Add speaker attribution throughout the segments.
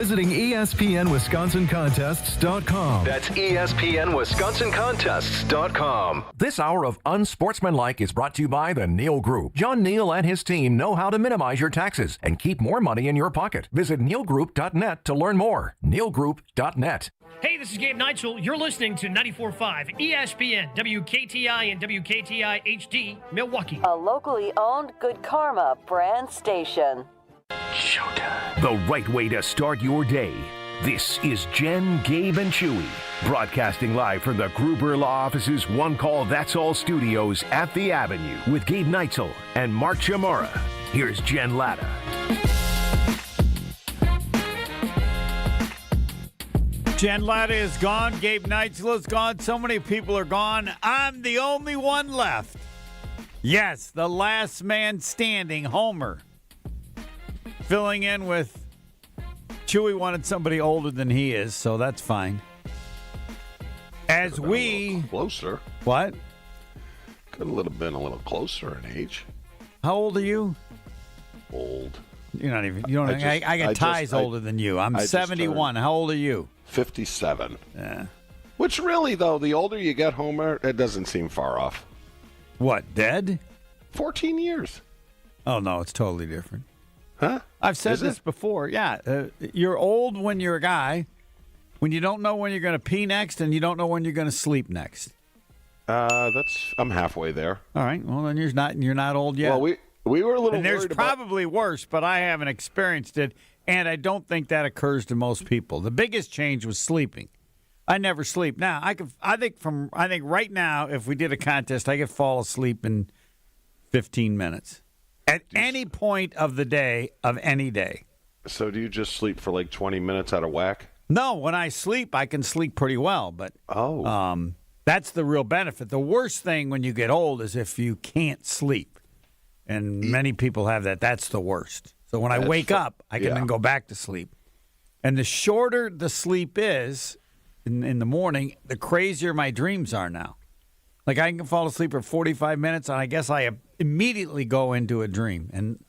Speaker 1: Visiting ESPNWisconsinContests.com. That's ESPNWisconsinContests.com.
Speaker 2: This hour of Unsportsmanlike is brought to you by the Neal Group. John Neal and his team know how to minimize your taxes and keep more money in your pocket. Visit nealgroup.net to learn more. nealgroup.net.
Speaker 3: Hey, this is Gabe Neitzel. You're listening to 94.5 ESPN, WKTI and WKTI HD, Milwaukee.
Speaker 4: A locally owned Good Karma brand station.
Speaker 2: Showtime. The right way to start your day. This is Jen, Gabe, and Chewy, broadcasting live from the Gruber Law Office's One Call That's All studios at the Avenue with Gabe Neitzel and Mark Chamara. Here's Jen Latta.
Speaker 5: Jen Latta is gone. Gabe Neitzel is gone. So many people are gone. I'm the only one left. Yes, the last man standing, Homer. Filling in with Chewy wanted somebody older than he is, so that's fine. As we
Speaker 6: closer.
Speaker 5: What?
Speaker 6: Could have been a little closer in age.
Speaker 5: How old are you?
Speaker 6: Old.
Speaker 5: You're not even. You don't. I got ties older than you. I'm 71. How old are you?
Speaker 6: 57.
Speaker 5: Yeah.
Speaker 6: Which really, though, the older you get, Homer, it doesn't seem far off.
Speaker 5: What? Dead?
Speaker 6: 14 years.
Speaker 5: Oh no, it's totally different.
Speaker 6: Huh?
Speaker 5: I've said this before. Yeah, you're old when you're a guy, when you don't know when you're going to pee next, and you don't know when you're going to sleep next.
Speaker 6: I'm halfway there.
Speaker 5: All right. Well, then you're not old yet.
Speaker 6: Well, we were a little.
Speaker 5: And there's probably worse, but I haven't experienced it, and I don't think that occurs to most people. The biggest change was sleeping. I never sleep. Now I think right now, if we did a contest, I could fall asleep in 15 minutes. At any point of the day, of any day.
Speaker 6: So do you just sleep for like 20 minutes out of whack?
Speaker 5: No, when I sleep, I can sleep pretty well. But that's the real benefit. The worst thing when you get old is if you can't sleep. And many people have that. That's the worst. So when I wake up, I can then go back to sleep. And the shorter the sleep is in the morning, the crazier my dreams are now. Like I can fall asleep for 45 minutes, and I guess I immediately go into a dream. And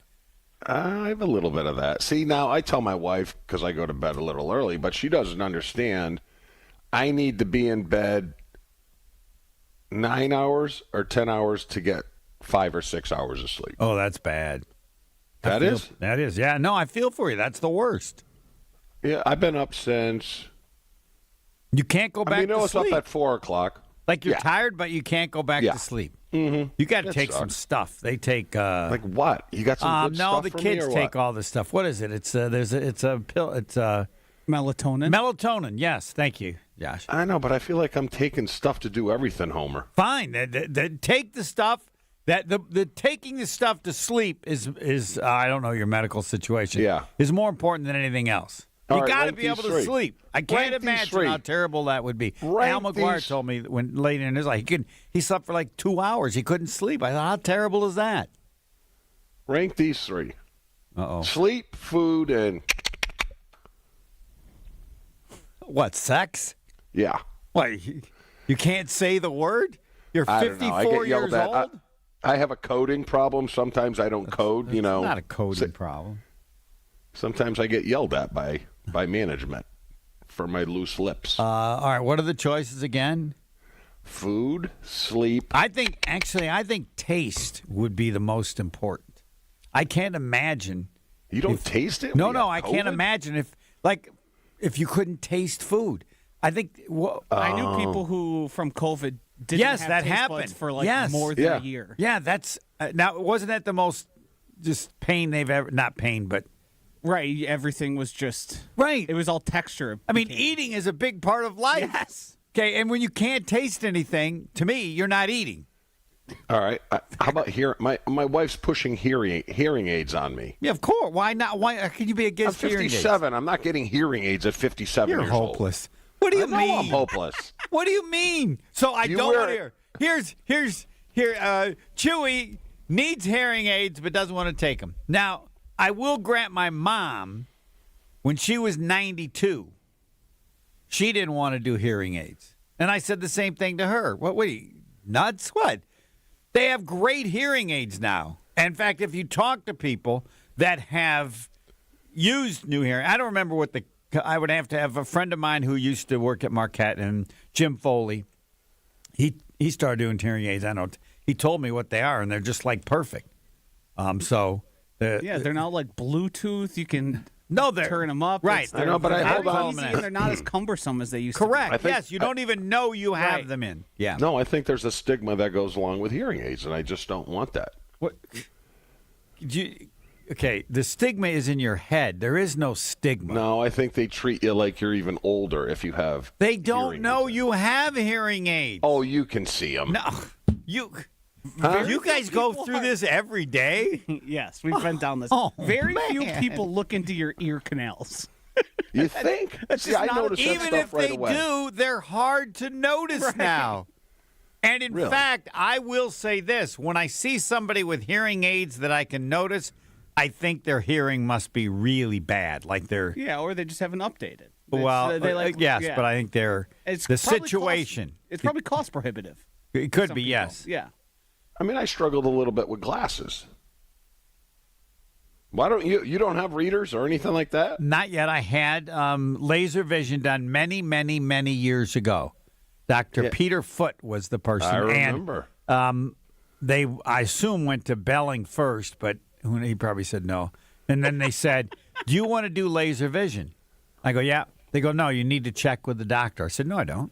Speaker 6: I have a little bit of that. See, now I tell my wife, because I go to bed a little early, but she doesn't understand. I need to be in bed 9 hours or 10 hours to get 5 or 6 hours of sleep.
Speaker 5: Oh, that's bad.
Speaker 6: That is?
Speaker 5: That is, yeah. No, I feel for you. That's the worst.
Speaker 6: Yeah, I've been up since.
Speaker 5: You can't go back to sleep.
Speaker 6: It's up at 4 o'clock.
Speaker 5: Like you're tired, but you can't go back to sleep.
Speaker 6: Mm-hmm.
Speaker 5: You got to take some stuff. They take
Speaker 6: like what? You got some good stuff
Speaker 5: no, the
Speaker 6: for
Speaker 5: kids
Speaker 6: me or
Speaker 5: take
Speaker 6: what?
Speaker 5: all this stuff. What is it? It's a pill. It's
Speaker 7: melatonin.
Speaker 5: Melatonin. Yes, thank you, Josh.
Speaker 6: I know, but I feel like I'm taking stuff to do everything, Homer.
Speaker 5: Fine. Take the stuff. The taking the stuff to sleep is I don't know your medical situation.
Speaker 6: Yeah,
Speaker 5: is more important than anything else. You got to be able to sleep. I can't imagine how terrible that would be. Al McGuire told me when late in his life he slept for like 2 hours. He couldn't sleep. I thought, how terrible is that?
Speaker 6: Rank these three.
Speaker 5: Uh-oh.
Speaker 6: Sleep, food, and
Speaker 5: what? Sex?
Speaker 6: Yeah.
Speaker 5: What? You can't say the word? You're 54 years old.
Speaker 6: I have a coding problem. Sometimes I don't code.
Speaker 5: It's not a coding problem.
Speaker 6: Sometimes I get yelled at by management for my loose lips.
Speaker 5: All right, what are the choices again?
Speaker 6: Food, sleep.
Speaker 5: I think taste would be the most important. I can't imagine.
Speaker 6: You don't taste it?
Speaker 5: No, I can't imagine if you couldn't taste food. I think
Speaker 7: I knew people who from COVID didn't have
Speaker 5: that
Speaker 7: taste
Speaker 5: happened.
Speaker 7: buds for more than a year.
Speaker 5: Yeah, that's now wasn't that the most just pain they've ever not pain but
Speaker 7: right, everything was just
Speaker 5: right.
Speaker 7: It was all texture.
Speaker 5: I mean, eating is a big part of life.
Speaker 7: Yes.
Speaker 5: Okay, and when you can't taste anything, to me, you're not eating.
Speaker 6: All right. How about here? My wife's pushing hearing aids on me.
Speaker 5: Yeah, of course. Why not? Why can you be against hearing aids?
Speaker 6: I'm 57. I'm not getting hearing aids at 57
Speaker 5: You're
Speaker 6: years
Speaker 5: hopeless.
Speaker 6: old.
Speaker 5: What do you mean?
Speaker 6: I'm hopeless.
Speaker 5: What do you mean? So I don't want to hear. Here's Chewy needs hearing aids but doesn't want to take them. Now, I will grant my mom, when she was 92, she didn't want to do hearing aids. And I said the same thing to her. What, are you nuts? What? They have great hearing aids now. In fact, if you talk to people that have used new hearing, I don't remember what the I would have to have a friend of mine who used to work at Marquette, and Jim Foley. He started doing hearing aids. I know he told me what they are, and they're just like perfect.
Speaker 7: They're not like Bluetooth. You can turn them up.
Speaker 5: Right.
Speaker 6: I know, but hold on.
Speaker 7: Easy, and they're not as cumbersome as they used to be.
Speaker 5: Correct. Yes, you don't even know you have
Speaker 7: Right.
Speaker 5: them in. Yeah.
Speaker 6: No, I think there's a stigma that goes along with hearing aids, and I just don't want that.
Speaker 5: What? Okay, the stigma is in your head. There is no stigma.
Speaker 6: No, I think they treat you like you're even older if you have.
Speaker 5: They don't
Speaker 6: hearing
Speaker 5: know
Speaker 6: aids.
Speaker 5: you have hearing aids.
Speaker 6: Oh, you can see them.
Speaker 5: No, you.
Speaker 6: Huh?
Speaker 5: You guys go through this every day?
Speaker 7: Yes, we've been down this.
Speaker 5: Oh,
Speaker 7: Very few
Speaker 5: man.
Speaker 7: people look into your ear canals.
Speaker 6: You think? See, I noticed that
Speaker 5: Even
Speaker 6: stuff
Speaker 5: if
Speaker 6: right
Speaker 5: they
Speaker 6: away.
Speaker 5: do, they're hard to notice now. And in
Speaker 6: Really?
Speaker 5: fact, I will say this. When I see somebody with hearing aids that I can notice, I think their hearing must be really bad. Like they're...
Speaker 7: Yeah, or they just haven't updated.
Speaker 5: Well, yes,
Speaker 7: yeah.
Speaker 5: but I think they're...
Speaker 7: It's
Speaker 5: the
Speaker 7: probably
Speaker 5: situation.
Speaker 7: It's probably cost prohibitive.
Speaker 5: It could
Speaker 7: Some
Speaker 5: be,
Speaker 7: people.
Speaker 5: yes.
Speaker 7: Yeah.
Speaker 6: I mean, I struggled a little bit with glasses. Why don't you don't have readers or anything like that?
Speaker 5: Not yet. I had laser vision done many, many, many years ago. Dr. Peter Foote was the person.
Speaker 6: I remember.
Speaker 5: And, I assume, went to Belling first, but he probably said no. And then they said, do you want to do laser vision? I go, yeah. They go, no, you need to check with the doctor. I said, no, I don't.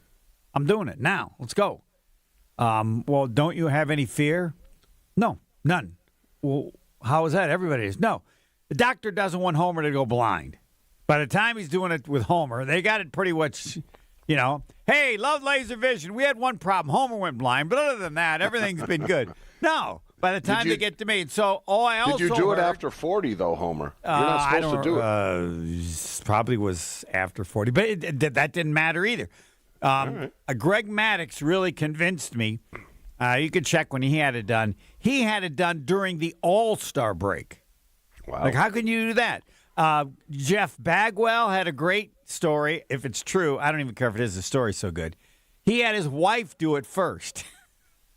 Speaker 5: I'm doing it now. Let's go. Well, don't you have any fear? No, none. Well, how is that? Everybody is. No. The doctor doesn't want Homer to go blind. By the time he's doing it with Homer, they got it pretty much, hey, love laser vision. We had one problem. Homer went blind, but other than that, everything's been good. No. By the time they get to me. So, I also
Speaker 6: Did you do it
Speaker 5: heard,
Speaker 6: after 40, though, Homer? You're not supposed to do it.
Speaker 5: Probably was after 40, but that didn't matter either.
Speaker 6: Right.
Speaker 5: Greg Maddox really convinced me. You could check when he had it done. He had it done during the All-Star break.
Speaker 6: Wow.
Speaker 5: Like, how can you do that? Jeff Bagwell had a great story. If it's true, I don't even care if it is. The story's so good. He had his wife do it first.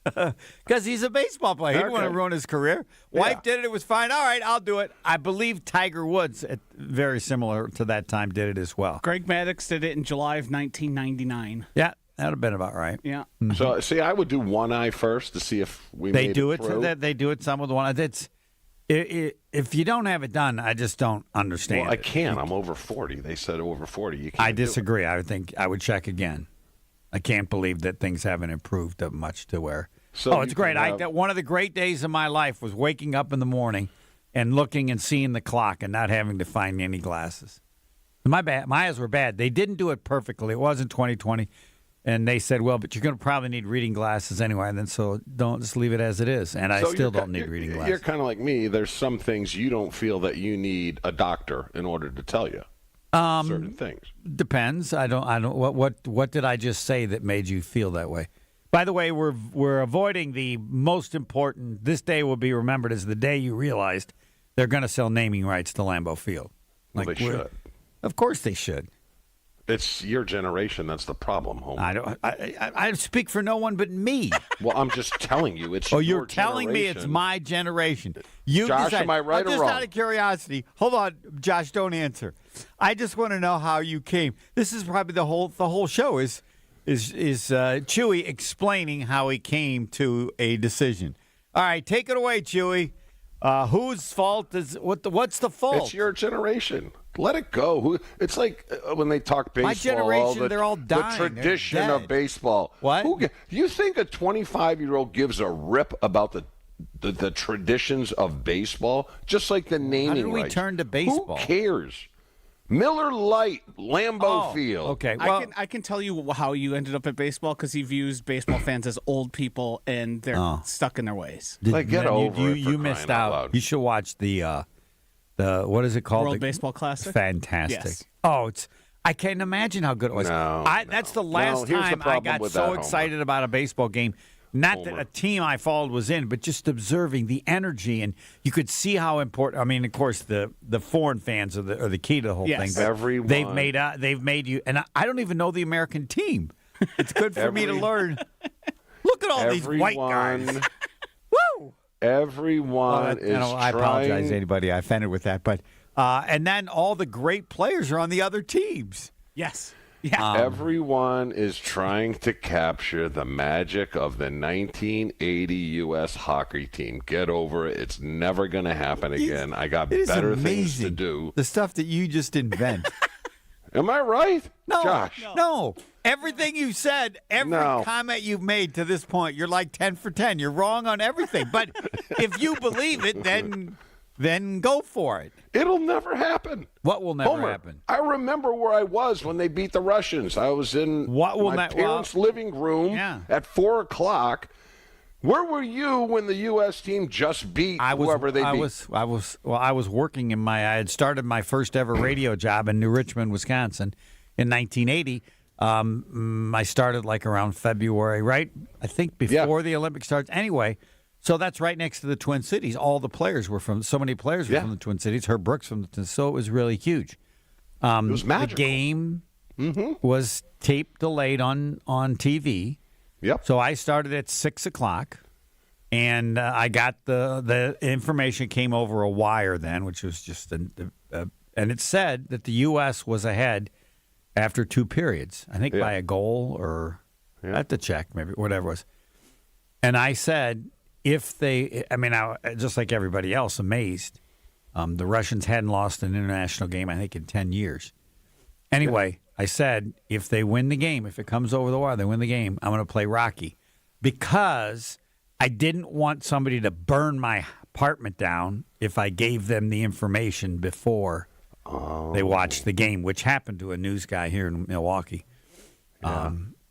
Speaker 5: Because he's a baseball player. He didn't want to ruin his career. Wife did it. It was fine. All right, I'll do it. I believe Tiger Woods, very similar to that time, did it as well.
Speaker 7: Greg Maddox did it in July of 1999.
Speaker 5: Yeah, that would have been about right.
Speaker 7: Yeah.
Speaker 6: So, see, I would do one eye first to see if we
Speaker 5: They
Speaker 6: made
Speaker 5: do
Speaker 6: it
Speaker 5: it.
Speaker 6: through.
Speaker 5: They do it some with one. If you don't have it done, I just don't understand.
Speaker 6: Well, I
Speaker 5: it.
Speaker 6: can't. I'm over 40. They said over 40. You can't.
Speaker 5: I
Speaker 6: do it.
Speaker 5: disagree. I would think I would check again. I can't believe that things haven't improved much to where.
Speaker 6: So
Speaker 5: It's
Speaker 6: you
Speaker 5: great.
Speaker 6: can have-
Speaker 5: One of the great days of my life was waking up in the morning and looking and seeing the clock and not having to find any glasses. My eyes were bad. They didn't do it perfectly. It wasn't 20/20, and they said, "Well, but you're going to probably need reading glasses anyway." And then so don't just leave it as it is. And I
Speaker 6: So
Speaker 5: still
Speaker 6: you're
Speaker 5: don't need reading
Speaker 6: You're
Speaker 5: glasses.
Speaker 6: kind of like me. There's some things you don't feel that you need a doctor in order to tell you certain things.
Speaker 5: Depends. I don't. What did I just say that made you feel that way? By the way, we're avoiding the most important. This day will be remembered as the day you realized they're going to sell naming rights to Lambeau Field.
Speaker 6: Well, they should.
Speaker 5: Of course they should.
Speaker 6: It's your generation that's the problem, Homer.
Speaker 5: I don't. I speak for no one but me.
Speaker 6: Well, I'm just telling you, it's.
Speaker 5: Oh,
Speaker 6: your
Speaker 5: you're telling me it's
Speaker 6: generation.
Speaker 5: my generation. You
Speaker 6: Josh,
Speaker 5: decide.
Speaker 6: am I right or
Speaker 5: just
Speaker 6: wrong?
Speaker 5: out of curiosity. Hold on, Josh. Don't answer. I just want to know how you came. This is probably the whole show is Chewy explaining how he came to a decision. All right, take it away, Chewy. Whose fault is what's the fault?
Speaker 6: It's your generation. Let it go. It's like when they talk baseball.
Speaker 5: My generation, they're all dying.
Speaker 6: The
Speaker 5: They're
Speaker 6: tradition
Speaker 5: dead.
Speaker 6: of baseball.
Speaker 5: What?
Speaker 6: You think a 25-year-old gives a rip about the traditions of baseball? Just like the naming
Speaker 5: How did we
Speaker 6: rights.
Speaker 5: turn to baseball?
Speaker 6: Who cares? Miller Lite, Lambeau Field.
Speaker 5: Okay, well,
Speaker 7: I can tell you how you ended up at baseball because he views baseball fans as old people and they're stuck in their ways.
Speaker 6: Like, get over it,
Speaker 5: You
Speaker 6: for
Speaker 5: missed
Speaker 6: crying out
Speaker 5: out.
Speaker 6: loud.
Speaker 5: You should watch the what is it called?
Speaker 7: World Baseball Classic?
Speaker 5: Fantastic.
Speaker 7: Yes.
Speaker 5: Oh, I can't imagine how good it was. That's the last
Speaker 6: here's the
Speaker 5: time I
Speaker 6: problem
Speaker 5: got
Speaker 6: with
Speaker 5: so
Speaker 6: that, Homer.
Speaker 5: excited about a baseball game. Not that
Speaker 6: Homer.
Speaker 5: a team I followed was in, but just observing the energy, and you could see how important. I mean, of course, the foreign fans are the key to the whole
Speaker 7: Yes.
Speaker 5: thing. But
Speaker 6: Everyone.
Speaker 5: they've made you, and I don't even know the American team. It's good for me to learn. Look at all these white guys. Woo!
Speaker 6: Everyone is
Speaker 5: I apologize to
Speaker 6: trying.
Speaker 5: anybody I offended with that, but And then all the great players are on the other teams.
Speaker 7: Yes. Yeah.
Speaker 6: Everyone is trying to capture the magic of the 1980 U.S. hockey team. Get over it. It's never going to happen again. I got better things to do.
Speaker 5: The stuff that you just invent.
Speaker 6: Am I right?
Speaker 5: No,
Speaker 6: Josh.
Speaker 5: No. Everything you said, every comment you've made to this point, you're like 10 for 10. You're wrong on everything. But if you believe it, then go for it.
Speaker 6: It'll never happen.
Speaker 5: What will never
Speaker 6: Homer,
Speaker 5: happen?
Speaker 6: I remember where I was when they beat the Russians. I was in my parents' living room at 4 o'clock. Where were you when the U.S. team just beat whoever they beat?
Speaker 5: I was working I had started my first ever radio job in New Richmond, Wisconsin in 1980. I started like around February, right? I think before the Olympics starts. Anyway, so that's right next to the Twin Cities. All the players were from from the Twin Cities. Herb Brooks from the Twin Cities. So it was really huge.
Speaker 6: It was magical.
Speaker 5: The game was tape delayed on TV.
Speaker 6: Yep.
Speaker 5: So I started at 6 o'clock, and I got the information came over a wire then, which was just and it said that the U.S. was ahead after 2 periods. I think by a goal or I have to check maybe whatever it was. And I said, just like everybody else, amazed. The Russians hadn't lost an international game, I think, in 10 years. Anyway, I said, if they win the game, if it comes over the wire, they win the game, I'm going to play Rocky. Because I didn't want somebody to burn my apartment down if I gave them the information before they watched the game, which happened to a news guy here in Milwaukee.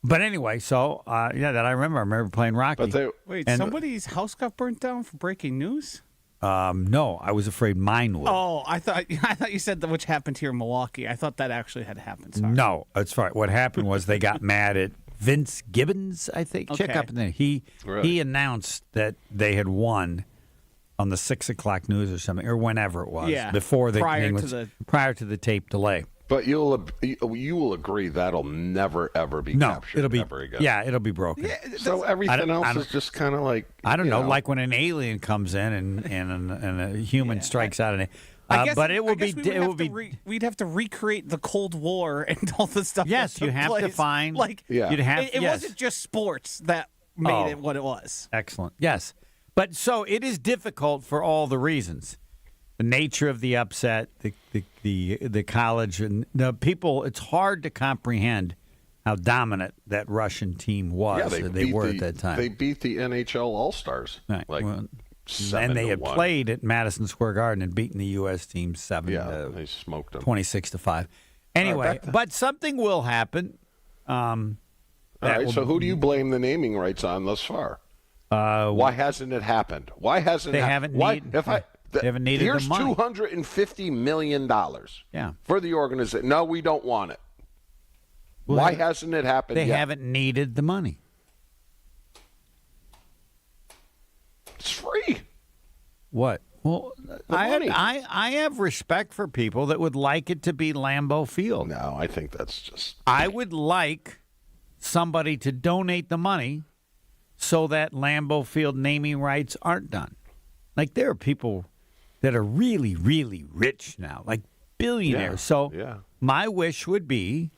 Speaker 5: But anyway, so, that I remember. I remember playing Rocky.
Speaker 7: Wait, somebody's house got burnt down for breaking news?
Speaker 5: No, I was afraid mine would.
Speaker 7: Oh, I thought you said that which happened here in Milwaukee. I thought that actually had happened. Sorry.
Speaker 5: No, that's right. What happened was they got mad at Vince Gibbons, I think.
Speaker 7: Okay.
Speaker 5: Check up in there. He announced that they had won on the 6 o'clock news or something, or whenever it was.
Speaker 7: Yeah,
Speaker 5: before the prior to the tape delay.
Speaker 6: But you will agree that'll never ever be captured ever again.
Speaker 5: Yeah, it'll be broken.
Speaker 6: Yeah, so everything else is just kind of like
Speaker 5: I don't know, like when an alien comes in and a human strikes out of it. But it will be.
Speaker 7: We'd have to recreate the Cold War and all the stuff.
Speaker 5: Yes,
Speaker 7: that
Speaker 5: you have
Speaker 7: place.
Speaker 5: to find.
Speaker 7: It wasn't just sports that made it what it was.
Speaker 5: Excellent. Yes, but so it is difficult for all the reasons. The nature of the upset, the college, and the people. It's hard to comprehend how dominant that Russian team was.
Speaker 6: Yeah,
Speaker 5: they were at that time.
Speaker 6: They beat the NHL All-Stars.
Speaker 5: Right.
Speaker 6: And
Speaker 5: they had played at Madison Square Garden and beaten the U.S. team 7
Speaker 6: they smoked them
Speaker 5: 26-5. Anyway, but something will happen.
Speaker 6: All right, so who do you blame the naming rights on thus far? Why hasn't it happened? Why hasn't
Speaker 5: they haven't needed? They haven't needed
Speaker 6: here's
Speaker 5: the money.
Speaker 6: $250 million for the organization. No, we don't want it.
Speaker 5: Well,
Speaker 6: why hasn't it happened
Speaker 5: yet?
Speaker 6: They
Speaker 5: haven't needed the money.
Speaker 6: It's free.
Speaker 5: What? Well, I have respect for people that would like it to be Lambeau Field.
Speaker 6: No, I think that's just...
Speaker 5: I would like somebody to donate the money so that Lambeau Field naming rights aren't done. Like, there are people that are really, really rich now, like billionaires. My wish would be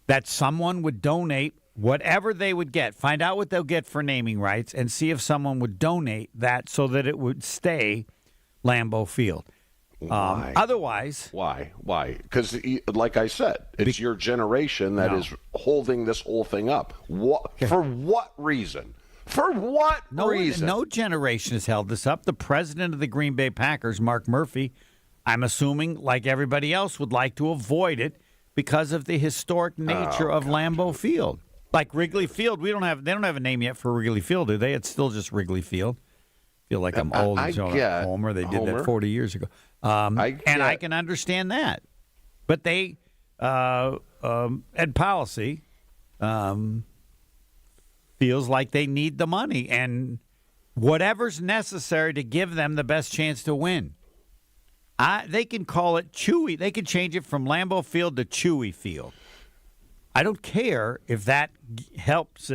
Speaker 5: that someone would donate whatever they would get, find out what they'll get for naming rights, and see if someone would donate that so that it would stay Lambeau Field.
Speaker 6: Why?
Speaker 5: Otherwise...
Speaker 6: Why? Because, like I said, it's your generation that is holding this whole thing up. For what reason? For what reason?
Speaker 5: No generation has held this up. The president of the Green Bay Packers, Mark Murphy, I'm assuming, like everybody else, would like to avoid it because of the historic nature of Lambeau Field. Like Wrigley Field, they don't have a name yet for Wrigley Field, do they? It's still just Wrigley Field. I feel like I'm old.
Speaker 6: I get
Speaker 5: Homer. They did that 40 years ago. I can understand that. But they, Ed Policy, feels like they need the money and whatever's necessary to give them the best chance to win. They can call it Chewy. They can change it from Lambeau Field to Chewy Field. I don't care if that helps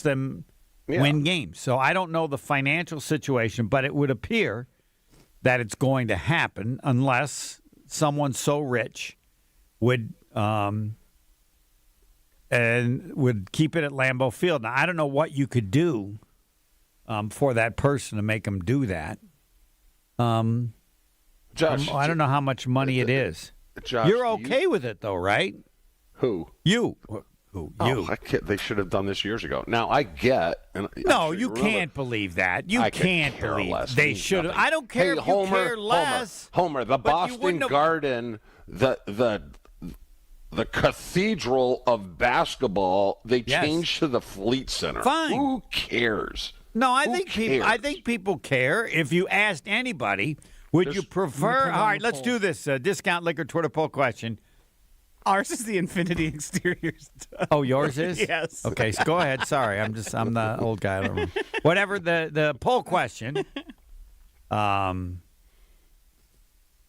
Speaker 5: them win games. So I don't know the financial situation, but it would appear that it's going to happen unless someone so rich would and would keep it at Lambeau Field. Now, I don't know what you could do for that person to make them do that.
Speaker 6: Josh,
Speaker 5: I don't know how much money it is.
Speaker 6: Josh,
Speaker 5: You're okay with it, though, right?
Speaker 6: Who?
Speaker 5: You. Who? You.
Speaker 6: They should have done this years ago. Now, I get. And
Speaker 5: No, you can't believe that. You
Speaker 6: I
Speaker 5: can't
Speaker 6: could care
Speaker 5: believe
Speaker 6: less.
Speaker 5: they
Speaker 6: Means
Speaker 5: should have.
Speaker 6: nothing.
Speaker 5: I don't care
Speaker 6: Hey,
Speaker 5: if you care less.
Speaker 6: Homer, the
Speaker 5: but you
Speaker 6: Boston
Speaker 5: wouldn't have-
Speaker 6: Garden, the cathedral of basketball, they
Speaker 5: Yes.
Speaker 6: changed to the Fleet Center.
Speaker 5: Fine.
Speaker 6: Who cares?
Speaker 5: No, I
Speaker 6: Who
Speaker 5: think
Speaker 6: cares?
Speaker 5: I think people care. If you asked anybody, would you prefer? All right, let's do this. Discount liquor Twitter poll question.
Speaker 7: Ours is the Infinity exterior stuff.
Speaker 5: Oh, yours is?
Speaker 7: Yes.
Speaker 5: Okay, so go ahead. Sorry, I'm the old guy. I don't know. Whatever the poll question.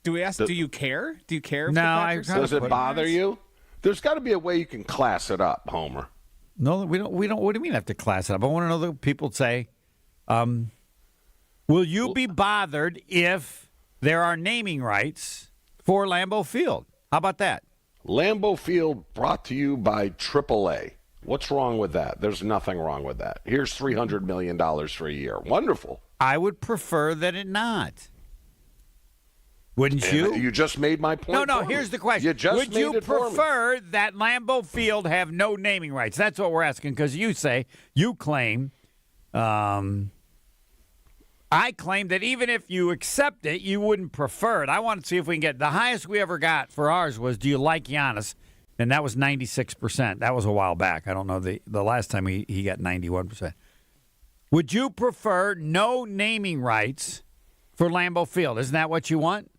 Speaker 7: Do we ask? Do you care? Do you care? If
Speaker 5: No,
Speaker 7: the
Speaker 5: I
Speaker 7: Patrick
Speaker 5: kinda
Speaker 6: Does
Speaker 7: Star
Speaker 6: it
Speaker 5: put-
Speaker 6: bother you? There's got to be a way you can class it up, Homer.
Speaker 5: No, we don't. What do you mean have to class it up? I want to know the people say, will you be bothered if there are naming rights for Lambeau Field? How about that?
Speaker 6: Lambeau Field brought to you by AAA. What's wrong with that? There's nothing wrong with that. Here's $300 million for a year. Wonderful.
Speaker 5: I would prefer that it not. Wouldn't
Speaker 6: And
Speaker 5: you?
Speaker 6: You just made my point.
Speaker 5: No,
Speaker 6: for me.
Speaker 5: here's the question.
Speaker 6: You just
Speaker 5: Would
Speaker 6: made
Speaker 5: you
Speaker 6: it for me.
Speaker 5: prefer that Lambeau Field have no naming rights? That's what we're asking because you claim, I claim that even if you accept it, you wouldn't prefer it. I want to see if we can get the highest we ever got for ours was, do you like Giannis? And that was 96%. That was a while back. I don't know the last time he got 91%. Would you prefer no naming rights for Lambeau Field? Isn't that what you want?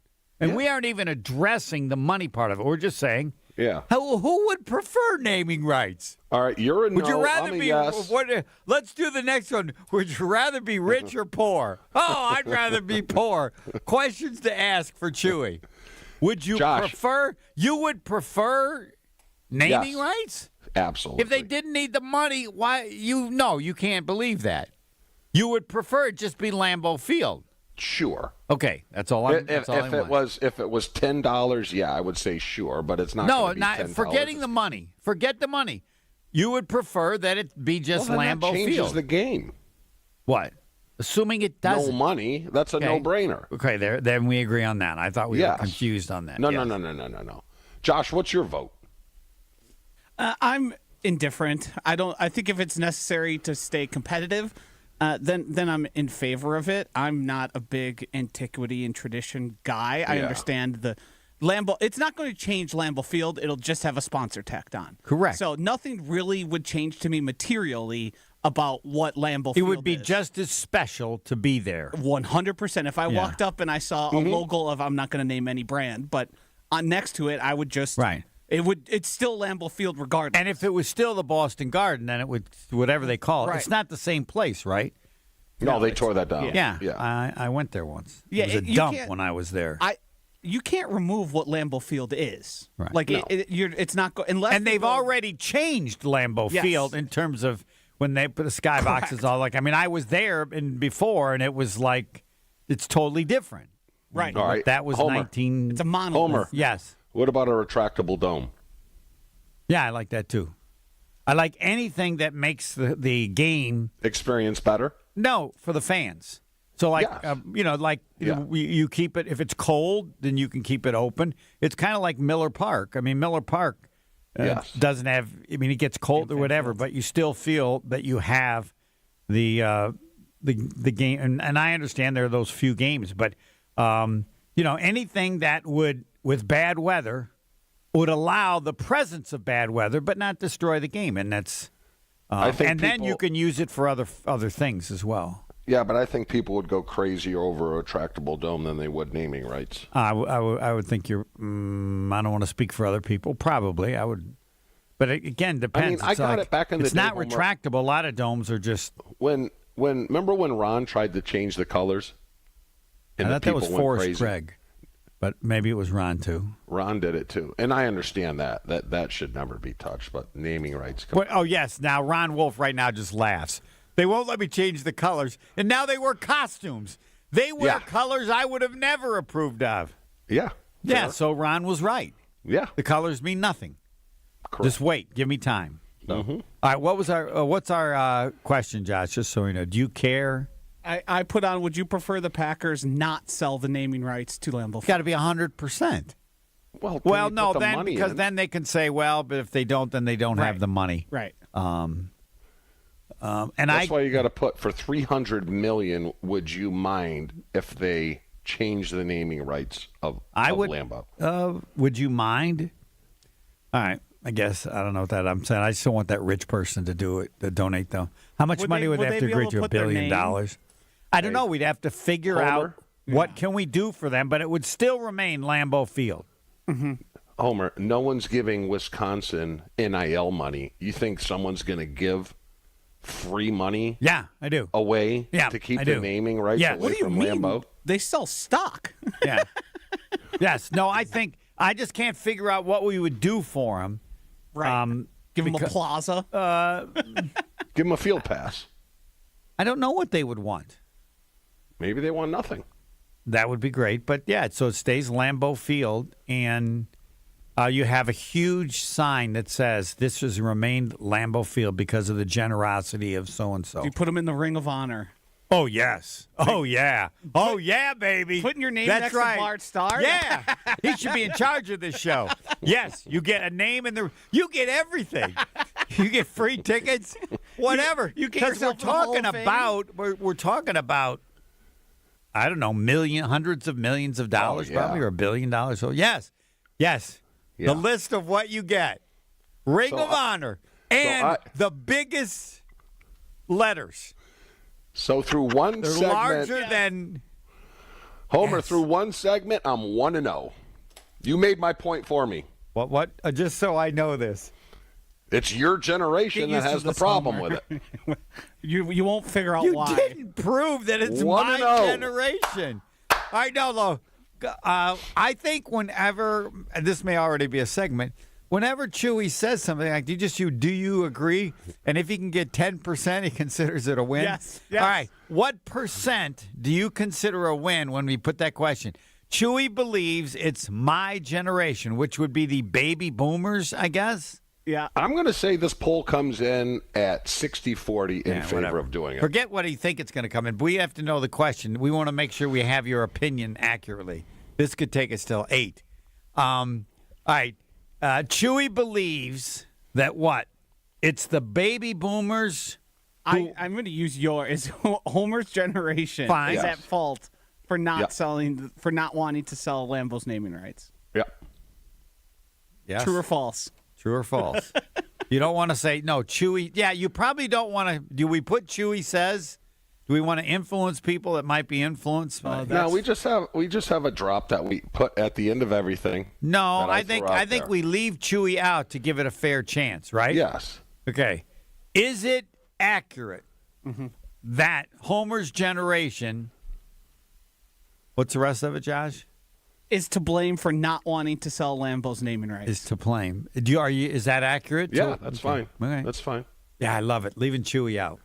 Speaker 5: And we aren't even addressing the money part of it. We're just saying,
Speaker 6: Yeah.
Speaker 5: who would prefer naming rights?
Speaker 6: All right, you're a no.
Speaker 5: Would you rather
Speaker 6: I'm a
Speaker 5: be?
Speaker 6: yes.
Speaker 5: Let's do the next one. Would you rather be rich or poor? Oh, I'd rather be poor. Questions to ask for Chewy. Would you
Speaker 6: Josh.
Speaker 5: prefer? You would prefer naming
Speaker 6: Yes.
Speaker 5: rights?
Speaker 6: Absolutely.
Speaker 5: If they didn't need the money, why? You can't believe that. You would prefer it just be Lambeau Field.
Speaker 6: Sure.
Speaker 5: Okay, that's all. That's all I
Speaker 6: If
Speaker 5: want.
Speaker 6: it was $10, yeah, I would say sure, but it's not.
Speaker 5: No,
Speaker 6: gonna be
Speaker 5: not
Speaker 6: $10.
Speaker 5: forgetting the money. Forget the money. You would prefer that it be just
Speaker 6: Well, then
Speaker 5: Lambeau
Speaker 6: that changes
Speaker 5: Field.
Speaker 6: the game.
Speaker 5: What? Assuming it doesn't.
Speaker 6: No money. That's a
Speaker 5: Okay.
Speaker 6: no-brainer.
Speaker 5: Okay, then we agree on that. I thought we
Speaker 6: Yes.
Speaker 5: were confused on that.
Speaker 6: No,
Speaker 5: Yes.
Speaker 6: no. Josh, what's your vote?
Speaker 7: I'm indifferent. I think if it's necessary to stay competitive, then I'm in favor of it. I'm not a big antiquity and tradition guy. I
Speaker 6: Yeah.
Speaker 7: understand the Lambeau. It's not going to change Lambeau Field. It'll just have a sponsor tacked on.
Speaker 5: Correct.
Speaker 7: So nothing really would change to me materially about what Lambeau
Speaker 5: It
Speaker 7: Field
Speaker 5: would be
Speaker 7: is.
Speaker 5: just as special to be there.
Speaker 7: 100%. If I walked up and I saw a logo of, I'm not going to name any brand, but next to it, I would just
Speaker 5: Right.
Speaker 7: It's still Lambeau Field regardless.
Speaker 5: And if it was still the Boston Garden, then it would whatever they call it.
Speaker 7: Right.
Speaker 5: It's not the same place, right?
Speaker 6: No, they tore that down.
Speaker 5: Yeah. I went there once.
Speaker 7: Yeah,
Speaker 5: it was a
Speaker 7: you
Speaker 5: dump
Speaker 7: can't-
Speaker 5: when I was there.
Speaker 7: You can't remove what Lambeau Field is.
Speaker 5: Right.
Speaker 7: Like
Speaker 6: No.
Speaker 7: it's not unless
Speaker 5: And they've already changed Lambeau
Speaker 7: Yes.
Speaker 5: Field in terms of when they put the skyboxes all like. I mean, I was there before, and it was like it's totally different.
Speaker 7: Right.
Speaker 6: All right.
Speaker 5: That was
Speaker 6: Homer.
Speaker 5: 19.
Speaker 7: It's a monolith.
Speaker 6: Homer.
Speaker 5: Yes.
Speaker 6: What about a retractable dome?
Speaker 5: Yeah, I like that too. I like anything that makes the game
Speaker 6: Experience better?
Speaker 5: no for the fans. So like
Speaker 6: Yes. Yeah.
Speaker 5: you keep it if it's cold, then you can keep it open. It's kind of like Miller Park. I mean, Miller Park
Speaker 6: Yes.
Speaker 5: doesn't have. I mean, it gets cold or whatever, but you still feel that you have the game. And I understand there are those few games, but anything that would with bad weather would allow the presence of bad weather, but not destroy the game, and that's.
Speaker 6: I think
Speaker 5: then you
Speaker 6: people-
Speaker 5: can use it for other things as well.
Speaker 6: Yeah, but I think people would go crazier over a retractable dome than they would naming rights.
Speaker 5: I would think you're. I don't want to speak for other people. Probably, I would. But it, again, depends.
Speaker 6: I
Speaker 5: It's
Speaker 6: got
Speaker 5: like-
Speaker 6: it back in the
Speaker 5: It's
Speaker 6: day,
Speaker 5: not
Speaker 6: Homer.
Speaker 5: retractable. A lot of domes are just.
Speaker 6: Remember when Ron tried to change the colors?
Speaker 5: I
Speaker 6: And the
Speaker 5: thought that was
Speaker 6: people went
Speaker 5: Forrest
Speaker 6: crazy?
Speaker 5: Gregg, but maybe it was Ron too.
Speaker 6: Ron did it too, and I understand that should never be touched. But naming rights. Come
Speaker 5: Oh yes, now Ron Wolf right now just laughs. They won't let me change the colors, and now they wear costumes. They wear
Speaker 6: Yeah.
Speaker 5: colors I would have never approved of.
Speaker 6: Yeah.
Speaker 5: Yeah,
Speaker 6: Fair.
Speaker 5: so Ron was right.
Speaker 6: Yeah.
Speaker 5: The colors mean nothing.
Speaker 6: Correct.
Speaker 5: Just wait. Give me time. So.
Speaker 6: Mhm.
Speaker 5: All right, what's our question, Josh, just so we know? Do you care?
Speaker 7: I put on, would you prefer the Packers not sell the naming rights to Lambeau
Speaker 5: It's got to
Speaker 7: Field?
Speaker 5: be 100%.
Speaker 6: Well,
Speaker 5: No, then because then they can say, well, but if they don't, then they don't have the money.
Speaker 7: Right.
Speaker 5: And
Speaker 6: That's why you got to put for $300 million. Would you mind if they change the naming rights of Lambeau?
Speaker 5: Would you mind? All right. I guess I don't know what that I'm saying. I just don't want that rich person to do it, to donate though. How much money would they have to agree to? $1 billion? I don't know. We'd have to figure out what can we do for them, but it would still remain Lambeau Field.
Speaker 7: Mm-hmm.
Speaker 6: Homer, no one's giving Wisconsin NIL money. You think someone's going to give free money?
Speaker 5: Yeah, I do.
Speaker 6: Away to keep the naming rights away
Speaker 7: What do you
Speaker 6: from
Speaker 7: mean?
Speaker 6: Lambeau?
Speaker 7: They sell stock.
Speaker 5: Yeah. Yes. No, I just can't figure out what we would do for them.
Speaker 7: Right. Give them a plaza.
Speaker 6: Give them a field pass.
Speaker 5: I don't know what they would want.
Speaker 6: Maybe they want nothing.
Speaker 5: That would be great. But, yeah, so it stays Lambeau Field, and you have a huge sign that says this has remained Lambeau Field because of the generosity of so-and-so.
Speaker 7: You put them in the Ring of Honor.
Speaker 5: Oh, yes. Oh, yeah. Oh, yeah, baby.
Speaker 7: Putting your name
Speaker 5: That's
Speaker 7: next
Speaker 5: right.
Speaker 7: to Bart Starr?
Speaker 5: Yeah. He should be in charge of this show. Yes. You get a name in the. You get everything. You get free tickets, whatever.
Speaker 7: You get
Speaker 5: Because we're
Speaker 7: yourself in the Hall
Speaker 5: talking
Speaker 7: of Fame?
Speaker 5: about. We're talking about. I don't know, hundreds of millions of dollars, probably, or $1 billion. So yes.
Speaker 6: Yeah.
Speaker 5: The list of what you get: Ring of Honor and the biggest letters.
Speaker 6: So through one
Speaker 5: They're
Speaker 6: segment,
Speaker 5: larger than
Speaker 6: Homer,
Speaker 5: Yes.
Speaker 6: through one segment, I'm 1-0. You made my point for me.
Speaker 5: what? Just so I know this.
Speaker 6: It's your generation
Speaker 7: Get
Speaker 6: that
Speaker 7: used
Speaker 6: has
Speaker 7: to
Speaker 6: the
Speaker 7: this,
Speaker 6: problem
Speaker 7: Homer.
Speaker 6: with it.
Speaker 7: You won't figure out
Speaker 5: You
Speaker 7: why.
Speaker 5: didn't prove that it's
Speaker 6: 1-0.
Speaker 5: my generation. I know, though. I think whenever, and this may already be a segment, whenever Chewy says something like, do you agree? And if he can get 10%, he considers it a win?
Speaker 7: Yes.
Speaker 5: All right. What percent do you consider a win when we put that question? Chewy believes it's my generation, which would be the baby boomers, I guess.
Speaker 7: Yeah.
Speaker 6: I'm going to say this poll comes in at 60-40 in favor
Speaker 5: whatever.
Speaker 6: of doing it.
Speaker 5: Forget what he think it's going to come in. We have to know the question. We want to make sure we have your opinion accurately. This could take us till 8. All right. Chewy believes that what? It's the baby boomers.
Speaker 7: I'm going to use yours. Homer's generation
Speaker 5: Fine.
Speaker 7: is
Speaker 6: Yes.
Speaker 7: at fault for not
Speaker 6: Yep.
Speaker 7: for not wanting to sell Lambeau's naming rights.
Speaker 6: Yeah.
Speaker 5: Yes.
Speaker 7: True or false?
Speaker 5: True or false? You don't want to say, no, Chewy. Yeah, you probably don't want to. Do we put Chewy says? Do we want to influence people that might be influenced?
Speaker 6: No, we just have a drop that we put at the end of everything.
Speaker 5: No,
Speaker 6: that
Speaker 5: I think
Speaker 6: throw out there.
Speaker 5: we leave Chewy out to give it a fair chance, right?
Speaker 6: Yes.
Speaker 5: Okay. Is it accurate that Homer's generation? What's the rest of it, Josh?
Speaker 7: Is to blame for not wanting to sell Lambeau's naming rights.
Speaker 5: Is to blame. Is that accurate?
Speaker 6: Yeah, that's fine.
Speaker 5: Okay.
Speaker 6: That's fine.
Speaker 5: Yeah, I love it. Leaving Chewy out.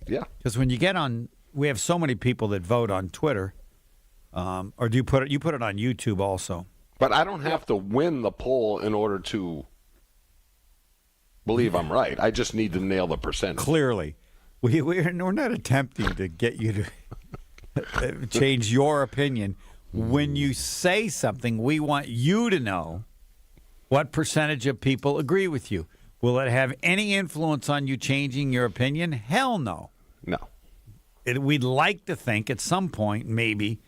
Speaker 6: Yeah.
Speaker 5: Because when you get on, we have so many people that vote on Twitter, or do you put it? You put it on YouTube also.
Speaker 6: But I don't have to win the poll in order to believe I'm right. I just need to nail the percentage.
Speaker 5: Clearly, we're not attempting to get you to change your opinion. When you say something, we want you to know what percentage of people agree with you. Will it have any influence on you changing your opinion? Hell no.
Speaker 6: No.
Speaker 5: We'd like to think at some point, maybe,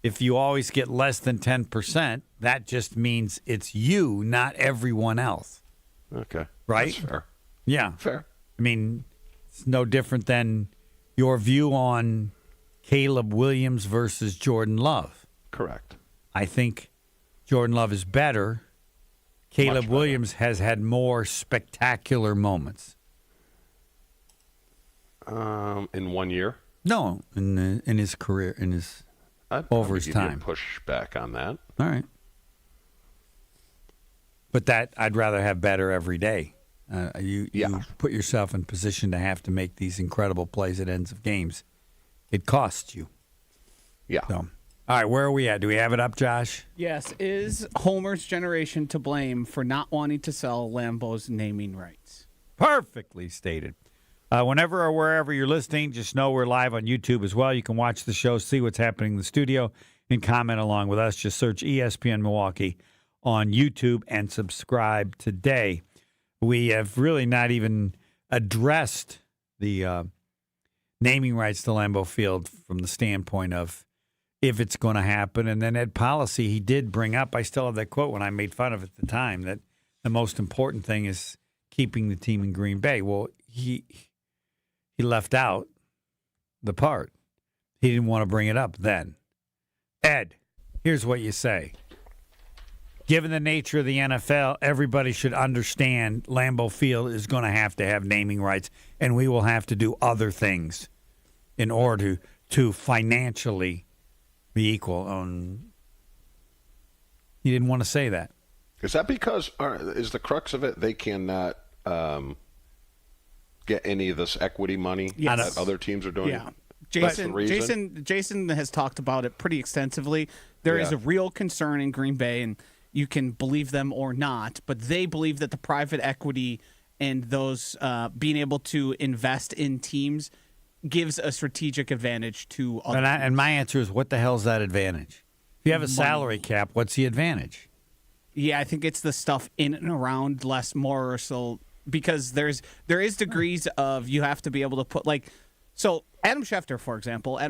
Speaker 5: if you always get less than 10%, that just means it's you, not everyone else.
Speaker 6: Okay.
Speaker 5: Right?
Speaker 6: That's fair.
Speaker 5: Yeah.
Speaker 6: Fair.
Speaker 5: I mean, it's no different than your view on Caleb Williams versus Jordan Love.
Speaker 6: Correct.
Speaker 5: I think Jordan Love is better. Caleb
Speaker 6: better.
Speaker 5: Williams has had more spectacular moments.
Speaker 6: In 1 year?
Speaker 5: No, in his career,
Speaker 6: I'd
Speaker 5: over
Speaker 6: probably
Speaker 5: his
Speaker 6: give you a
Speaker 5: time.
Speaker 6: push back on that.
Speaker 5: All right. But that I'd rather have better every day. You put yourself in position to have to make these incredible plays at ends of games. It costs you.
Speaker 6: Yeah.
Speaker 5: So, All right, where are we at? Do we have it up, Josh?
Speaker 7: Yes. Is Homer's generation to blame for not wanting to sell Lambo's naming rights?
Speaker 5: Perfectly stated. Whenever or wherever you're listening, just know we're live on YouTube as well. You can watch the show, see what's happening in the studio, and comment along with us. Just search ESPN Milwaukee on YouTube and subscribe today. We have really not even addressed the naming rights to Lambeau Field from the standpoint of if it's going to happen. And then Ed Policy, he did bring up, I still have that quote when I made fun of it at the time, that the most important thing is keeping the team in Green Bay. Well, he left out the part. He didn't want to bring it up then. Ed, here's what you say. Given the nature of the NFL, everybody should understand Lambeau Field is going to have naming rights, and we will have to do other things in order to financially be equal. He didn't want to say that.
Speaker 6: Is that because, is the crux of it, they cannot get any of this equity money that other teams are doing?
Speaker 7: Yeah. Jason has talked about it pretty extensively. There is a real concern in Green Bay, and you can believe them or not, but they believe that the private equity and those being able to invest in teams gives a strategic advantage to other teams.
Speaker 5: And my answer is, what the hell's that advantage? If you have a salary cap, what's the advantage?
Speaker 7: Yeah, I think it's the stuff in and around less, more or so, because there is degrees of you have to be able to put, like, so Adam Schefter, for example,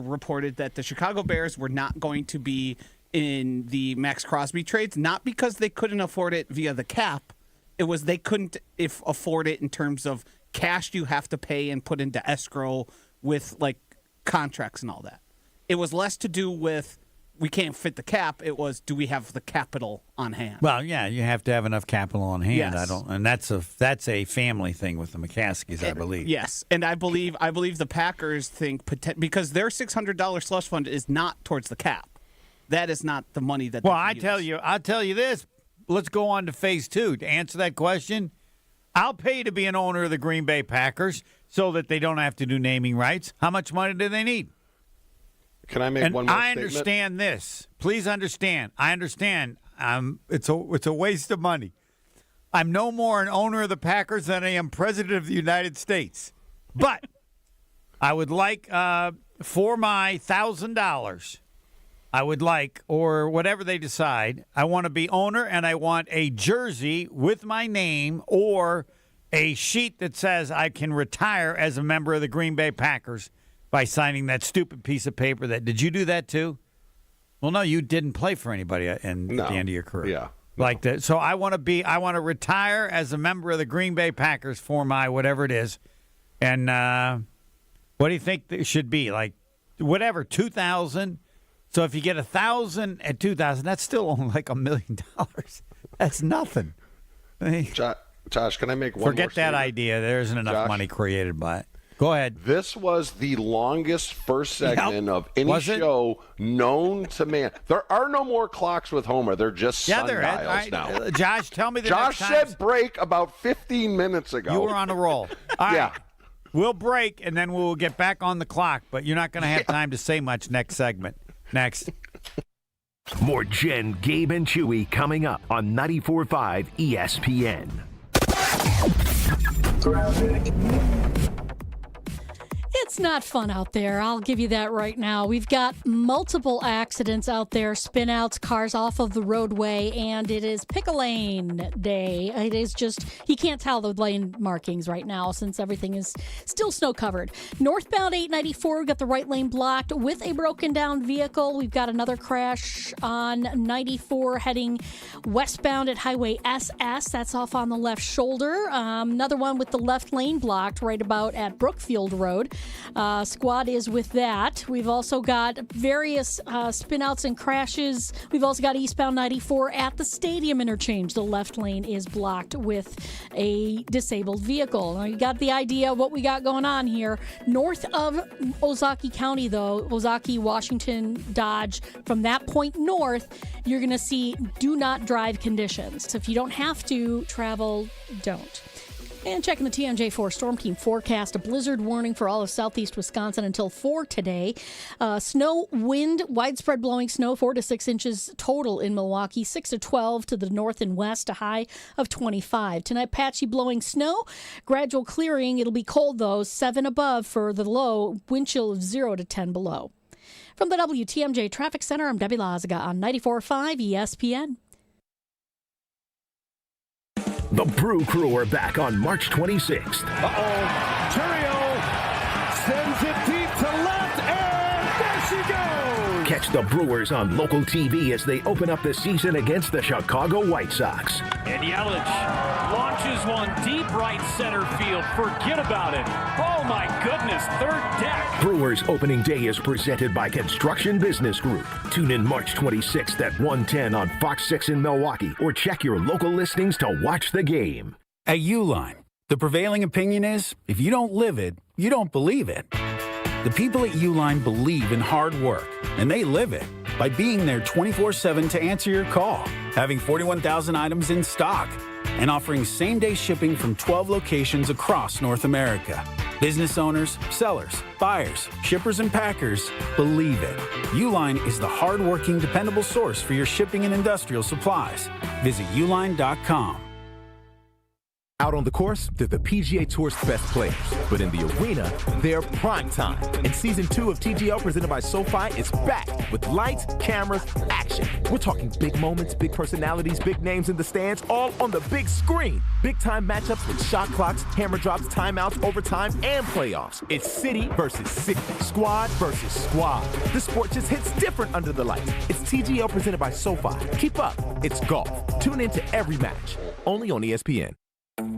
Speaker 7: reported that the Chicago Bears were not going to be in the Max Crosby trades, not because they couldn't afford it via the cap. It was they couldn't afford it in terms of cash you have to pay and put into escrow with, like, contracts and all that. It was less to do with we can't fit the cap. It was, do we have the capital on hand?
Speaker 5: Well, yeah, you have to have enough capital on hand.
Speaker 7: Yes.
Speaker 5: And that's a family thing with the McCaskies, I believe.
Speaker 7: Yes, and I believe the Packers think because their $600 slush fund is not towards the cap. That is not the money that.
Speaker 5: Well, I'll tell you this. Let's go on to phase 2 to answer that question. I'll pay to be an owner of the Green Bay Packers so that they don't have to do naming rights. How much money do they need?
Speaker 6: Can I make one more statement?
Speaker 5: I understand this. Please understand. I understand. It's a waste of money. I'm no more an owner of the Packers than I am president of the United States. But I would like, for my $1,000, I would like, or whatever they decide, I want to be owner, and I want a jersey with my name or a sheet that says I can retire as a member of the Green Bay Packers by signing that stupid piece of paper. Did you do that too? Well, no, you didn't play for anybody at the end of your career.
Speaker 6: Yeah.
Speaker 5: Like that. So I want to retire as a member of the Green Bay Packers for my whatever it is. And what do you think it should be? Like whatever, $2,000. So if you get $1,000 at $2,000, that's still only like $1 million. That's nothing.
Speaker 6: Josh, can I make one more
Speaker 5: Forget that
Speaker 6: statement?
Speaker 5: idea. There isn't enough money created by it. Go ahead.
Speaker 6: This was the longest first segment of any show known to man. There are no more clocks with Homer. They're just sundials now.
Speaker 5: Josh, tell me the
Speaker 6: Josh said break about 15 minutes ago.
Speaker 5: You were on a roll. All
Speaker 6: yeah.
Speaker 5: right. We'll break, and then we'll get back on the clock, but you're not going to have time to say much next segment. Next.
Speaker 2: More Jen, Gabe, and Chewy coming up on 94.5 ESPN.
Speaker 8: It's not fun out there. I'll give you that right now. We've got multiple accidents out there, spin-outs, cars off of the roadway, and it is pick-a-lane day. It is just, you can't tell the lane markings right now since everything is still snow-covered. Northbound 894, we've got the right lane blocked with a broken-down vehicle. We've got another crash on 94 heading westbound at Highway SS. That's off on the left shoulder. Another one with the left lane blocked right about at Brookfield Road. Squad is with that. We've also got various spin-outs and crashes. We've also got eastbound 94 at the stadium interchange. The left lane is blocked with a disabled vehicle. Now, you got the idea of what we got going on here. North of Ozaukee County, though, Ozaukee, Washington, Dodge, from that point north, you're going to see do not drive conditions. So if you don't have to travel, don't. And checking the TMJ4 Storm Team forecast, a blizzard warning for all of southeast Wisconsin until 4 today. Snow, wind, widespread blowing snow, 4 to 6 inches total in Milwaukee, 6 to 12 to the north and west, a high of 25. Tonight, patchy blowing snow, gradual clearing. It'll be cold, though, 7 above for the low, wind chill of 0 to 10 below. From the WTMJ Traffic Center, I'm Debbie Lazaga on 94.5 ESPN.
Speaker 2: The Brew Crew are back on March 26th.
Speaker 9: Turio sends it deep to left, and there she goes!
Speaker 2: Catch the Brewers on local TV as they open up the season against the Chicago White Sox.
Speaker 10: And Yelich launches one deep right center field. Forget about it. Oh, my goodness, third deck.
Speaker 2: Brewers opening day is presented by Construction Business Group. Tune in March 26th at 1:10 on Fox 6 in Milwaukee, or check your local listings to watch the game.
Speaker 11: At Uline, the prevailing opinion is, if you don't live it, you don't believe it. The people at Uline believe in hard work, and they live it by being there 24/7 to answer your call, having 41,000 items in stock, and offering same-day shipping from 12 locations across North America. Business owners, sellers, buyers, shippers, and packers believe it. Uline is the hard-working, dependable source for your shipping and industrial supplies. Visit uline.com.
Speaker 12: Out on the course, they're the PGA Tour's best players. But in the arena, they're prime time. And Season 2 of TGL presented by SoFi is back with lights, cameras, action. We're talking big moments, big personalities, big names in the stands, all on the big screen. Big-time matchups with shot clocks, hammer drops, timeouts, overtime, and playoffs. It's city versus city, squad versus squad. The sport just hits different under the lights. It's TGL presented by SoFi. Keep up. It's golf. Tune into every match. Only on ESPN.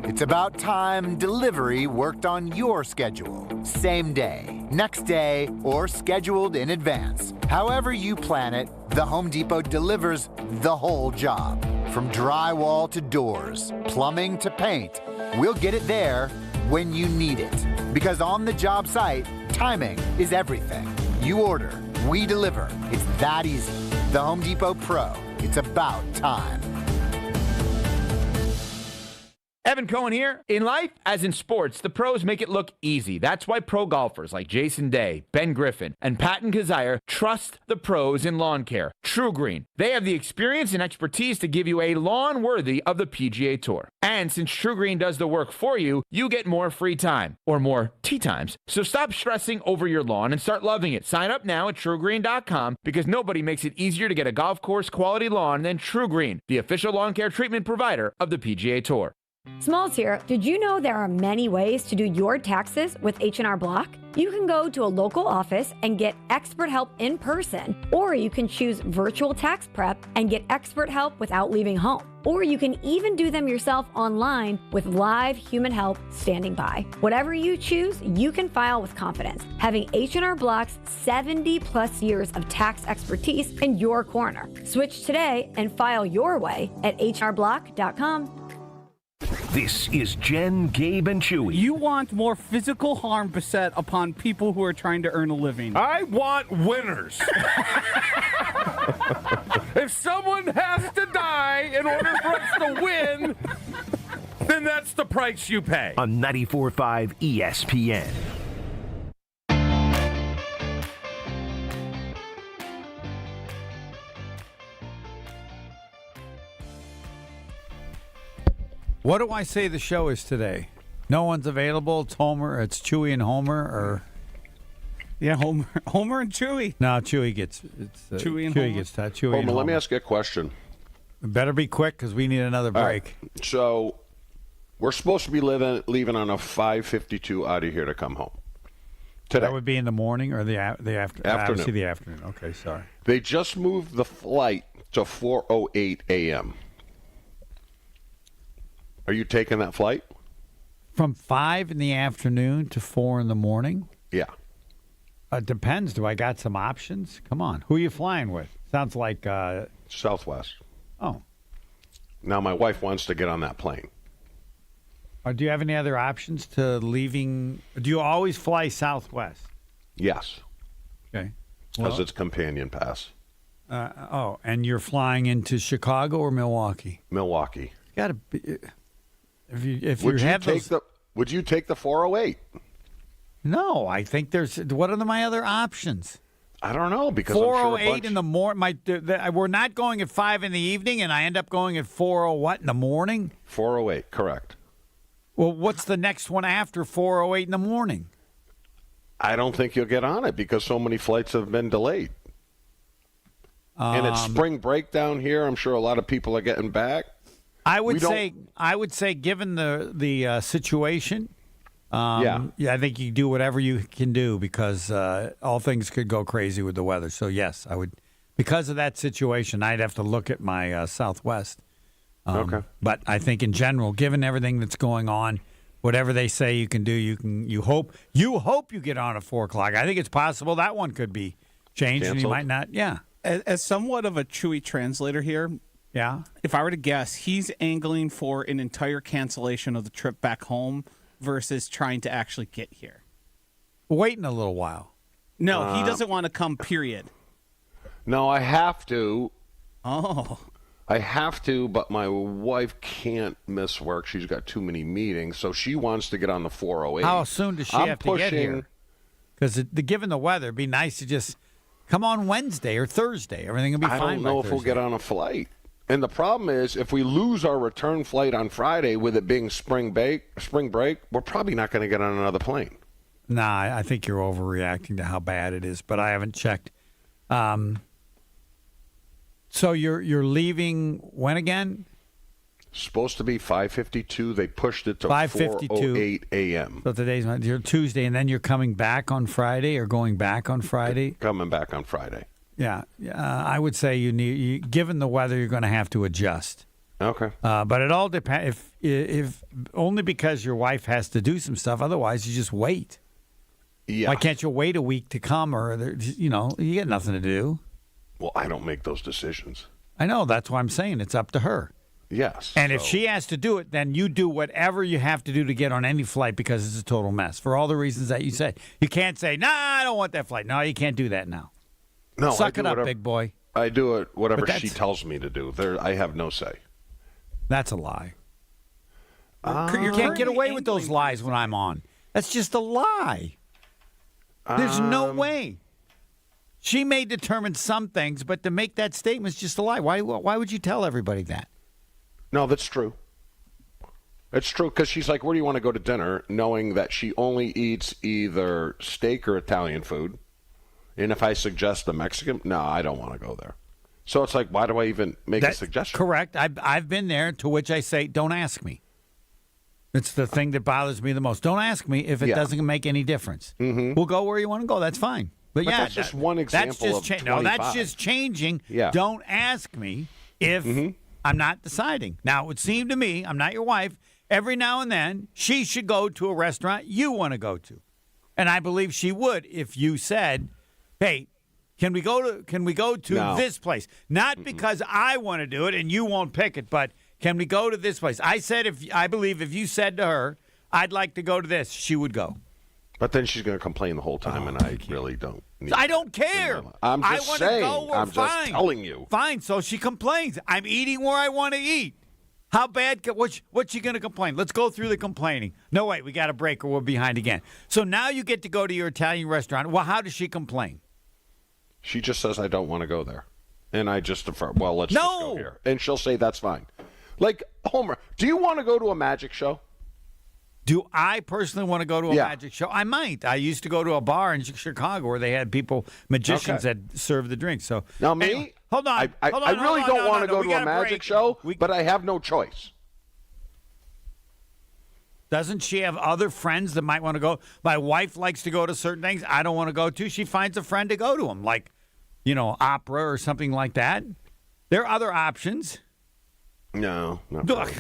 Speaker 13: It's about time delivery worked on your schedule. Same day, next day, or scheduled in advance. However you plan it, the Home Depot delivers the whole job. From drywall to doors, plumbing to paint, we'll get it there when you need it. Because on the job site, timing is everything. You order, we deliver. It's that easy. The Home Depot Pro. It's about time.
Speaker 14: Evan Cohen here. In life, as in sports, the pros make it look easy. That's why pro golfers like Jason Day, Ben Griffin, and Patton Kazire trust the pros in lawn care. True Green. They have the experience and expertise to give you a lawn worthy of the PGA Tour. And since True Green does the work for you, you get more free time, or more tee times. So stop stressing over your lawn and start loving it. Sign up now at TrueGreen.com because nobody makes it easier to get a golf course quality lawn than True Green, the official lawn care treatment provider of the PGA Tour.
Speaker 15: Smalls here. Did you know there are many ways to do your taxes with H&R Block? You can go to a local office and get expert help in person, or you can choose virtual tax prep and get expert help without leaving home. Or you can even do them yourself online with live human help standing by. Whatever you choose, you can file with confidence, having H&R Block's 70-plus years of tax expertise in your corner. Switch today and file your way at hrblock.com.
Speaker 2: This is Jen, Gabe, and Chewy.
Speaker 7: You want more physical harm beset upon people who are trying to earn a living.
Speaker 9: I want winners. If someone has to die in order for us to win, then that's the price you pay.
Speaker 2: On 94.5 ESPN.
Speaker 5: What do I say the show is today? No one's available. It's Homer. It's Chewy and Homer, or
Speaker 7: yeah, Homer and Chewy.
Speaker 5: No, Chewy gets
Speaker 7: Chewy and
Speaker 5: Chewy
Speaker 7: Homer.
Speaker 5: gets that. Chewy.
Speaker 6: Homer,
Speaker 5: and Homer.
Speaker 6: let me ask you a question.
Speaker 5: Better be quick because we need another break.
Speaker 6: All right. So we're supposed to be leaving on a 5:52 out of here to come home today.
Speaker 5: That would be in the morning or the afternoon. Obviously the afternoon. Okay, sorry.
Speaker 6: They just moved the flight to 4:08 a.m. Are you taking that flight?
Speaker 5: From 5 in the afternoon to 4 in the morning?
Speaker 6: Yeah.
Speaker 5: It depends. Do I got some options? Come on. Who are you flying with? Sounds like
Speaker 6: Southwest.
Speaker 5: Oh.
Speaker 6: Now my wife wants to get on that plane.
Speaker 5: Do you have any other options to leaving? Do you always fly Southwest?
Speaker 6: Yes.
Speaker 5: Okay.
Speaker 6: Because it's companion pass.
Speaker 5: And you're flying into Chicago or Milwaukee?
Speaker 6: Milwaukee.
Speaker 5: Got to be.
Speaker 6: Would you take the 408?
Speaker 5: No, I think there's. What are my other options?
Speaker 6: I don't know because
Speaker 5: 4:08 in the morning. We're not going at 5 in the evening, and I end up going at 4:00 what in the morning?
Speaker 6: 4:08, correct.
Speaker 5: Well, what's the next one after 4:08 in the morning?
Speaker 6: I don't think you'll get on it because so many flights have been delayed. And it's spring break down here. I'm sure a lot of people are getting back.
Speaker 5: I would say, given the situation, I think you do whatever you can do because all things could go crazy with the weather. So yes, I would. Because of that situation, I'd have to look at my Southwest.
Speaker 6: Okay.
Speaker 5: But I think in general, given everything that's going on, whatever they say you can do, you hope you get on at 4 o'clock. I think it's possible that one could be changed, and you might not. Yeah.
Speaker 7: As somewhat of a Chewy translator here,
Speaker 5: yeah.
Speaker 7: If I were to guess, he's angling for an entire cancellation of the trip back home versus trying to actually get here.
Speaker 5: Waiting a little while.
Speaker 7: No, he doesn't want to come, period.
Speaker 6: No, I have to.
Speaker 7: Oh.
Speaker 6: I have to, but my wife can't miss work. She's got too many meetings, so she wants to get on the 408.
Speaker 5: How soon does she have to get here? Because given the weather, it'd be nice to just come on Wednesday or Thursday. Everything will be fine.
Speaker 6: I don't know if we'll get on a flight. And the problem is, if we lose our return flight on Friday with it being spring break, we're probably not going to get on another plane.
Speaker 5: Nah, I think you're overreacting to how bad it is, but I haven't checked. So you're leaving when again?
Speaker 6: Supposed to be 5:52. They pushed it to 4:08 a.m.
Speaker 5: So today's you're Tuesday, and then you're coming back on Friday or going back on Friday?
Speaker 6: Coming back on Friday.
Speaker 5: Yeah, I would say given the weather, you're going to have to adjust.
Speaker 6: Okay.
Speaker 5: But it all depends. If only because your wife has to do some stuff. Otherwise, you just wait.
Speaker 6: Yeah.
Speaker 5: Why can't you wait a week to come, or you get nothing to do?
Speaker 6: Well, I don't make those decisions.
Speaker 5: I know. That's why I'm saying it's up to her.
Speaker 6: Yes.
Speaker 5: And if she has to do it, then you do whatever you have to do to get on any flight because it's a total mess for all the reasons that you said. You can't say, "Nah, I don't want that flight." No, you can't do that now.
Speaker 6: No,
Speaker 5: suck it up, big boy.
Speaker 6: I do it whatever she tells me to do. I have no say.
Speaker 5: That's a lie. You can't get away with those lies when I'm on. That's just a lie. There's no way. She may determine some things, but to make that statement is just a lie. Why would you tell everybody that?
Speaker 6: No, that's true. It's true because she's like, where do you want to go to dinner? Knowing that she only eats either steak or Italian food. And if I suggest the Mexican, no, I don't want to go there. So it's like, why do I even make a suggestion?
Speaker 5: Correct. I've been there, to which I say, don't ask me. It's the thing that bothers me the most. Don't ask me if it doesn't make any difference.
Speaker 6: Mm-hmm.
Speaker 5: We'll go where you want to go. That's fine. But yeah,
Speaker 6: that's just one example of 25.
Speaker 5: No, that's just changing.
Speaker 6: Yeah.
Speaker 5: Don't ask me if I'm not deciding. Now, it would seem to me, I'm not your wife, every now and then she should go to a restaurant you want to go to. And I believe she would if you said, hey, can we go to this place? Not because I want to do it and you won't pick it, but can we go to this place? I said I believe if you said to her, I'd like to go to this, she would go.
Speaker 6: But then she's going to complain the whole time, and I really don't need
Speaker 5: I don't care.
Speaker 6: I'm just saying. I'm
Speaker 5: fine.
Speaker 6: just telling you.
Speaker 5: Fine, so she complains. I'm eating where I want to eat. How bad? What's she going to complain? Let's go through the complaining. No, wait, we got a break or we're behind again. So now you get to go to your Italian restaurant. Well, how does she complain?
Speaker 6: She just says, I don't want to go there. And I just defer, well, let's just go here. And she'll say, that's fine. Like, Homer, do you want to go to a magic show?
Speaker 5: Do I personally want to go to a magic show? I might. I used to go to a bar in Chicago where they had magicians that served the drinks. So
Speaker 6: now me,
Speaker 5: anyway, hold on.
Speaker 6: I really don't want to go to a magic show, but I have no choice.
Speaker 5: Doesn't she have other friends that might want to go? My wife likes to go to certain things I don't want to go to. She finds a friend to go to them, like, opera or something like that. There are other options.
Speaker 6: No, not really.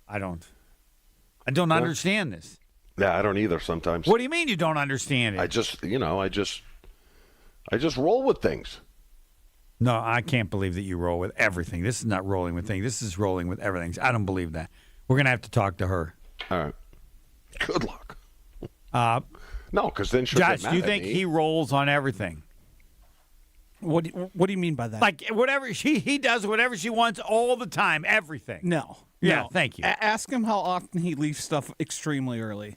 Speaker 5: I don't understand this.
Speaker 6: Yeah, I don't either sometimes.
Speaker 5: What do you mean you don't understand it?
Speaker 6: I just roll with things.
Speaker 5: No, I can't believe that you roll with everything. This is not rolling with things. This is rolling with everything. I don't believe that. We're going to have to talk to her.
Speaker 6: All right. Good luck. No, because then she'll
Speaker 5: Josh,
Speaker 6: get mad
Speaker 5: do you
Speaker 6: at
Speaker 5: think
Speaker 6: me.
Speaker 5: he rolls on everything?
Speaker 7: What do you mean by that?
Speaker 5: Like whatever he does whatever she wants all the time, everything.
Speaker 7: No.
Speaker 5: Yeah,
Speaker 7: No.
Speaker 5: thank you.
Speaker 7: Ask him how often he leaves stuff extremely early.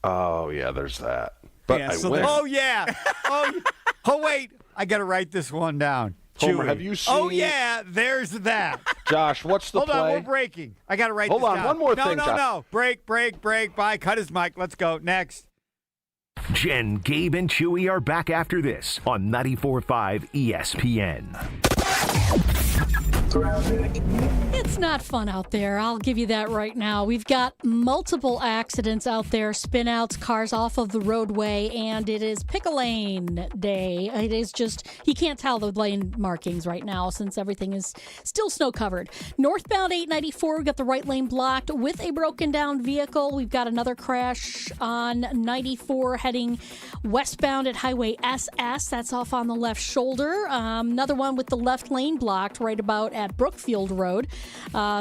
Speaker 6: Oh, yeah, there's that. But
Speaker 7: Yeah,
Speaker 6: I
Speaker 7: so
Speaker 6: win.
Speaker 5: Oh, yeah. Oh, wait. I got to write this one down.
Speaker 6: Homer,
Speaker 5: Chewy.
Speaker 6: have you seen...
Speaker 5: Oh, yeah, there's that.
Speaker 6: Josh, what's the
Speaker 5: Hold
Speaker 6: play?
Speaker 5: on, we're breaking. I got to write
Speaker 6: Hold
Speaker 5: this
Speaker 6: on,
Speaker 5: down.
Speaker 6: one more
Speaker 5: no,
Speaker 6: thing,
Speaker 5: No,
Speaker 6: Josh.
Speaker 5: no, Break. Bye. Cut his mic. Let's go. Next.
Speaker 2: Jen, Gabe, and Chewy are back after this on 94.5 ESPN.
Speaker 8: It's not fun out there. I'll give you that right now. We've got multiple accidents out there, spin-outs, cars off of the roadway, and it is pick-a-lane day. It is just, you can't tell the lane markings right now since everything is still snow-covered. Northbound 894, we've got the right lane blocked with a broken-down vehicle. We've got another crash on 94 heading westbound at Highway SS. That's off on the left shoulder. Another one with the left lane blocked right about at Brookfield Road.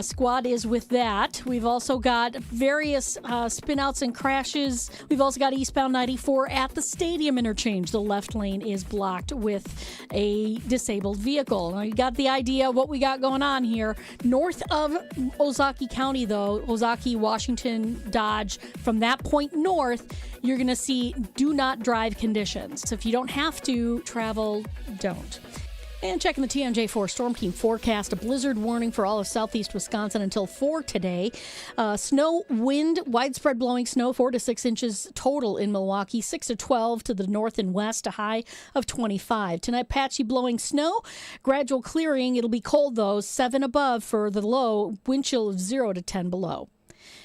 Speaker 8: Squad is with that. We've also got various spin-outs and crashes. We've also got eastbound 94 at the stadium interchange. The left lane is blocked with a disabled vehicle. Now, you got the idea of what we got going on here. North of Ozaukee County, though, Ozaukee, Washington, Dodge, from that point north, you're going to see do not drive conditions. So if you don't have to travel, don't. And checking the TMJ4 Storm Team forecast, a blizzard warning for all of southeast Wisconsin until 4 today. Snow, wind, widespread blowing snow, 4 to 6 inches total in Milwaukee, 6 to 12 to the north and west, a high of 25. Tonight, patchy blowing snow, gradual clearing. It'll be cold, though, 7 above for the low, wind chill of 0 to 10 below.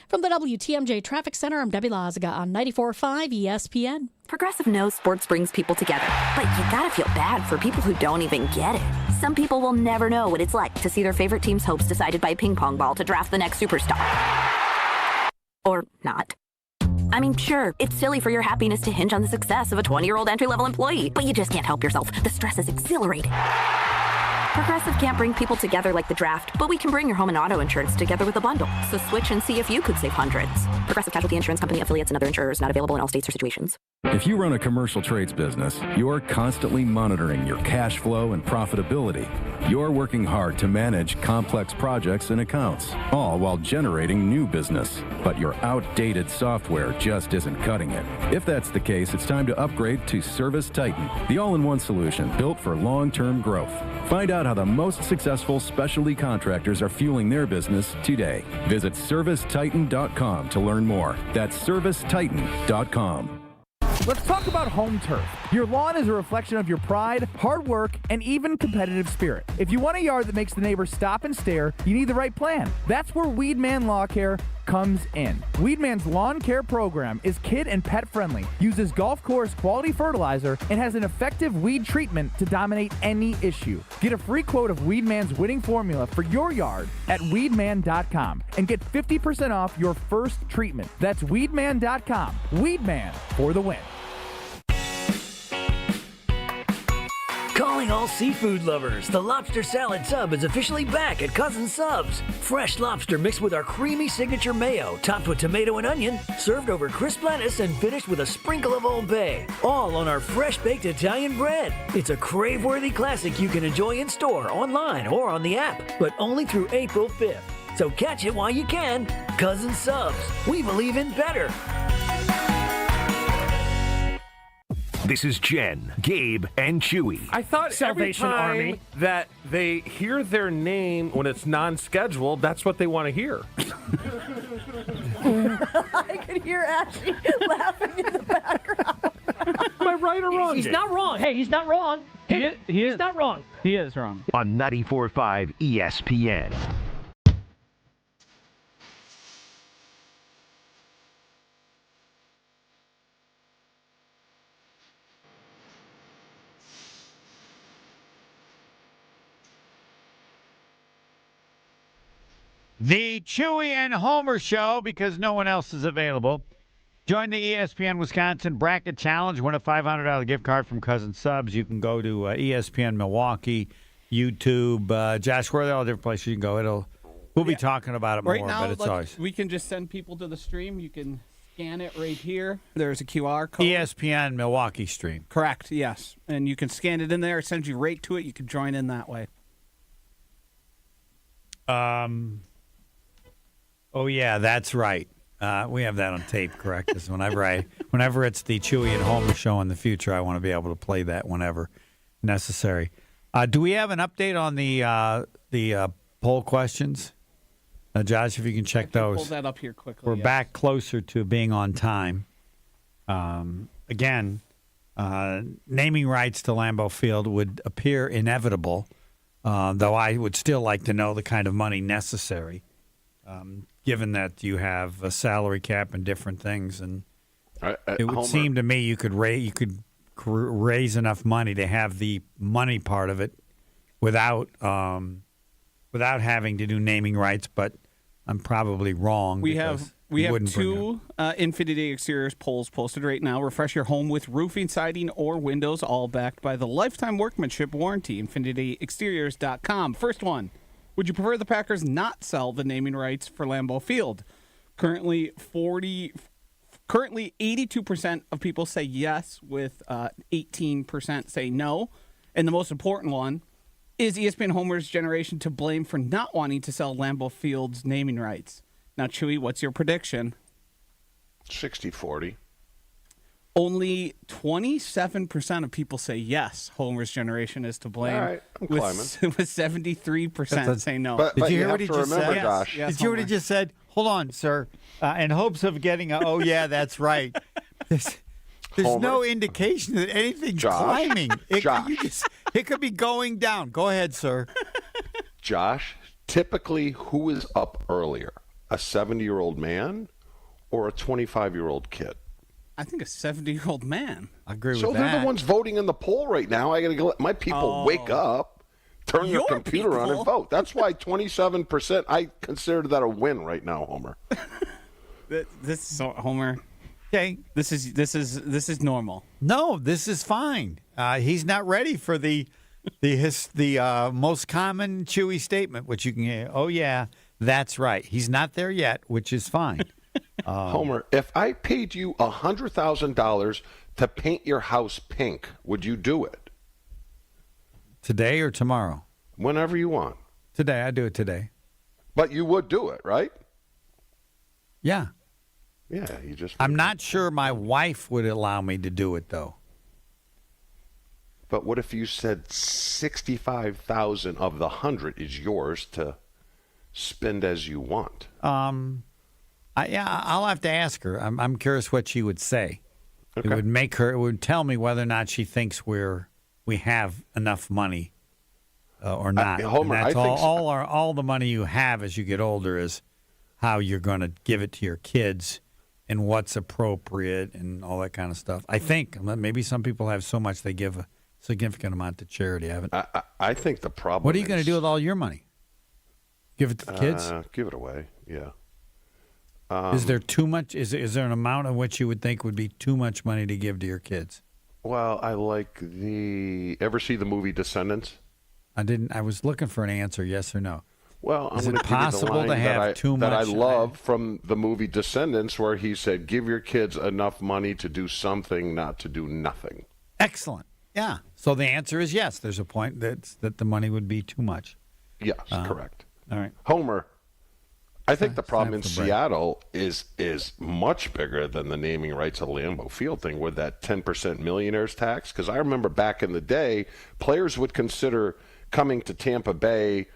Speaker 8: From the WTMJ Traffic Center, I'm Debbie Lazaga on 94.5 ESPN.
Speaker 16: Progressive knows sports brings people together, but you gotta feel bad for people who don't even get it. Some people will never know what it's like to see their favorite team's hopes decided by a ping pong ball to draft the next superstar. Or not. I mean, sure, it's silly for your happiness to hinge on the success of a 20-year-old entry-level employee, but you just can't help yourself. The stress is exhilarating. Progressive can't bring people together like the draft, but we can bring your home and auto insurance together with a bundle. So switch and see if you could save hundreds. Progressive Casualty Insurance Company, affiliates, and other insurers not available in all states or situations.
Speaker 17: If you run a commercial trades business, you're constantly monitoring your cash flow and profitability. You're working hard to manage complex projects and accounts, all while generating new business. But your outdated software just isn't cutting it. If that's the case, it's time to upgrade to Service Titan, the all-in-one solution built for long-term growth. Find out how the most successful specialty contractors are fueling their business today. Visit ServiceTitan.com to learn more. That's ServiceTitan.com.
Speaker 14: Let's talk about home turf. Your lawn is a reflection of your pride, hard work, and even competitive spirit. If you want a yard that makes the neighbors stop and stare, you need the right plan. That's where Weedman Lawn Care comes in. Weedman's lawn care program is kid and pet friendly, uses golf course quality fertilizer, and has an effective weed treatment to dominate any issue. Get a free quote of Weedman's winning formula for your yard at weedman.com and get 50% off your first treatment. That's weedman.com. Weedman for the win.
Speaker 18: Calling all seafood lovers, the Lobster Salad Sub is officially back at Cousin Subs. Fresh lobster mixed with our creamy signature mayo, topped with tomato and onion, served over crisp lettuce and finished with a sprinkle of Old Bay, all on our fresh-baked Italian bread. It's a crave-worthy classic you can enjoy in store, online, or on the app, but only through April 5th. So catch it while you can. Cousin Subs, we believe in better.
Speaker 2: This is Jen, Gabe, and Chewy.
Speaker 9: I thought
Speaker 3: Salvation
Speaker 9: every time
Speaker 3: Army.
Speaker 9: that they hear their name when it's non-scheduled, that's what they want to hear.
Speaker 19: I could hear Ashley laughing in the background.
Speaker 9: Am I right or wrong?
Speaker 3: He's not wrong. Hey, he's not wrong. He's not wrong.
Speaker 7: He is wrong.
Speaker 2: On 94.5 ESPN.
Speaker 5: The Chewy and Homer Show, because no one else is available. Join the ESPN Wisconsin Bracket Challenge. Win a $500 gift card from Cousin Subs. You can go to ESPN Milwaukee, YouTube. Josh, where are all the different places you can go? We'll be talking about it more,
Speaker 7: Right now,
Speaker 5: but it's always
Speaker 7: we can just send people to the stream. You can scan it right here. There's a QR code.
Speaker 5: ESPN Milwaukee stream.
Speaker 7: Correct, yes. And you can scan it in there. It sends you right to it. You can join in that way.
Speaker 5: Oh yeah, that's right. We have that on tape, correct? 'Cause whenever it's the Chewy and Homer show in the future, I want to be able to play that whenever necessary. Do we have an update on the poll questions? Josh, if you can check those.
Speaker 7: Pull that up here quickly.
Speaker 5: We're
Speaker 7: yes.
Speaker 5: back closer to being on time. Again, naming rights to Lambeau Field would appear inevitable, though I would still like to know the kind of money necessary, given that you have a salary cap and different things. And it would seem to me you could raise enough money to have the money part of it without having to do naming rights, but I'm probably wrong.
Speaker 7: We have two Infinity Exteriors polls posted right now. Refresh your home with roofing, siding, or windows, all backed by the lifetime workmanship warranty. InfinityExteriors.com. First one: would you prefer the Packers not sell the naming rights for Lambeau Field? Currently 82% of people say yes, with 18% say no. And the most important one: is ESPN Homer's generation to blame for not wanting to sell Lambeau Field's naming rights? Now, Chewy, what's your prediction?
Speaker 6: 60-40.
Speaker 7: Only 27% of people say yes, Homer's generation is to blame.
Speaker 6: All right, I'm climbing.
Speaker 7: With 73% say no.
Speaker 6: But
Speaker 5: Did you hear
Speaker 6: have
Speaker 5: what he
Speaker 6: to
Speaker 5: just
Speaker 6: remember,
Speaker 5: said?
Speaker 6: Josh.
Speaker 7: Yes,
Speaker 5: Did you hear what he just said? Hold on, sir. In hopes of getting oh, yeah, that's right. There's
Speaker 6: Homer?
Speaker 5: no indication that anything's
Speaker 6: Josh?
Speaker 5: climbing.
Speaker 6: Josh.
Speaker 5: It could be going down. Go ahead, sir.
Speaker 6: Josh, typically who is up earlier? A 70-year-old man or a 25-year-old kid?
Speaker 7: I think a 70-year-old man.
Speaker 5: I agree
Speaker 6: So
Speaker 5: with that.
Speaker 6: they're the ones voting in the poll right now. I got to let my people wake up, turn their
Speaker 7: Your
Speaker 6: computer on, and
Speaker 7: people?
Speaker 6: vote. That's why 27%. I consider that a win right now, Homer.
Speaker 7: This is Homer.
Speaker 5: Okay.
Speaker 7: This is normal.
Speaker 5: No, this is fine. He's not ready for the most common Chewy statement, which you can hear. Oh, yeah, that's right. He's not there yet, which is fine.
Speaker 6: Homer, if I paid you $100,000 to paint your house pink, would you do it?
Speaker 5: Today or tomorrow?
Speaker 6: Whenever you want.
Speaker 5: Today. I do it today.
Speaker 6: But you would do it, right?
Speaker 5: Yeah.
Speaker 6: Yeah, you just.
Speaker 5: I'm not sure my wife would allow me to do it, though.
Speaker 6: But what if you said 65,000 of the 100 is yours to spend as you want?
Speaker 5: I'll have to ask her. I'm curious what she would say.
Speaker 6: Okay.
Speaker 5: It would tell me whether or not she thinks we have enough money or not.
Speaker 6: Homer,
Speaker 5: and that's
Speaker 6: I think
Speaker 5: all the money you have as you get older is how you're going to give it to your kids and what's appropriate and all that kind of stuff. I think maybe some people have so much they give a significant amount to charity.
Speaker 6: I think the problem.
Speaker 5: What are you going to do with all your money? Give it to the kids?
Speaker 6: Give it away. Yeah.
Speaker 5: Is there too much? Is there an amount of which you would think would be too much money to give to your kids?
Speaker 6: Well, I like ever see the movie Descendants?
Speaker 5: I didn't. I was looking for an answer, yes or no.
Speaker 6: Well,
Speaker 5: is
Speaker 6: I'm
Speaker 5: it possible to have too much?
Speaker 6: That I love from the movie Descendants, where he said, "Give your kids enough money to do something, not to do nothing."
Speaker 5: Excellent. Yeah. So the answer is yes. There's a point that the money would be too much.
Speaker 6: Yes, correct.
Speaker 5: All right,
Speaker 6: Homer. I think the problem in Seattle is much bigger than the naming rights of Lambeau Field thing with that 10% millionaires tax. Because I remember back in the day, players would consider coming to Tampa Bay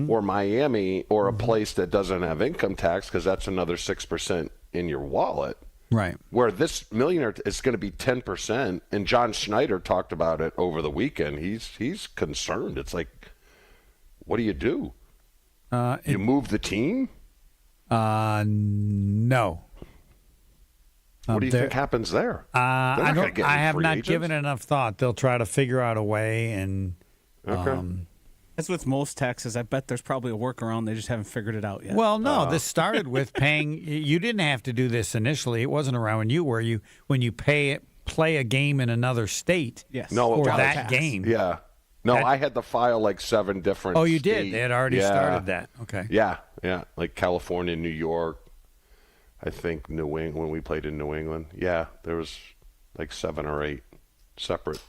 Speaker 6: or Miami or a place that doesn't have income tax because that's another 6% in your wallet.
Speaker 5: Right.
Speaker 6: Where this millionaire is going to be 10%. And John Schneider talked about it over the weekend. He's concerned. It's like, what do? You move the team?
Speaker 5: No.
Speaker 6: What do you think happens there?
Speaker 5: I have not given it enough thought. They'll try to figure out a way, and
Speaker 7: As with most taxes, I bet there's probably a workaround. They just haven't figured it out yet.
Speaker 5: Well, no, this started with paying. You didn't have to do this initially. It wasn't around when you play a game in another state.
Speaker 7: Yes.
Speaker 6: No,
Speaker 5: for that game.
Speaker 6: Yeah. No, I had to file like 7 different.
Speaker 5: Oh, you did? They had already started that. Okay.
Speaker 6: Yeah, like California, New York. I think New England, when we played in New England. Yeah, there was like 7 or 8 separate.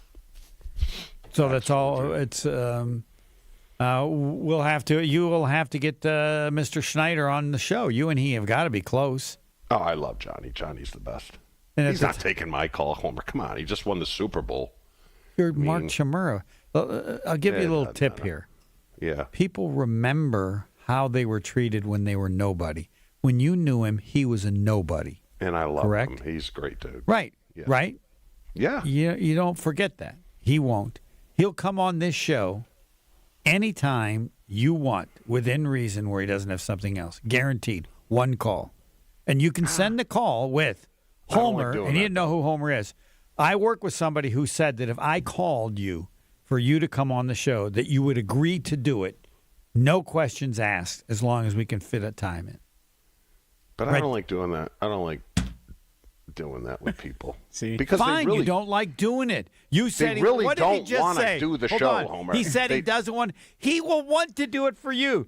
Speaker 5: So that's all. It's You will have to get Mr. Schneider on the show. You and he have got to be close.
Speaker 6: Oh, I love Johnny. Johnny's the best.
Speaker 5: And
Speaker 6: he's not taking my call, Homer. Come on, he just won the Super Bowl.
Speaker 5: You're Mark Chmura. I'll give you a little tip here.
Speaker 6: Yeah.
Speaker 5: People remember how they were treated when they were nobody. When you knew him, he was a nobody.
Speaker 6: And I love
Speaker 5: Correct?
Speaker 6: him. He's a great dude.
Speaker 5: Right.
Speaker 6: Yeah.
Speaker 5: Right?
Speaker 6: Yeah.
Speaker 5: You don't forget that. He won't. He'll come on this show anytime you want, within reason, where he doesn't have something else. Guaranteed. One call. And you can send the call with Homer, and you didn't know who Homer is. I work with somebody who said that if I called you for you to come on the show, that you would agree to do it, no questions asked, as long as we can fit a time in.
Speaker 6: But I don't like doing that. I don't like doing that with people.
Speaker 5: See,
Speaker 6: because
Speaker 5: fine,
Speaker 6: they really,
Speaker 5: you don't like doing it. You said
Speaker 6: they really
Speaker 5: what did he
Speaker 6: don't
Speaker 5: just
Speaker 6: want
Speaker 5: say?
Speaker 6: to do the
Speaker 5: Hold
Speaker 6: show,
Speaker 5: on.
Speaker 6: Homer.
Speaker 5: He said he doesn't want. He will want to do it for you.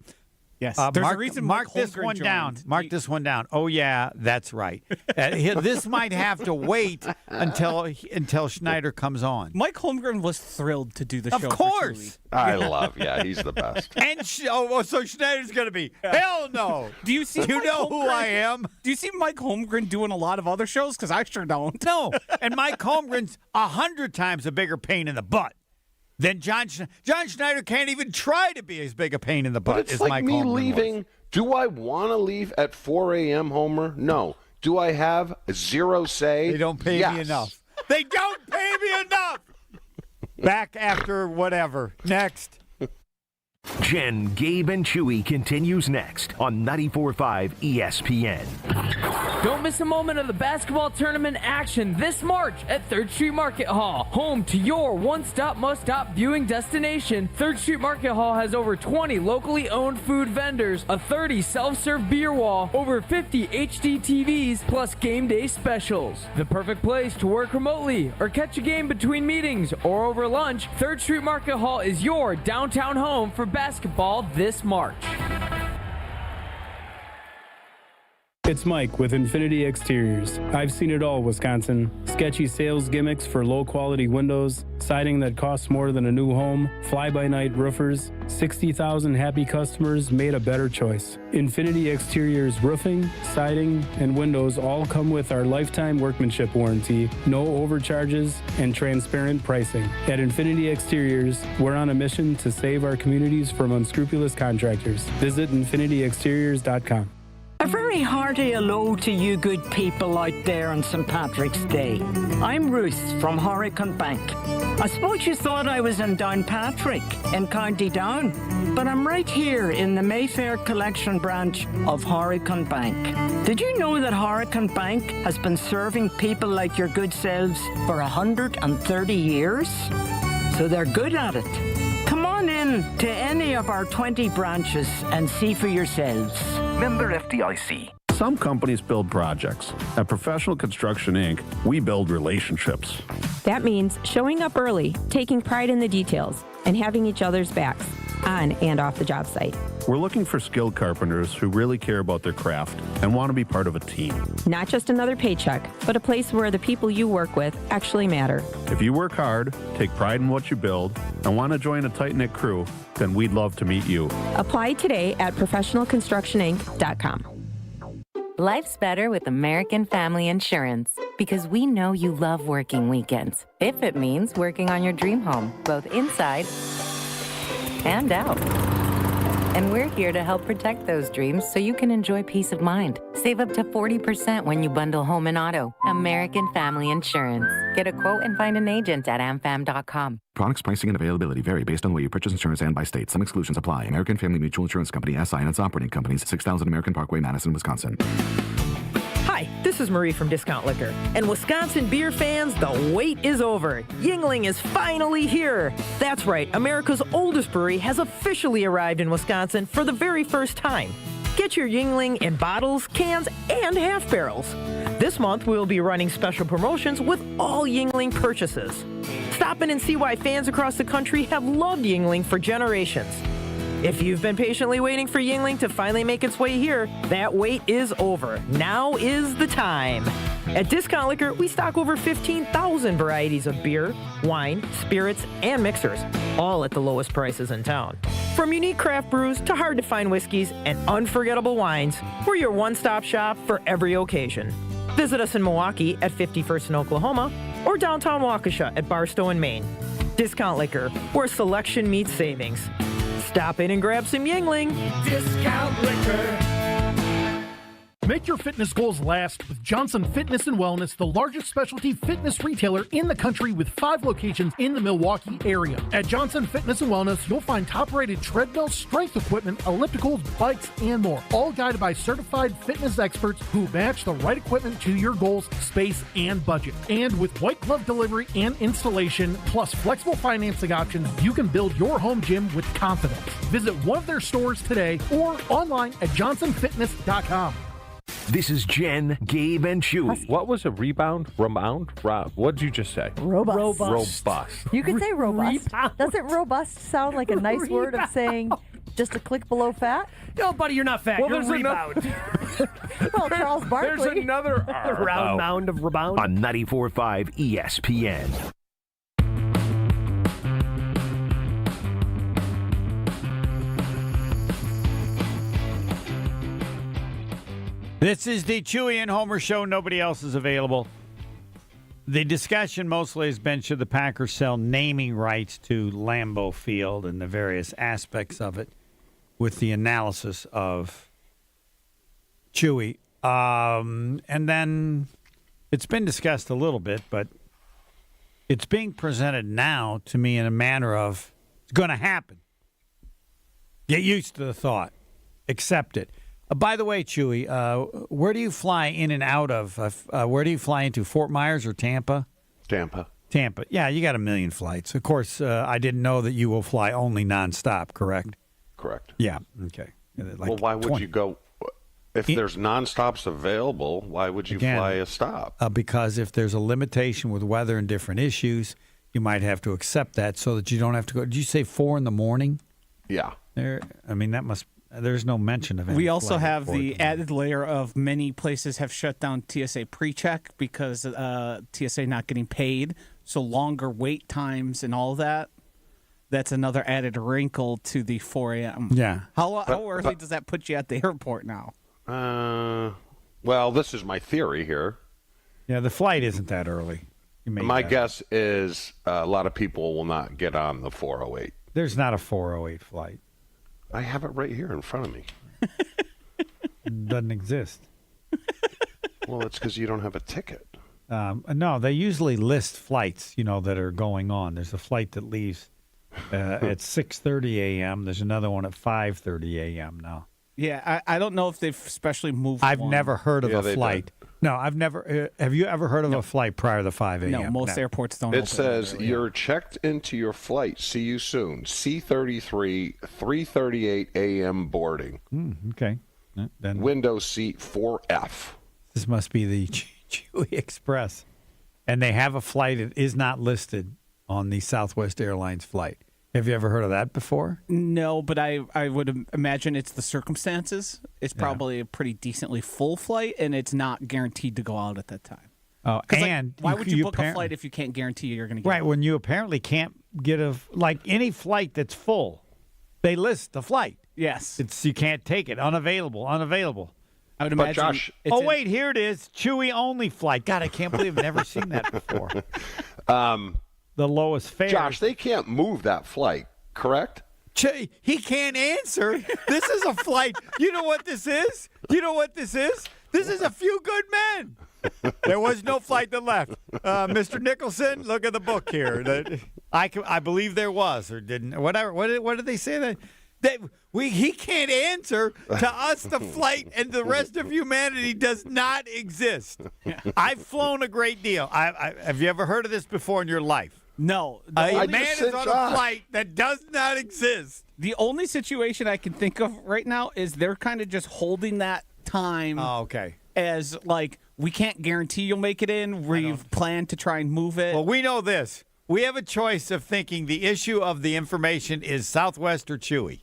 Speaker 7: Yes, there's
Speaker 5: mark,
Speaker 7: a reason.
Speaker 5: Mark
Speaker 7: Mike
Speaker 5: this
Speaker 7: Holmgren
Speaker 5: one
Speaker 7: joined.
Speaker 5: down. Mark this one down. Oh yeah, that's right. This might have to wait until Schneider comes on.
Speaker 7: Mike Holmgren was thrilled to do the show.
Speaker 5: Of course,
Speaker 6: I love. Yeah, he's the best.
Speaker 5: And so Schneider's going to be hell no.
Speaker 7: Do you see?
Speaker 5: You know who I am?
Speaker 7: Do you see Mike Holmgren doing a lot of other shows? Because I sure don't.
Speaker 5: No, and Mike Holmgren's 100 times a bigger pain in the butt. Then John Schneider can't even try to be as big a pain in the butt
Speaker 6: But it's
Speaker 5: as
Speaker 6: like
Speaker 5: Mike
Speaker 6: me
Speaker 5: Holmgren
Speaker 6: leaving.
Speaker 5: was.
Speaker 6: Do I want to leave at 4 a.m., Homer? No. Do I have zero say?
Speaker 5: They don't pay me enough. They don't pay me enough. Back after whatever. Next.
Speaker 2: Jen, Gabe, and Chewy continues next on 94.5 ESPN.
Speaker 20: Don't miss a moment of the basketball tournament action this March at 3rd Street Market Hall. Home to your one-stop, must-stop viewing destination. 3rd Street Market Hall has over 20 locally owned food vendors, a 30 self-serve beer wall, over 50 HD TVs, plus game day specials. The perfect place to work remotely or catch a game between meetings or over lunch. 3rd Street Market Hall is your downtown home for basketball this March.
Speaker 21: It's Mike with Infinity Exteriors. I've seen it all, Wisconsin. Sketchy sales gimmicks for low-quality windows, siding that costs more than a new home, fly-by-night roofers. 60,000 happy customers made a better choice. Infinity Exteriors roofing, siding, and windows all come with our lifetime workmanship warranty, no overcharges, and transparent pricing. At Infinity Exteriors, we're on a mission to save our communities from unscrupulous contractors. Visit infinityexteriors.com.
Speaker 22: A very hearty hello to you good people out there on St. Patrick's Day. I'm Ruth from Horicon Bank. I suppose you thought I was in Downpatrick in County Down, but I'm right here in the Mayfair Collection branch of Horicon Bank. Did you know that Horicon Bank has been serving people like your good selves for 130 years? So they're good at it. Come on in to any of our 20 branches and see for yourselves.
Speaker 12: Member FDIC.
Speaker 23: Some companies build projects. At Professional Construction, Inc., we build relationships.
Speaker 24: That means showing up early, taking pride in the details, and having each other's backs, on and off the job site.
Speaker 23: We're looking for skilled carpenters who really care about their craft and want to be part of a team.
Speaker 24: Not just another paycheck, but a place where the people you work with actually matter.
Speaker 23: If you work hard, take pride in what you build, and want to join a tight-knit crew, then we'd love to meet you.
Speaker 24: Apply today at professionalconstructioninc.com.
Speaker 25: Life's better with American Family Insurance because we know you love working weekends. If it means working on your dream home, both inside and out. And we're here to help protect those dreams so you can enjoy peace of mind. Save up to 40% when you bundle home and auto. American Family Insurance. Get a quote and find an agent at amfam.com.
Speaker 26: Products, pricing, and availability vary based on the way you purchase insurance and by state. Some exclusions apply. American Family Mutual Insurance Company, SI, and its operating companies, 6000 American Parkway, Madison, Wisconsin.
Speaker 27: Hi, this is Marie from Discount Liquor. And Wisconsin beer fans, the wait is over. Yuengling is finally here. That's right, America's oldest brewery has officially arrived in Wisconsin for the very first time. Get your Yuengling in bottles, cans, and half barrels. This month, we'll be running special promotions with all Yuengling purchases. Stop in and see why fans across the country have loved Yuengling for generations. If you've been patiently waiting for Yingling to finally make its way here, that wait is over. Now is the time. At Discount Liquor, we stock over 15,000 varieties of beer, wine, spirits, and mixers, all at the lowest prices in town. From unique craft brews to hard-to-find whiskeys and unforgettable wines, we're your one-stop shop for every occasion. Visit us in Milwaukee at 51st in Oklahoma or downtown Waukesha at Barstow in Maine. Discount Liquor, where selection meets savings. Stop in and grab some Yingling.
Speaker 3: Discount Liquor.
Speaker 1: Make your fitness goals last with Johnson Fitness & Wellness, the largest specialty fitness retailer in the country with 5 locations in the Milwaukee area. At Johnson Fitness & Wellness, you'll find top-rated treadmills, strength equipment, ellipticals, bikes, and more, all guided by certified fitness experts who match the right equipment to your goals, space, and budget. And with white glove delivery and installation, plus flexible financing options, you can build your home gym with confidence. Visit one of their stores today or online at johnsonfitness.com.
Speaker 2: This is Jen, Gabe, and Chewy.
Speaker 9: What was a rebound? What did you just say?
Speaker 19: Robust.
Speaker 9: Robust.
Speaker 19: You could say robust. Doesn't robust sound like a nice word of saying just a click below fat?
Speaker 3: No, buddy, you're not fat. You're rebound.
Speaker 19: Well, Charles Barkley.
Speaker 9: There's another
Speaker 3: round mound of rebound.
Speaker 2: On 94.5 ESPN.
Speaker 5: This is the Chewy and Homer show. Nobody else is available. The discussion mostly has been should the Packers sell naming rights to Lambeau Field and the various aspects of it with the analysis of Chewy. And then it's been discussed a little bit, but it's being presented now to me in a manner of it's going to happen. Get used to the thought. Accept it. By the way, Chewy, where do you fly in and out of? Where do you fly into, Fort Myers or Tampa?
Speaker 6: Tampa.
Speaker 5: Tampa. Yeah, you got a million flights. Of course, I didn't know that you will fly only nonstop, correct?
Speaker 6: Correct.
Speaker 5: Yeah, okay. Like
Speaker 6: well, why would
Speaker 5: 20.
Speaker 6: you go? If there's nonstops available, why would you fly a stop?
Speaker 5: Because if there's a limitation with weather and different issues, you might have to accept that so that you don't have to go. Did you say 4 a.m?
Speaker 6: Yeah.
Speaker 5: That must. There's no mention of it.
Speaker 7: We also have the added layer of many places have shut down TSA pre-check because TSA not getting paid, so longer wait times and all that. That's another added wrinkle to the 4 a.m.
Speaker 5: Yeah.
Speaker 7: How early does that put you at the airport now?
Speaker 6: Well, this is my theory here.
Speaker 5: Yeah, the flight isn't that early.
Speaker 6: My guess is a lot of people will not get on the 408.
Speaker 5: There's not a 408 flight.
Speaker 6: I have it right here in front of me.
Speaker 5: Doesn't exist.
Speaker 6: Well, it's because you don't have a ticket.
Speaker 5: No, they usually list flights, that are going on. There's a flight that leaves at 6:30 a.m. There's another one at 5:30 a.m. now.
Speaker 7: Yeah, I don't know if they've specially moved.
Speaker 5: I've never heard of a flight. No, I've never. Have you ever heard of a flight prior to 5 a.m.?
Speaker 7: No, most airports don't.
Speaker 6: It says you're checked into your flight. See you soon. C-33, 3:38 a.m. boarding.
Speaker 5: Okay. Then
Speaker 6: window seat 4F.
Speaker 5: This must be the Chewy Express, and they have a flight that is not listed on the Southwest Airlines flight. Have you ever heard of that before?
Speaker 7: No, but I would imagine it's the circumstances. It's probably a pretty decently full flight, and it's not guaranteed to go out at that time.
Speaker 5: Oh, and
Speaker 7: why would you book a flight if you can't guarantee you're going to get
Speaker 5: right,
Speaker 7: out?
Speaker 5: When you apparently can't get any flight that's full, they list the flight.
Speaker 7: Yes.
Speaker 5: You can't take it. Unavailable.
Speaker 7: I would imagine.
Speaker 6: Josh,
Speaker 5: wait, here it is. Chewy only flight. God, I can't believe I've never seen that before. The lowest fare.
Speaker 6: Josh, they can't move that flight, correct?
Speaker 5: He can't answer. This is a flight. You know what this is? This is A Few Good Men. There was no flight that left. Mr. Nicholson, look at the book here. I believe there was or didn't. Whatever. What did they say? He can't answer. To us, the flight and the rest of humanity does not exist. I've flown a great deal. Have you ever heard of this before in your life?
Speaker 7: No.
Speaker 5: A man is on a flight that does not exist.
Speaker 7: The only situation I can think of right now is they're kind of just holding that time.
Speaker 5: Oh, okay.
Speaker 7: As we can't guarantee you'll make it in. We've planned to try and move it.
Speaker 5: Well, we know this. We have a choice of thinking the issue of the information is Southwest or Chewy.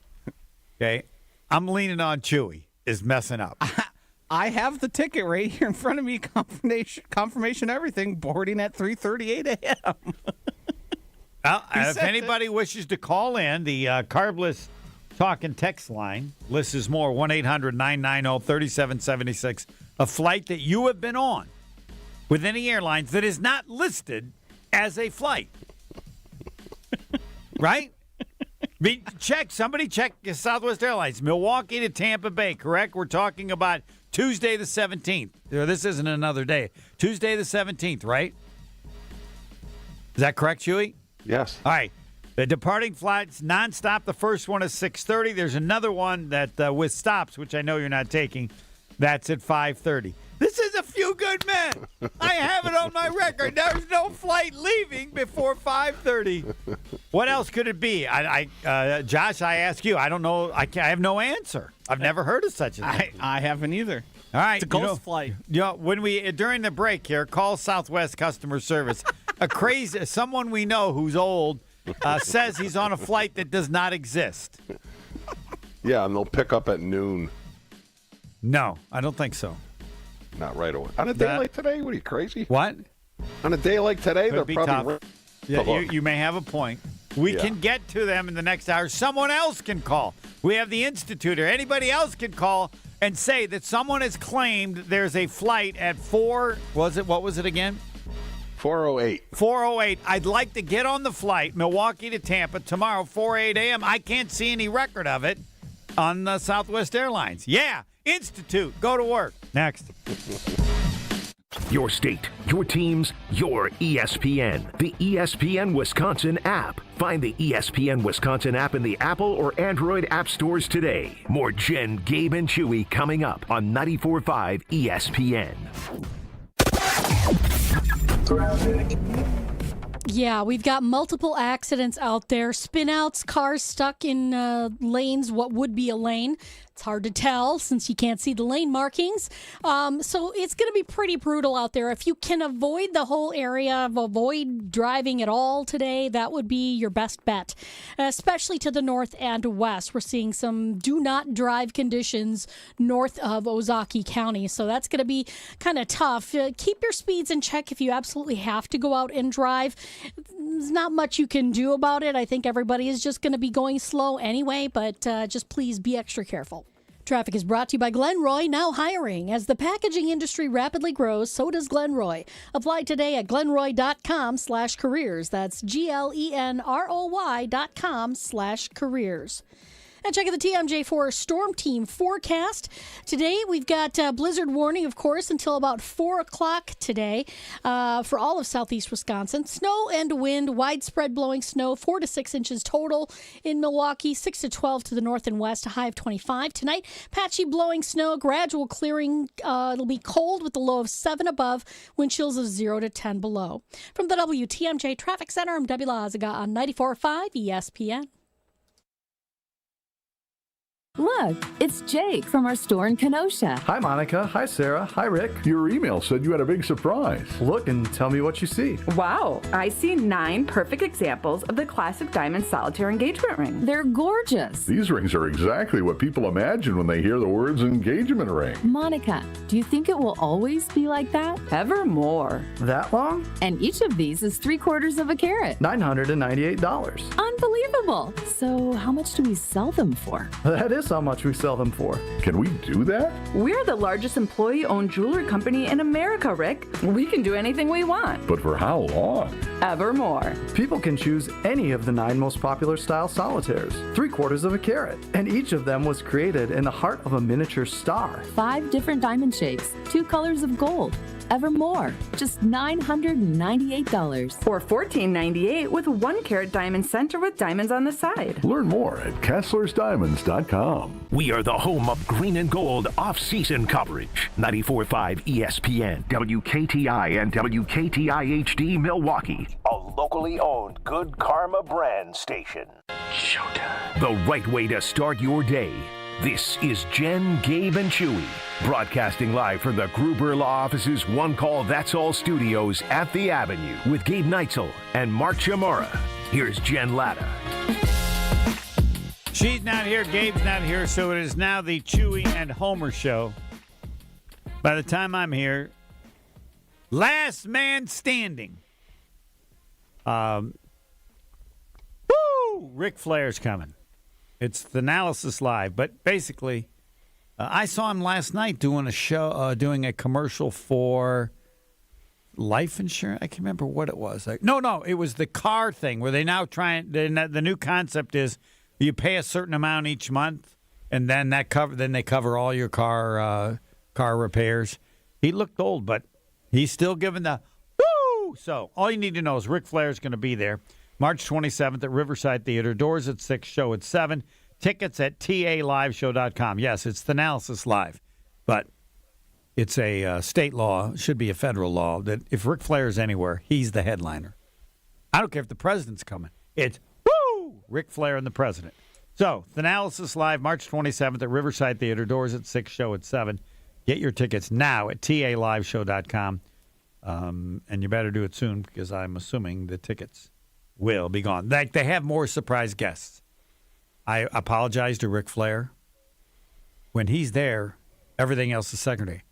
Speaker 5: Okay, I'm leaning on Chewy is messing up.
Speaker 7: I have the ticket right here in front of me. Confirmation, everything. Boarding at 3:38 a.m.
Speaker 5: If anybody wishes to call in, the Carbless Talk and Text line, list is more, 1-800-990-3776, a flight that you have been on with any airlines that is not listed as a flight. Right? Somebody check Southwest Airlines, Milwaukee to Tampa Bay, correct? We're talking about Tuesday the 17th. This isn't another day. Tuesday the 17th, right? Is that correct, Chewy?
Speaker 6: Yes.
Speaker 5: All right. The departing flights nonstop. The first one is 6:30. There's another one that with stops, which I know you're not taking. That's at 5:30. This is a few good men. I have it on my record. There's no flight leaving before 5:30. What else could it be? Josh, I ask you. I don't know. I have no answer. I've never heard of such a thing.
Speaker 7: I haven't either.
Speaker 5: All right.
Speaker 7: It's a ghost flight.
Speaker 5: When we during the break here, call Southwest customer service. Someone we know who's old says he's on a flight that does not exist.
Speaker 6: Yeah, and they'll pick up at noon.
Speaker 5: No, I don't think so.
Speaker 6: Not right away. On a day like today? What are you, crazy?
Speaker 5: What?
Speaker 6: On a day like today, they're probably...
Speaker 5: Yeah, you may have a point. We can get to them in the next hour. Someone else can call. We have the Institute, or anybody else can call and say that someone has claimed there's a flight at what was it again?
Speaker 6: 4:08.
Speaker 5: 4:08. I'd like to get on the flight, Milwaukee to Tampa, tomorrow, 4:08 a.m. I can't see any record of it on Southwest Airlines. Yeah, Institute. Go to work. Next.
Speaker 2: Your state, your teams, your ESPN. The ESPN Wisconsin app. Find the ESPN Wisconsin app in the Apple or Android app stores today. More Jen, Gabe, and Chewy coming up on 94.5 ESPN.
Speaker 4: Yeah, we've got multiple accidents out there. Spin-outs, cars stuck in lanes, what would be a lane. It's hard to tell since you can't see the lane markings. So it's going to be pretty brutal out there. If you can avoid the whole area, avoid driving at all today, that would be your best bet, especially to the north and west. We're seeing some do not drive conditions north of Ozaukee County. So that's going to be kind of tough. Keep your speeds in check if you absolutely have to go out and drive. There's not much you can do about it. I think everybody is just going to be going slow anyway, but just please be extra careful. Traffic is brought to you by Glenroy, now hiring. As the packaging industry rapidly grows, so does Glenroy. Apply today at glenroy.com/careers. That's GLENROY.com/careers. And check out the TMJ4 Storm Team forecast. Today, we've got blizzard warning, of course, until about 4 o'clock today for all of southeast Wisconsin. Snow and wind, widespread blowing snow, 4 to 6 inches total in Milwaukee, 6 to 12 to the north and west, a high of 25. Tonight, patchy blowing snow, gradual clearing. It'll be cold with a low of 7 above, wind chills of 0 to 10 below. From the WTMJ Traffic Center, I'm Debbie Lazaga on 94.5 ESPN.
Speaker 8: Look, it's Jake from our store in Kenosha.
Speaker 10: Hi, Monica. Hi, Sarah. Hi, Rick. Your email said you had a big surprise. Look and tell me what you see.
Speaker 11: Wow, I see 9 perfect examples of the classic diamond solitaire engagement ring.
Speaker 8: They're gorgeous.
Speaker 10: These rings are exactly what people imagine when they hear the words engagement ring.
Speaker 8: Monica, do you think it will always be like that?
Speaker 11: Evermore.
Speaker 10: That long?
Speaker 8: And each of these is 3/4 of a carat.
Speaker 10: $998.
Speaker 8: Unbelievable. So how much do we sell them for?
Speaker 10: That is how much we sell them for. Can we do that?
Speaker 11: We're the largest employee-owned jewelry company in America, Rick. We can do anything we want.
Speaker 10: But for how long?
Speaker 11: Evermore.
Speaker 10: People can choose any of the 9 most popular style solitaires, 3/4 of a carat, and each of them was created in the heart of a miniature star.
Speaker 8: 5 different diamond shapes, 2 colors of gold. Evermore, just $998.
Speaker 11: Or $14.98 with 1 carat diamond center with diamonds on the side.
Speaker 10: Learn more at KesslersDiamonds.com.
Speaker 2: We are the home of green and gold off-season coverage. 94.5 ESPN, WKTI, and WKTI-HD Milwaukee. A locally owned Good Karma brand station. Showtime. The right way to start your day. This is Jen, Gabe, and Chewy, broadcasting live from the Gruber Law Office's One Call That's All studios at the Avenue with Gabe Neitzel and Mark Chamara. Here's Jen Latta.
Speaker 5: She's not here. Gabe's not here. So it is now the Chewy and Homer show. By the time I'm here, last man standing. Woo! Ric Flair's coming. It's the Analysis Live. But basically, I saw him last night doing a show, doing a commercial for life insurance. I can't remember what it was. No, it was the car thing where they now the new concept is you pay a certain amount each month, and then they cover all your car repairs. He looked old, but he's still giving the woo. So all you need to know is Ric Flair's going to be there March 27th at Riverside Theater. Doors at 6, show at 7. Tickets at taliveshow.com. Yes, it's the Analysis Live, but it's a state law, should be a federal law, that if Ric Flair is anywhere, he's the headliner. I don't care if the president's coming. It's woo! Ric Flair and the president. So, the Analysis Live, March 27th at Riverside Theater. Doors at 6, show at 7. Get your tickets now at taliveshow.com. And you better do it soon because I'm assuming the tickets will be gone. They have more surprise guests. I apologize to Ric Flair. When he's there, everything else is secondary.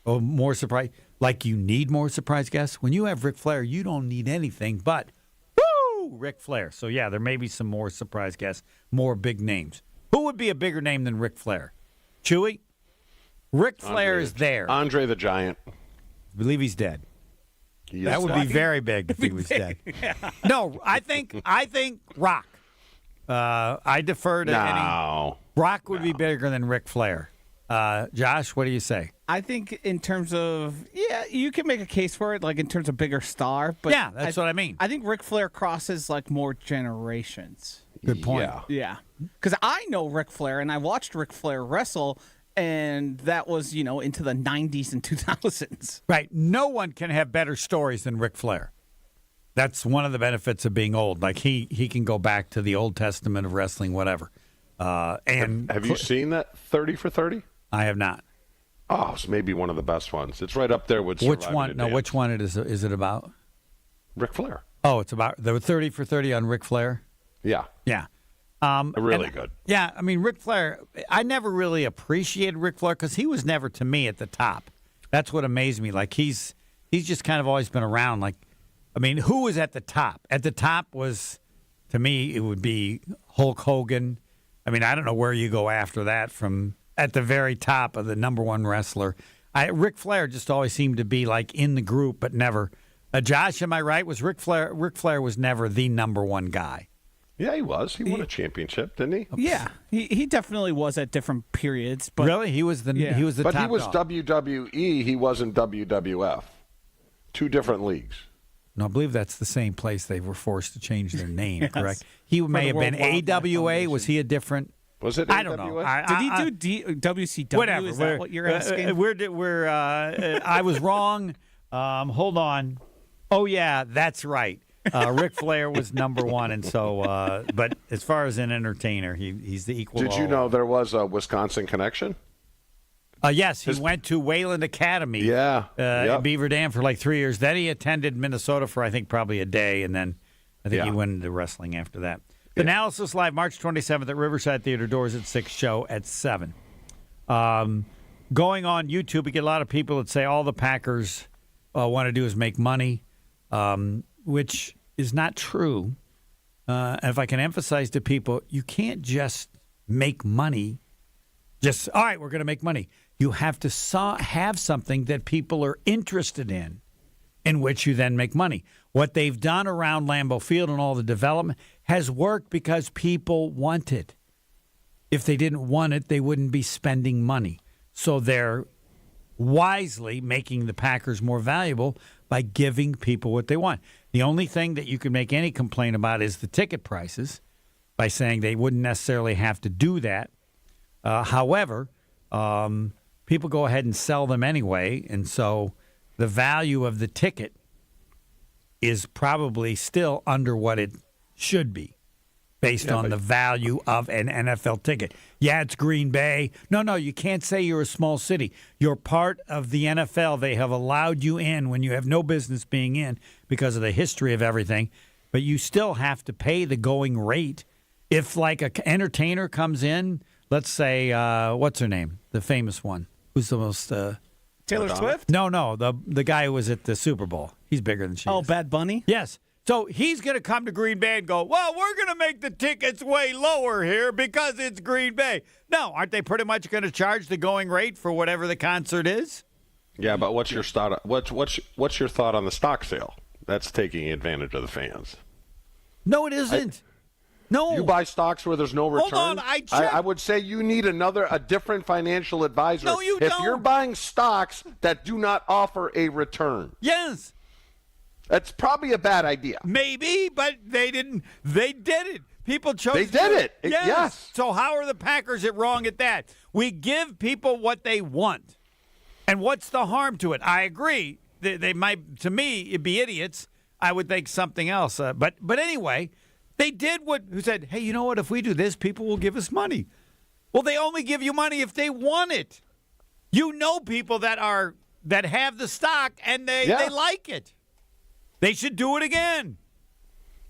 Speaker 5: Oh, more surprise. Like you need more surprise guests. When you have Ric Flair, you don't need anything but woo, Ric Flair. So, yeah, there may be some more surprise guests, more big names. Who would be a bigger name than Ric Flair? Chewy? Ric Flair is there.
Speaker 6: Andre the Giant.
Speaker 5: I believe he's dead. That would be very big if he was dead. Yeah. No, I think Rock. I defer to any. Rock would be bigger than Ric Flair. Josh, what do you say?
Speaker 7: I think in terms of, you can make a case for it, like in terms of bigger star. But
Speaker 5: yeah, that's what I mean.
Speaker 7: I think Ric Flair crosses like more generations.
Speaker 5: Good point.
Speaker 7: Yeah. Because I know Ric Flair, and I watched Ric Flair wrestle, and that was, into the 90s and 2000s.
Speaker 5: Right. No one can have better stories than Ric Flair. That's one of the benefits of being old. Like he can go back to the Old Testament of wrestling, whatever. And
Speaker 6: have you seen that 30 for 30?
Speaker 5: I have not.
Speaker 6: Oh, it's maybe one of the best ones. It's right up there with
Speaker 5: which one? No, which one is it about?
Speaker 6: Ric Flair.
Speaker 5: Oh, it's about the 30 for 30 on Ric Flair.
Speaker 6: Yeah.
Speaker 5: Really
Speaker 6: good.
Speaker 5: Yeah, I mean Ric Flair. I never really appreciated Ric Flair because he was never to me at the top. That's what amazed me. Like he's just kind of always been around. Like, I mean, who was at the top? At the top was, to me, it would be Hulk Hogan. I mean, I don't know where you go after that from at the very top of the number one wrestler. Ric Flair just always seemed to be like in the group, but never. Josh, am I right? Was Ric Flair? Ric Flair was never the number one guy.
Speaker 6: Yeah, he was. He won a championship, didn't he?
Speaker 7: Yeah, he definitely was at different periods. But
Speaker 5: really, he was the top.
Speaker 6: But he was
Speaker 5: dog.
Speaker 6: WWE. He wasn't WWF. Two different leagues.
Speaker 5: No, I believe that's the same place they were forced to change their name, correct? He may have been AWA. Was he a different?
Speaker 6: Was it?
Speaker 5: I don't know.
Speaker 7: Did he do WCW?
Speaker 5: Whatever.
Speaker 7: Is that what you're asking?
Speaker 5: I was wrong. Hold on. Oh, yeah, that's right. Ric Flair was number one, and so. But as far as an entertainer, he's the equal.
Speaker 6: Did you know there was a Wisconsin connection?
Speaker 5: Yes, he went to Wayland Academy. In Beaver Dam for like 3 years. Then he attended Minnesota for I think probably a day, and then I think he went into wrestling after that. The Analysis Live, March 27th at Riverside Theater. Doors at 6, show at 7. Going on YouTube, we get a lot of people that say all the Packers want to do is make money, which is not true. And if I can emphasize to people, you can't just make money. Just, all right, we're going to make money. You have to have something that people are interested in which you then make money. What they've done around Lambeau Field and all the development has worked because people want it. If they didn't want it, they wouldn't be spending money. So they're wisely making the Packers more valuable by giving people what they want. The only thing that you can make any complaint about is the ticket prices by saying they wouldn't necessarily have to do that. However, people go ahead and sell them anyway, and so the value of the ticket is probably still under what it should be based on the value of an NFL ticket. Yeah, it's Green Bay. No, you can't say you're a small city. You're part of the NFL. They have allowed you in when you have no business being in because of the history of everything, but you still have to pay the going rate. if like an entertainer comes in, let's say, what's her name? The famous one. Who's the most...
Speaker 7: Taylor Swift?
Speaker 5: No, the guy who was at the Super Bowl. He's bigger than she is.
Speaker 7: Oh, Bad Bunny?
Speaker 5: Yes. So he's going to come to Green Bay and go, well, we're going to make the tickets way lower here because it's Green Bay. No, aren't they pretty much going to charge the going rate for whatever the concert is?
Speaker 6: Yeah, but what's your thought? What's your thought on the stock sale? That's taking advantage of the fans.
Speaker 5: No, it isn't. No.
Speaker 6: You buy stocks where there's no return?
Speaker 5: Hold on,
Speaker 6: I would say you need a different financial advisor.
Speaker 5: No, you
Speaker 6: if
Speaker 5: don't.
Speaker 6: you're buying stocks that do not offer a return.
Speaker 5: Yes.
Speaker 6: That's probably a bad idea.
Speaker 5: Maybe, but they didn't. They did it. People chose
Speaker 6: They did it. Yes.
Speaker 5: So how are the Packers wrong at that? We give people what they want. And what's the harm to it? I agree. They might, to me, it'd be idiots. I would think something else. But anyway, they did who said, hey, you know what? If we do this, people will give us money. Well, they only give you money if they want it. You know people that have the stock and they like it. They should do it again.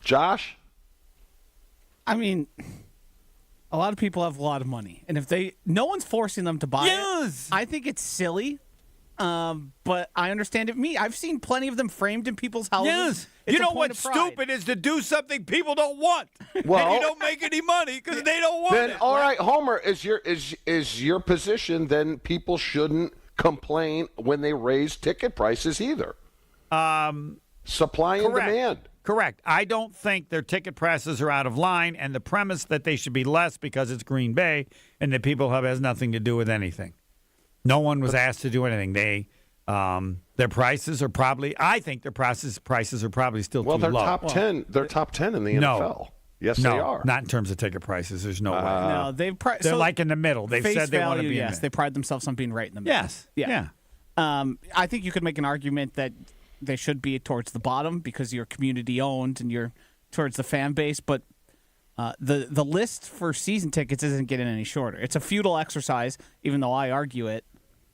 Speaker 6: Josh?
Speaker 7: I mean, a lot of people have a lot of money. And if no one's forcing them to buy it. I think it's silly. But I understand it. I've seen plenty of them framed in people's houses.
Speaker 5: Yes.
Speaker 7: It's
Speaker 5: you know
Speaker 7: a point
Speaker 5: what's
Speaker 7: of pride.
Speaker 5: stupid is to do something people don't want.
Speaker 6: Well,
Speaker 5: and you don't make any money because they don't want it.
Speaker 6: All right, Homer, is your position then people shouldn't complain when they raise ticket prices either? Supply and demand.
Speaker 5: Correct. I don't think their ticket prices are out of line, and the premise that they should be less because it's Green Bay and that people has nothing to do with anything. No one was asked to do anything. Their prices are probably. I think their prices are probably still too low.
Speaker 6: Well, they're top 10. They're top 10 in the NFL. Yes, they are.
Speaker 5: Not in terms of ticket prices. There's no way.
Speaker 7: No,
Speaker 5: they're like in the middle. They've said they want to be.
Speaker 7: Yes, they pride themselves on being right in the middle.
Speaker 5: Yes.
Speaker 7: Yeah. I think you could make an argument that they should be towards the bottom because you're community owned and you're towards the fan base, but the list for season tickets isn't getting any shorter. It's a futile exercise, even though I argue it,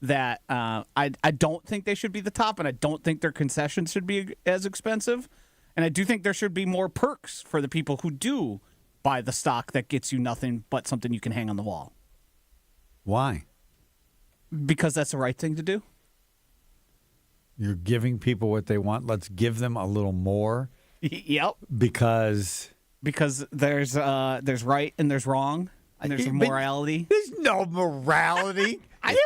Speaker 7: that I don't think they should be the top, and I don't think their concessions should be as expensive, and I do think there should be more perks for the people who do buy the stock that gets you nothing but something you can hang on the wall.
Speaker 5: Why?
Speaker 7: Because that's the right thing to do.
Speaker 5: You're giving people what they want. Let's give them a little more.
Speaker 7: Yep.
Speaker 5: Because
Speaker 7: there's right and there's wrong and there's morality.
Speaker 5: There's no morality.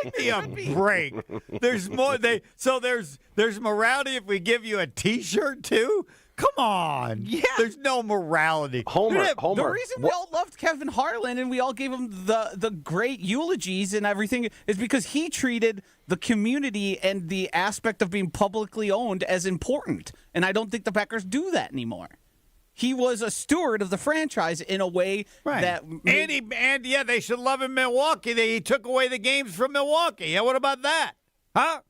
Speaker 5: Give me a break. There's more. There's morality if we give you a T-shirt too. Come on.
Speaker 7: Yeah.
Speaker 5: There's no morality.
Speaker 6: Homer.
Speaker 7: The reason we all loved Kevin Harlan and we all gave him the great eulogies and everything is because he treated the community and the aspect of being publicly owned as important. And I don't think the Packers do that anymore. He was a steward of the franchise in a way that...
Speaker 5: And they should love him in Milwaukee. He took away the games from Milwaukee. Yeah, what about that? Huh?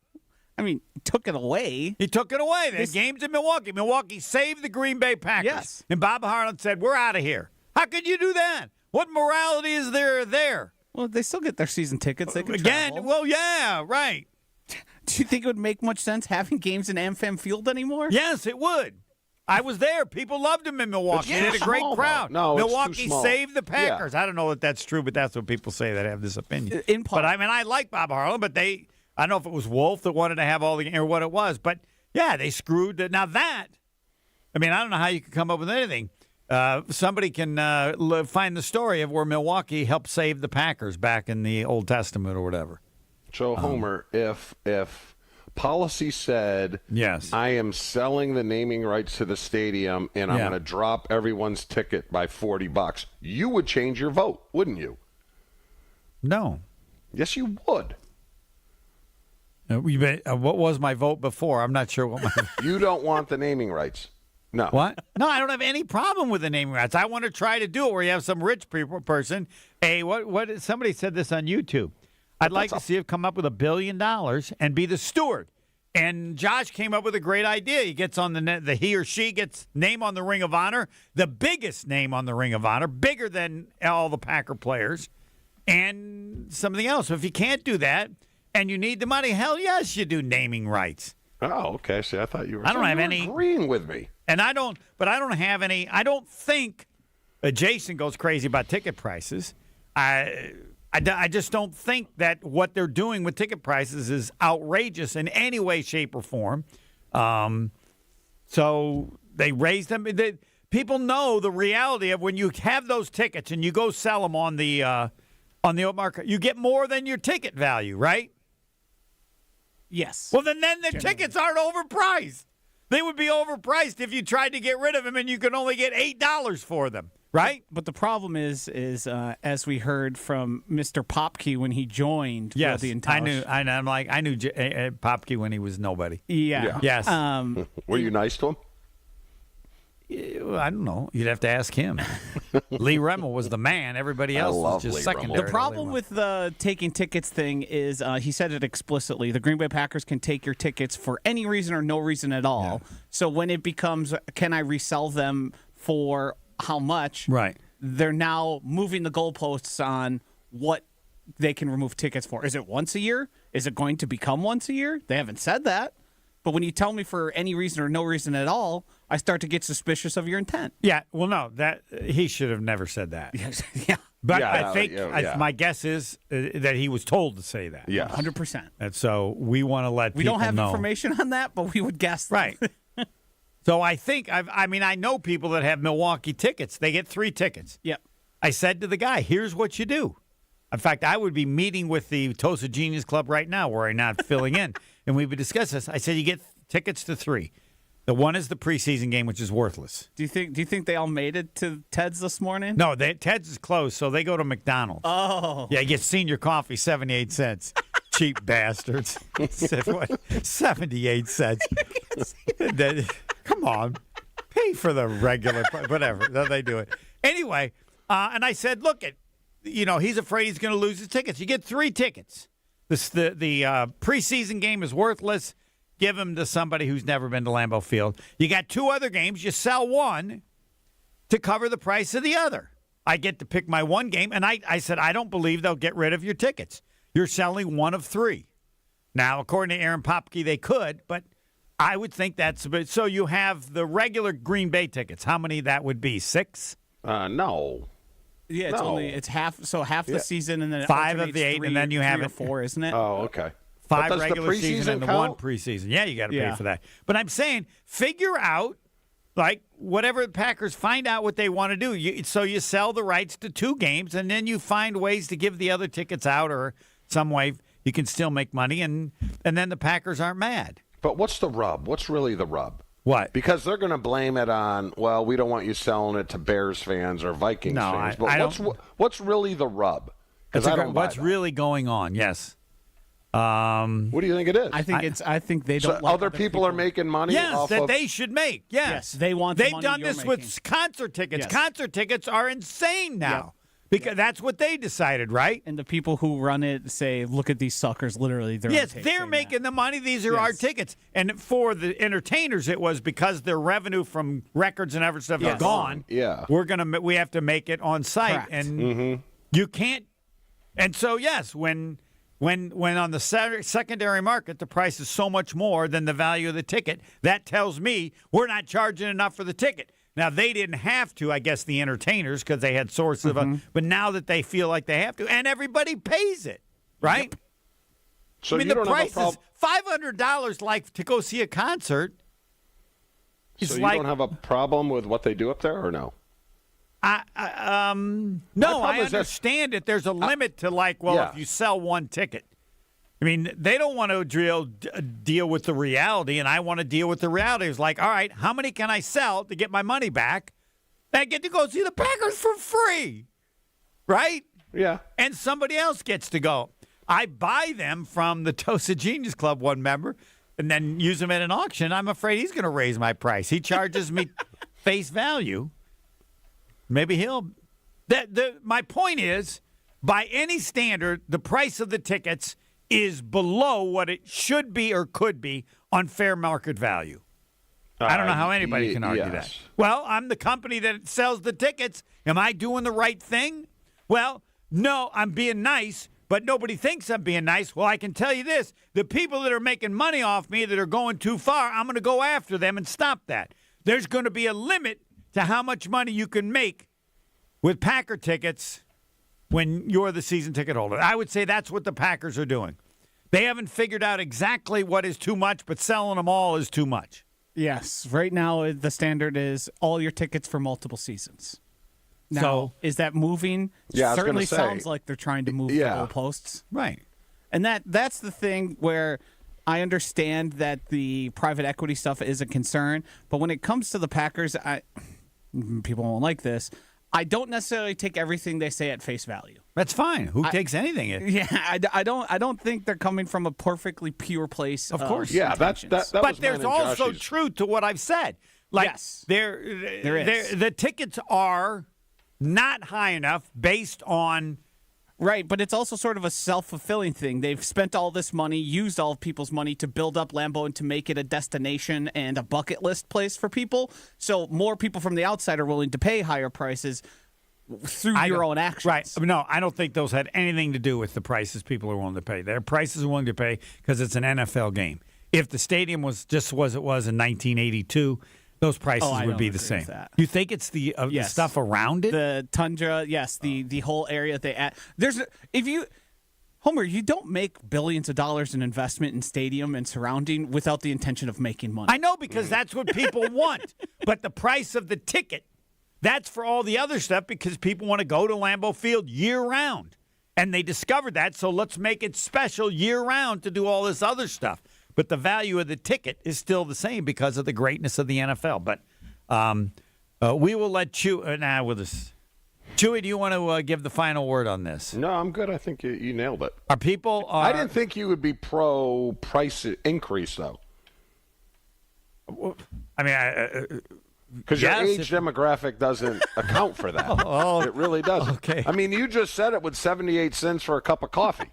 Speaker 7: I mean, took it away.
Speaker 5: He took it away. The games in Milwaukee. Milwaukee saved the Green Bay Packers.
Speaker 7: Yes.
Speaker 5: And Bob Harlan said, we're out of here. How could you do that? What morality is there?
Speaker 7: Well, they still get their season tickets. They can travel.
Speaker 5: Well, yeah, right.
Speaker 7: Do you think it would make much sense having games in AmFam Field anymore?
Speaker 5: Yes, it would. I was there. People loved him in Milwaukee. They had a great crowd.
Speaker 6: No,
Speaker 5: Milwaukee
Speaker 6: it's
Speaker 5: saved the Packers.
Speaker 6: Yeah.
Speaker 5: I don't know if that's true, but that's what people say that have this opinion.
Speaker 7: In part.
Speaker 5: But I mean, I like Bob Harlan, but I don't know if it was Wolf that wanted to have all the or what it was, but yeah, they screwed it. Now that, I mean, I don't know how you could come up with anything. Somebody can find the story of where Milwaukee helped save the Packers back in the Old Testament or whatever.
Speaker 6: So, Homer, if policy said,
Speaker 5: yes,
Speaker 6: I am selling the naming rights to the stadium and I'm going to drop everyone's ticket by $40, you would change your vote, wouldn't you?
Speaker 5: No.
Speaker 6: Yes, you would.
Speaker 5: What was my vote before? I'm not sure what my
Speaker 6: You don't want the naming rights. No.
Speaker 5: What? No, I don't have any problem with the naming rights. I want to try to do it where you have some rich person. Hey, what? Somebody said this on YouTube. I'd like to see him come up with $1 billion and be the steward. And Josh came up with a great idea. He gets on he or she gets name on the Ring of Honor, the biggest name on the Ring of Honor, bigger than all the Packer players, and something else. So if you can't do that and you need the money, hell yes, you do naming rights.
Speaker 6: Oh, okay. See, I thought you were.
Speaker 5: I don't have any
Speaker 6: agreeing with me.
Speaker 5: And I don't have any. I don't think Jason goes crazy about ticket prices. I just don't think that what they're doing with ticket prices is outrageous in any way, shape, or form. So they raised them. People know the reality of when you have those tickets and you go sell them on the open market, you get more than your ticket value, right?
Speaker 7: Yes.
Speaker 5: Well, then the tickets aren't overpriced. They would be overpriced if you tried to get rid of them and you could only get $8 for them, right?
Speaker 7: But the problem is as we heard from Mr. Popke when he joined.
Speaker 5: Yes,
Speaker 7: the
Speaker 5: I knew Popke when he was nobody.
Speaker 7: Yeah.
Speaker 5: Yes.
Speaker 6: Were you nice to him?
Speaker 5: I don't know. You'd have to ask him. Lee Remmel was the man. Everybody else was just secondary.
Speaker 7: The problem with the taking tickets thing is he said it explicitly. The Green Bay Packers can take your tickets for any reason or no reason at all. Yeah. So when it becomes, can I resell them for how much?
Speaker 5: Right.
Speaker 7: They're now moving the goalposts on what they can remove tickets for. Is it once a year? Is it going to become once a year? They haven't said that. But when you tell me for any reason or no reason at all, I start to get suspicious of your intent.
Speaker 5: Yeah, well, no, that he should have never said that.
Speaker 7: Yeah.
Speaker 5: But I think my guess is that he was told to say that.
Speaker 6: Yeah,
Speaker 7: 100%.
Speaker 5: And so we want to let
Speaker 7: we
Speaker 5: people know.
Speaker 7: We don't have information on that, but we would guess.
Speaker 5: Right. So I think, I know people that have Milwaukee tickets. They get 3 tickets.
Speaker 7: Yep.
Speaker 5: I said to the guy, here's what you do. In fact, I would be meeting with the Tosa Genius Club right now where I'm not filling in, and we would discuss this. I said, you get tickets to 3. The one is the preseason game, which is worthless.
Speaker 7: Do you think they all made it to Ted's this morning?
Speaker 5: No, Ted's is closed, so they go to McDonald's.
Speaker 7: Oh.
Speaker 5: Yeah, you get senior coffee, 78 cents. Cheap bastards. 78 cents. Come on. Pay for the regular, whatever. They do it. Anyway, and I said, look, he's afraid he's going to lose his tickets. You get 3 tickets. The preseason game is worthless. Give them to somebody who's never been to Lambeau Field. You got 2 other games. You sell one to cover the price of the other. I get to pick my one game, and I said, I don't believe they'll get rid of your tickets. You're selling one of 3. Now, according to Aaron Popke, they could, but I would think that's a bit. So you have the regular Green Bay tickets. How many that would be? 6?
Speaker 6: No.
Speaker 7: Yeah, it's half. So half the season, and then
Speaker 5: 5 of the 8, and then you have
Speaker 7: 4, isn't it?
Speaker 6: Oh, okay.
Speaker 5: 5 regular season and the 1 preseason. Yeah, you got to pay for that. But I'm saying, figure out, whatever the Packers find out what they want to do. So you sell the rights to 2 games, and then you find ways to give the other tickets out, or some way you can still make money, and then the Packers aren't mad.
Speaker 6: But what's the rub? What's really the rub?
Speaker 5: What?
Speaker 6: Because they're going to blame it on, well, we don't want you selling it to Bears fans or Vikings fans. But what's really the rub? Because I don't buy
Speaker 5: what's really going on? Yes.
Speaker 6: What do you think it is?
Speaker 7: I think they don't.
Speaker 6: So other people are making money.
Speaker 5: Yes, that they should make. Yes,
Speaker 7: they want.
Speaker 5: They've done this with concert tickets. Yes. Concert tickets are insane now because that's what they decided, right?
Speaker 7: And the people who run it say, "Look at these suckers!" Literally,
Speaker 5: they're making the money. These are our tickets. And for the entertainers, it was because their revenue from records and other stuff are gone.
Speaker 6: Yeah,
Speaker 5: we have to make it on site, and you can't. And so when on the secondary market, the price is so much more than the value of the ticket, that tells me we're not charging enough for the ticket. Now, they didn't have to, I guess, the entertainers, because they had sources of but now that they feel like they have to, and everybody pays it, right?
Speaker 6: Yep. So
Speaker 5: the price is $500 to go see a concert.
Speaker 6: So you don't have a problem with what they do up there, or no?
Speaker 5: No, I understand it. There's a limit to if you sell 1 ticket. I mean, they don't want to deal with the reality, and I want to deal with the reality. It's all right, how many can I sell to get my money back? I get to go see the Packers for free, right?
Speaker 6: Yeah.
Speaker 5: And somebody else gets to go. I buy them from the Tosa Genius Club, one member, and then use them at an auction. I'm afraid he's going to raise my price. He charges me face value. Maybe he'll. My point is, by any standard, the price of the tickets is below what it should be or could be on fair market value. I don't know how anybody can argue that. Well, I'm the company that sells the tickets. Am I doing the right thing? Well, no, I'm being nice, but nobody thinks I'm being nice. Well, I can tell you this. The people that are making money off me that are going too far, I'm going to go after them and stop that. There's going to be a limit to how much money you can make with Packer tickets when you're the season ticket holder. I would say that's what the Packers are doing. They haven't figured out exactly what is too much, but selling them all is too much.
Speaker 7: Yes. Right now, the standard is all your tickets for multiple seasons. Now,
Speaker 5: So-
Speaker 7: is that moving?
Speaker 6: Yeah, I was
Speaker 7: Certainly
Speaker 6: gonna say.
Speaker 7: sounds like they're trying to move the goalposts.
Speaker 5: Right.
Speaker 7: And that's the thing where I understand that the private equity stuff is a concern, but when it comes to the Packers, people won't like this. I don't necessarily take everything they say at face value.
Speaker 5: That's fine. Who takes anything?
Speaker 7: Yeah, I don't think they're coming from a perfectly pure place.
Speaker 5: Of course.
Speaker 6: Yeah, that
Speaker 5: But
Speaker 6: was
Speaker 5: there's
Speaker 6: mine and
Speaker 5: also
Speaker 6: Josh's.
Speaker 5: truth to what I've said. Like,
Speaker 7: yes,
Speaker 5: there
Speaker 7: is.
Speaker 5: The tickets are not high enough based on.
Speaker 7: Right, but it's also sort of a self-fulfilling thing. They've spent all this money, used all of people's money to build up Lambeau and to make it a destination and a bucket list place for people. So more people from the outside are willing to pay higher prices through your own actions.
Speaker 5: Right. No, I don't think those had anything to do with the prices people are willing to pay. Their prices are willing to pay because it's an NFL game. If the stadium was just as it was in 1982, those prices would be the same. You think it's the stuff around it?
Speaker 7: The tundra, yes, the whole area they add. Homer, you don't make billions of dollars in investment in stadium and surrounding without the intention of making money.
Speaker 5: I know, because that's what people want. But the price of the ticket, that's for all the other stuff, because people want to go to Lambeau Field year-round. And they discovered that, so let's make it special year-round to do all this other stuff. But the value of the ticket is still the same because of the greatness of the NFL. But we will let Chewy with us. Chewy, do you want to give the final word on this?
Speaker 6: No, I'm good. I think you nailed it.
Speaker 5: Are people?
Speaker 6: I didn't think you would be pro price increase, though.
Speaker 5: I mean,
Speaker 6: because your age demographic doesn't account for that. It really doesn't.
Speaker 5: Okay.
Speaker 6: I mean, you just said it with 78 cents for a cup of coffee.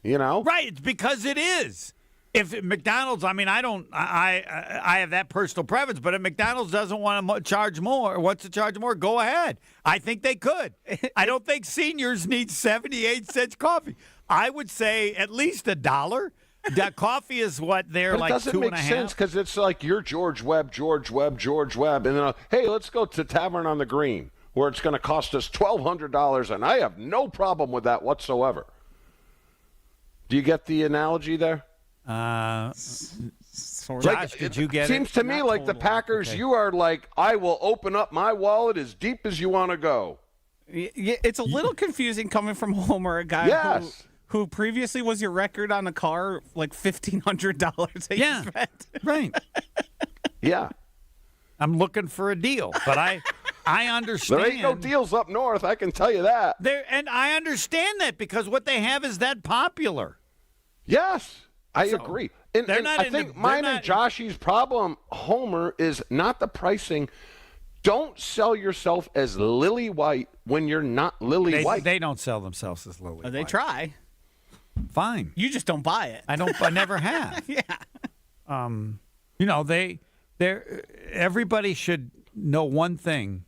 Speaker 6: You know?
Speaker 5: Right. It's because it is. If McDonald's, I mean, I have that personal preference, but if McDonald's doesn't want to charge more, wants to charge more, go ahead. I think they could. I don't think seniors need 78 cents coffee. I would say at least $1. That coffee is what they're like $2.50.
Speaker 6: It doesn't make sense because it's like you're George Webb, and then hey, let's go to Tavern on the Green where it's going to cost us $1,200, and I have no problem with that whatsoever. Do you get the analogy there?
Speaker 5: Josh, did you get it?
Speaker 6: Seems to me like the Packers, you are like, I will open up my wallet as deep as you want to go.
Speaker 7: Yeah, it's a little confusing coming from Homer, a guy who previously was your record on a car, like $1,500 that you spent.
Speaker 5: Right.
Speaker 6: Yeah.
Speaker 5: I'm looking for a deal, but I understand.
Speaker 6: There ain't no deals up north, I can tell you that.
Speaker 5: And I understand that because what they have is that popular.
Speaker 6: Yes. I agree. And I think mine and Joshy's problem, Homer, is not the pricing. Don't sell yourself as Lily White when you're not Lily White.
Speaker 5: They don't sell themselves as Lily White.
Speaker 7: They try.
Speaker 5: Fine.
Speaker 7: You just don't buy it.
Speaker 5: I never have.
Speaker 7: Yeah.
Speaker 5: You know, everybody should know one thing,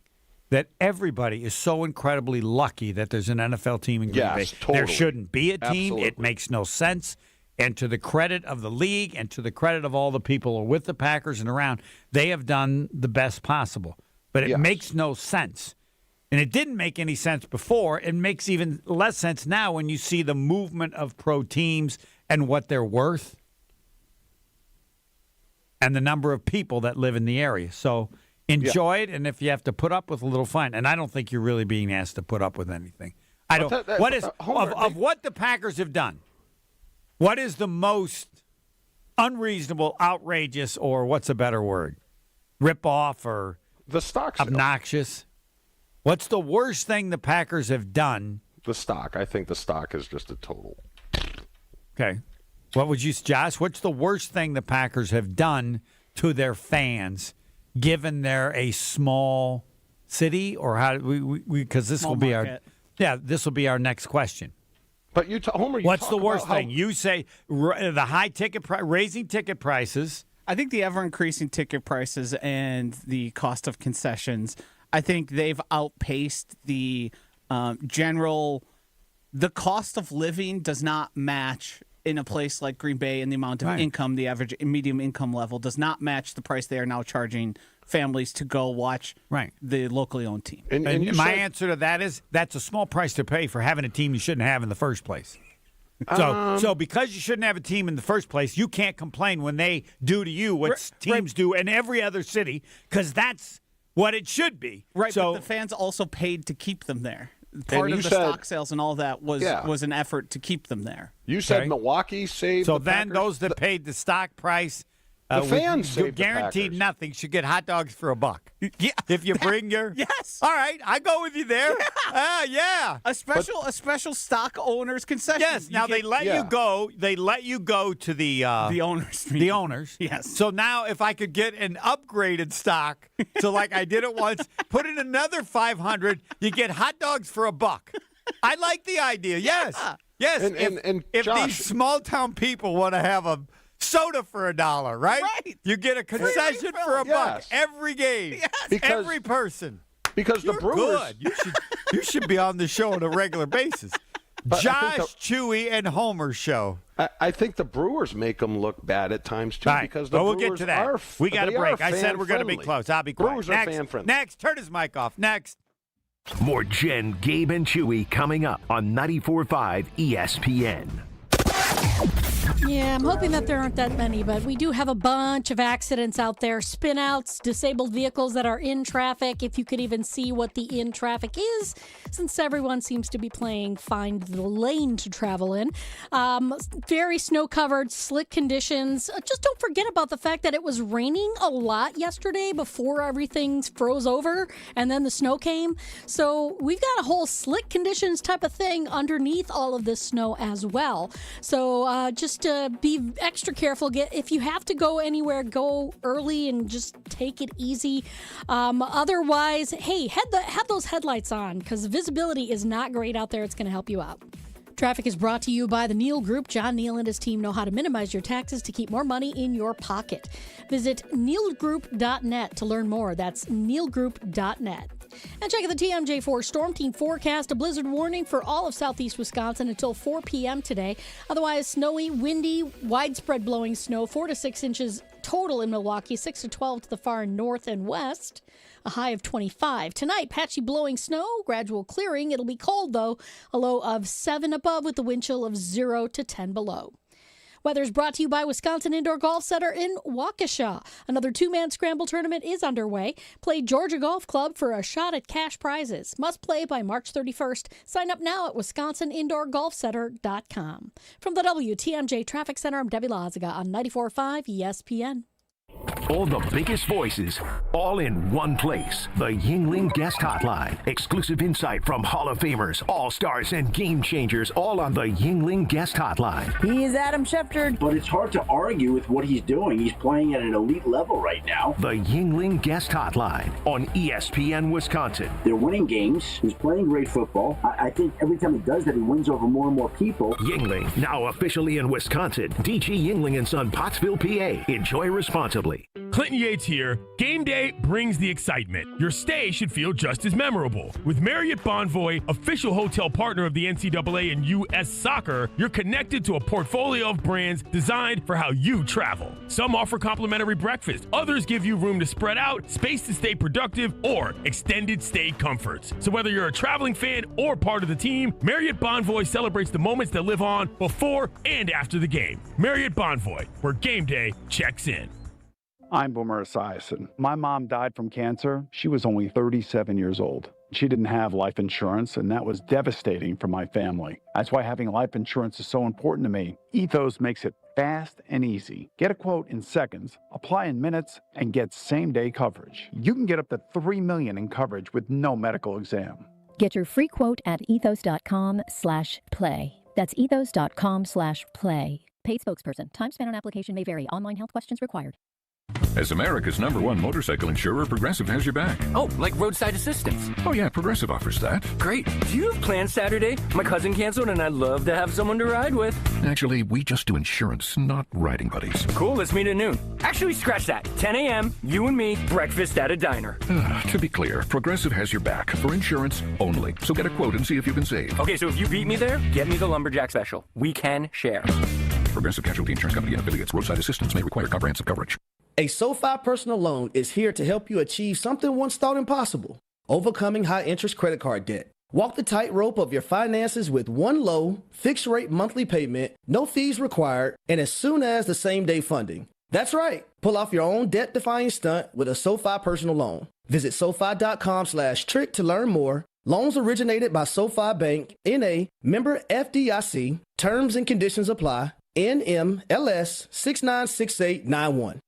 Speaker 5: that everybody is so incredibly lucky that there's an NFL team in Green Bay.
Speaker 6: Totally.
Speaker 5: There shouldn't be a team.
Speaker 6: Absolutely.
Speaker 5: It makes no sense. And to the credit of the league and to the credit of all the people who are with the Packers and around, they have done the best possible. But it makes no sense. And it didn't make any sense before. It makes even less sense now when you see the movement of pro teams and what they're worth and the number of people that live in the area. So enjoy it, and if you have to put up with a little fun, and I don't think you're really being asked to put up with anything. I don't. Of what the Packers have done, what is the most unreasonable, outrageous, or what's a better word? Rip off or
Speaker 6: the stock
Speaker 5: obnoxious? What's the worst thing the Packers have done?
Speaker 6: The stock. I think the stock is just a total.
Speaker 5: Okay. What would you, Josh? What's the worst thing the Packers have done to their fans, given they're a small city, or how we because this will be this will be our next question.
Speaker 6: But Homer,
Speaker 5: what's the worst thing? You say the high ticket raising ticket prices.
Speaker 7: I think the ever-increasing ticket prices and the cost of concessions, I think they've outpaced the general. The cost of living does not match in a place like Green Bay, and the amount of income, the average medium income level, does not match the price they are now charging families to go watch the locally owned team.
Speaker 5: And my answer to that is that's a small price to pay for having a team you shouldn't have in the first place. So because you shouldn't have a team in the first place, you can't complain when they do to you what teams do in every other city, because that's what it should be.
Speaker 7: Right,
Speaker 5: so,
Speaker 7: but the fans also paid to keep them there. Part of the stock sales and all that was an effort to keep them there.
Speaker 6: You said Milwaukee saved
Speaker 5: So
Speaker 6: the
Speaker 5: then
Speaker 6: Packers?
Speaker 5: those that paid the stock price,
Speaker 6: The fans saved the
Speaker 5: guaranteed
Speaker 6: Packers.
Speaker 5: nothing, should get hot dogs for $1. Yeah, if you bring your All right, I go with you there. Yeah.
Speaker 7: A special stock owners concession.
Speaker 5: Yes. Now they let you go. They let you go to the
Speaker 7: owners.
Speaker 5: The owners.
Speaker 7: Yes.
Speaker 5: So now if I could get an upgraded stock, so like I did it once, put in another 500, you get hot dogs for $1. I like the idea. Yes. Yes.
Speaker 6: And
Speaker 5: if
Speaker 6: Josh,
Speaker 5: these small town people want to have a soda for $1, right? You get a concession for $1 every game. Yes. Every person.
Speaker 6: Because
Speaker 5: You're
Speaker 6: the Brewers.
Speaker 5: good. You should be on the show on a regular basis. Josh, Chewy, and Homer's show.
Speaker 6: I think the Brewers make them look bad at times too, because the
Speaker 5: we'll
Speaker 6: Brewers
Speaker 5: get to that.
Speaker 6: are.
Speaker 5: We got a
Speaker 6: they
Speaker 5: break.
Speaker 6: are
Speaker 5: I said we're going to be
Speaker 6: fan-friendly.
Speaker 5: close. I'll be quiet.
Speaker 6: Brewers
Speaker 5: Next,
Speaker 6: are fan friendly.
Speaker 5: Next, turn his mic off. Next.
Speaker 2: More Jen, Gabe, and Chewy coming up on 94.5 ESPN.
Speaker 4: Yeah, I'm hoping that there aren't that many, but we do have a bunch of accidents out there. Spin-outs, disabled vehicles that are in traffic, if you could even see what the in traffic is, since everyone seems to be playing Find the Lane to travel in. Very snow-covered, slick conditions. Just don't forget about the fact that it was raining a lot yesterday before everything froze over, and then the snow came. So we've got a whole slick conditions type of thing underneath all of this snow as well. So just be extra careful. If you have to go anywhere, go early and just take it easy. Otherwise, hey, have those headlights on, because visibility is not great out there. It's going to help you out. Traffic is brought to you by the Neal Group. John Neal and his team know how to minimize your taxes to keep more money in your pocket. Visit nealgroup.net to learn more. That's nealgroup.net. And check out the TMJ4 Storm Team forecast. A blizzard warning for all of southeast Wisconsin until 4 p.m. today. Otherwise, snowy, windy, widespread blowing snow, 4 to 6 inches total in Milwaukee, 6 to 12 to the far north and west. A high of 25. Tonight, patchy blowing snow, gradual clearing. It'll be cold, though. A low of 7 above with a wind chill of 0 to 10 below. Weather is brought to you by Wisconsin Indoor Golf Center in Waukesha. Another two-man scramble tournament is underway. Play Georgia Golf Club for a shot at cash prizes. Must play by March 31st. Sign up now at wisconsinindoorgolfcenter.com. From the WTMJ Traffic Center, I'm Debbie Lazaga on 94.5 ESPN.
Speaker 2: All the biggest voices, all in one place. The Yingling Guest Hotline. Exclusive insight from Hall of Famers, All-Stars, and Game Changers, all on the Yingling Guest Hotline.
Speaker 19: He's Adam Schefter.
Speaker 13: But it's hard to argue with what he's doing. He's playing at an elite level right now.
Speaker 2: The Yingling Guest Hotline on ESPN Wisconsin.
Speaker 13: They're winning games. He's playing great football. I think every time he does that, he wins over more and more people.
Speaker 2: Yingling, now officially in Wisconsin. DG Yingling & Son, Pottsville, PA. Enjoy responsibly.
Speaker 14: Clinton Yates here. Game day brings the excitement. Your stay should feel just as memorable. With Marriott Bonvoy, official hotel partner of the NCAA and U.S. Soccer, you're connected to a portfolio of brands designed for how you travel. Some offer complimentary breakfast. Others give you room to spread out, space to stay productive, or extended stay comforts. So whether you're a traveling fan or part of the team, Marriott Bonvoy celebrates the moments that live on before and after the game. Marriott Bonvoy, where game day checks in.
Speaker 15: I'm Boomer Esiason. My mom died from cancer. She was only 37 years old. She didn't have life insurance, and that was devastating for my family. That's why having life insurance is so important to me. Ethos makes it fast and easy. Get a quote in seconds, apply in minutes, and get same-day coverage. You can get up to $3 million in coverage with no medical exam.
Speaker 16: Get your free quote at ethos.com/play. That's ethos.com/play. Paid spokesperson. Time spent on application may vary. Online health questions required.
Speaker 17: As America's #1 motorcycle insurer, Progressive has your back.
Speaker 18: Oh, like roadside assistance?
Speaker 17: Oh yeah, Progressive offers that.
Speaker 18: Great. Do you have plans Saturday? My cousin canceled and I'd love to have someone to ride with.
Speaker 17: Actually, we just do insurance, not riding buddies.
Speaker 18: Cool, let's meet at noon. Actually, scratch that. 10 a.m., you and me, breakfast at a diner.
Speaker 17: To be clear, Progressive has your back for insurance only. So get a quote and see if you can save.
Speaker 18: Okay, so if you beat me there, get me the Lumberjack Special. We can share.
Speaker 17: Progressive Casualty Insurance Company and affiliates. Roadside assistance may require comprehensive coverage.
Speaker 12: A SoFi personal loan is here to help you achieve something once thought impossible, overcoming high-interest credit card debt. Walk the tightrope of your finances with one low, fixed-rate monthly payment, no fees required, and as soon as the same-day funding. That's right. Pull off your own debt-defying stunt with a SoFi personal loan. Visit SoFi.com/trick to learn more. Loans originated by SoFi Bank, N.A., member FDIC. Terms and conditions apply. NMLS 696891.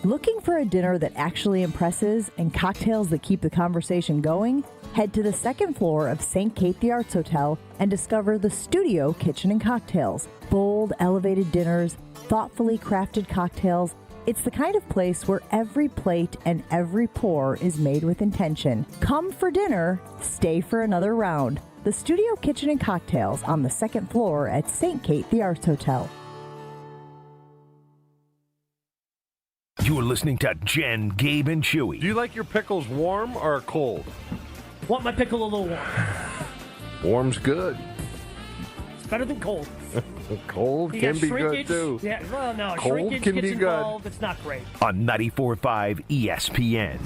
Speaker 19: Looking for a dinner that actually impresses and cocktails that keep the conversation going? Head to the second floor of St. Kate the Arts Hotel and discover the Studio Kitchen and Cocktails. Bold, elevated dinners, thoughtfully crafted cocktails. It's the kind of place where every plate and every pour is made with intention. Come for dinner, stay for another round. The Studio Kitchen and Cocktails on the second floor at St. Kate the Arts Hotel.
Speaker 2: You're listening to Jen, Gabe, and Chewy.
Speaker 9: Do you like your pickles warm or cold?
Speaker 3: Want my pickle a little warm.
Speaker 6: Warm's good.
Speaker 3: It's better than cold.
Speaker 6: Cold
Speaker 3: You
Speaker 6: can
Speaker 3: got
Speaker 6: be
Speaker 3: shrinkage.
Speaker 6: good, too.
Speaker 3: Yeah, well, no.
Speaker 6: Cold
Speaker 3: Shrinkage
Speaker 6: can
Speaker 3: gets
Speaker 6: be good.
Speaker 3: involved. It's not great.
Speaker 2: On 94.5 ESPN.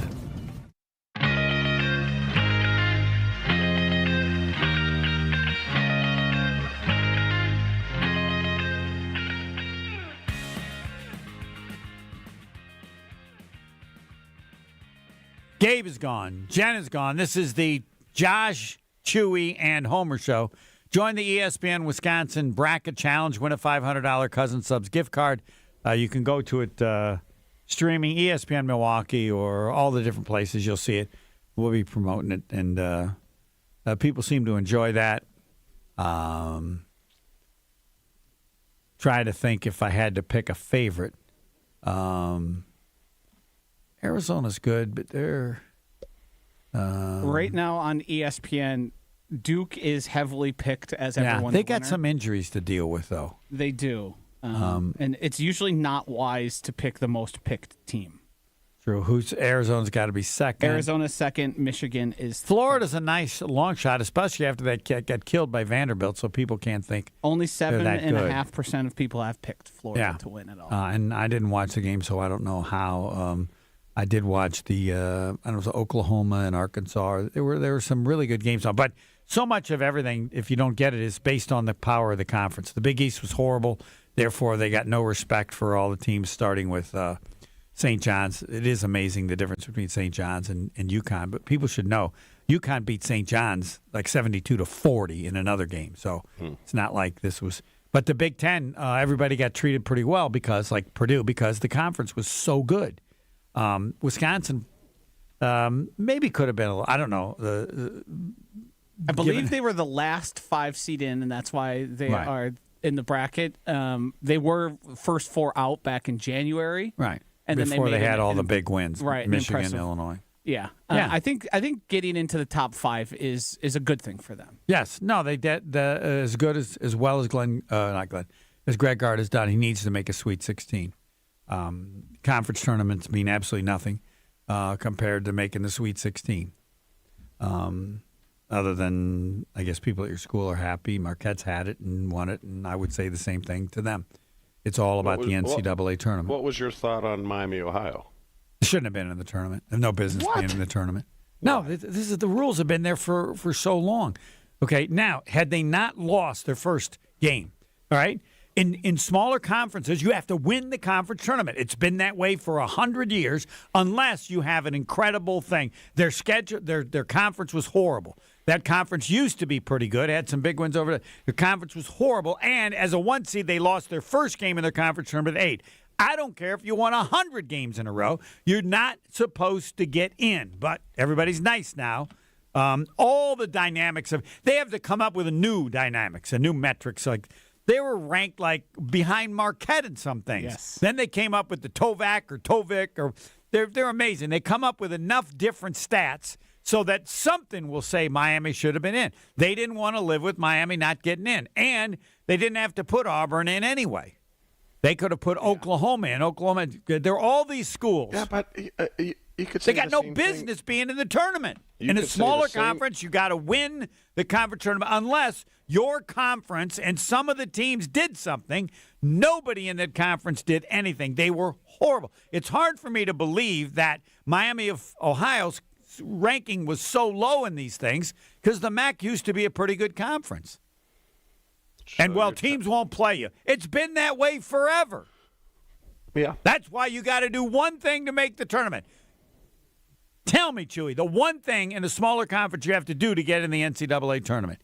Speaker 5: Gabe is gone. Jen is gone. This is the Josh, Chewy, and Homer Show. Join the ESPN Wisconsin Bracket Challenge. Win a $500 Cousin Subs gift card. You can go to it streaming, ESPN Milwaukee, or all the different places. You'll see it. We'll be promoting it, and people seem to enjoy that. Try to think if I had to pick a favorite. Arizona's good, but they're
Speaker 7: right now on ESPN. Duke is heavily picked as everyone's
Speaker 5: they got
Speaker 7: winner.
Speaker 5: some injuries to deal with, though.
Speaker 7: They do, and it's usually not wise to pick the most picked team.
Speaker 5: True. Arizona's got to be second.
Speaker 7: Arizona's second. Michigan is
Speaker 5: Florida's a nice long shot, especially after that kid got killed by Vanderbilt, so people can't think
Speaker 7: only
Speaker 5: they're that good.
Speaker 7: 7.5% of people have picked Florida to win it all.
Speaker 5: And I didn't watch the game, so I don't know how. I did watch the it was Oklahoma and Arkansas. There were some really good games on, but so much of everything, if you don't get it, is based on the power of the conference. The Big East was horrible, therefore they got no respect for all the teams, starting with St. John's. It is amazing the difference between St. John's and UConn, but people should know UConn beat St. John's like 72-40 in another game, so it's not like this was. But the Big Ten, everybody got treated pretty well because, like Purdue, because the conference was so good. Wisconsin maybe could have been a little, I don't know.
Speaker 7: I believe they were the last 5 seed in, and that's why they are in the bracket. They were first 4 out back in January.
Speaker 5: Right.
Speaker 7: And
Speaker 5: before
Speaker 7: then
Speaker 5: they had all the big wins.
Speaker 7: Right.
Speaker 5: Michigan, Illinois.
Speaker 7: Yeah. I think getting into the top 5 is a good thing for them.
Speaker 5: Yes. No, they did as good as well as as Greg Gard has done. He needs to make a Sweet 16. Conference tournaments mean absolutely nothing compared to making the Sweet 16. Other than, I guess, people at your school are happy. Marquette's had it and won it, and I would say the same thing to them. It's all about the NCAA tournament.
Speaker 6: What was your thought on Miami, Ohio?
Speaker 5: They shouldn't have been in the tournament. They have no business being in the tournament. No, this is the rules have been there for so long. Okay, now, had they not lost their first game, all right, in smaller conferences, you have to win the conference tournament. It's been that way for 100 years, unless you have an incredible thing. Their schedule, their conference was horrible. That conference used to be pretty good. Had some big wins over there. The conference was horrible, and as a 1 seed, they lost their first game in their conference tournament at 8. I don't care if you won 100 games in a row. You're not supposed to get in, but everybody's nice now. All the dynamics they have to come up with a new dynamics, a new metrics. Like they were ranked like behind Marquette in some things.
Speaker 7: Yes.
Speaker 5: Then they came up with the Tovac or Tovic, or they're amazing. They come up with enough different stats so that something will say Miami should have been in. They didn't want to live with Miami not getting in, and they didn't have to put Auburn in anyway. They could have put Oklahoma in. Oklahoma, there are all these schools.
Speaker 6: Yeah, but you could say
Speaker 5: they got no business being in the tournament. In a smaller conference, you got to win the conference tournament unless your conference and some of the teams did something Nobody in that conference did anything. They were horrible. It's hard for me to believe that Miami of Ohio's ranking was so low in these things because the MAC used to be a pretty good conference. And, teams won't play you. It's been that way forever.
Speaker 6: Yeah.
Speaker 5: That's why you got to do one thing to make the tournament. Tell me, Chewy, the one thing in a smaller conference you have to do to get in the NCAA tournament.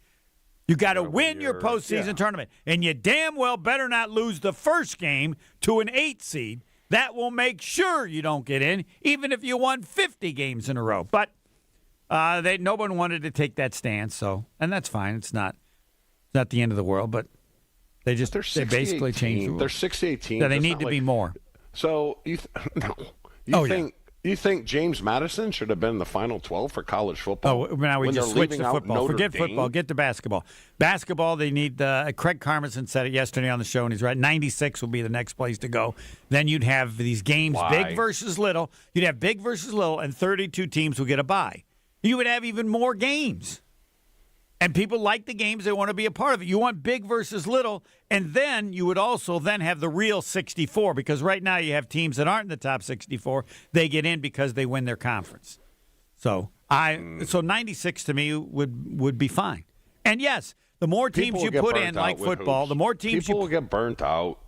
Speaker 5: You got to win your postseason tournament. And you damn well better not lose the first game to an 8 seed. That will make sure you don't get in, even if you won 50 games in a row. But no one wanted to take that stance, and that's fine. It's not the end of the world, but they basically changed the rules.
Speaker 6: They're 68 teams.
Speaker 5: Yeah, they need to be more.
Speaker 6: So you think James Madison should have been in the final 12 for college football?
Speaker 5: Oh, now we just switched to football. Forget football. Get to basketball. Basketball, they need Craig Carmison said it yesterday on the show, and he's right. 96 will be the next place to go. Then you'd have these games, big versus little. You'd have big versus little, and 32 teams will get a bye. You would have even more games. And people like the games. They want to be a part of it. You want big versus little, and then you would also then have the real 64, because right now you have teams that aren't in the top 64. They get in because they win their conference. So 96 to me would be fine. And yes, the more teams you put in, like football, the more teams
Speaker 6: people will get burnt out.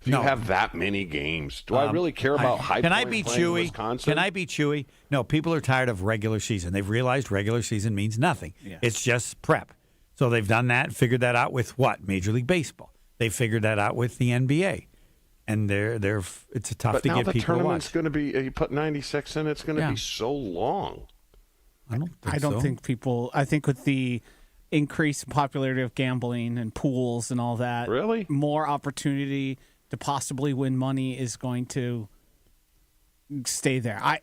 Speaker 6: If you have that many games, do I really care about high
Speaker 5: Can
Speaker 6: point
Speaker 5: I be
Speaker 6: playing
Speaker 5: Chewy?
Speaker 6: Wisconsin?
Speaker 5: Can I be Chewy? No, people are tired of regular season. They've realized regular season means nothing. Yeah. It's just prep. So they've done that, figured that out with what? Major League Baseball. They figured that out with the NBA. And it's tough to get people to watch. But now the tournament's
Speaker 6: going to be, you put 96 in, it's going to be so long.
Speaker 7: I don't think people, I think with the increased popularity of gambling and pools and all that,
Speaker 6: really,
Speaker 7: more opportunity to possibly win money is going to stay there. I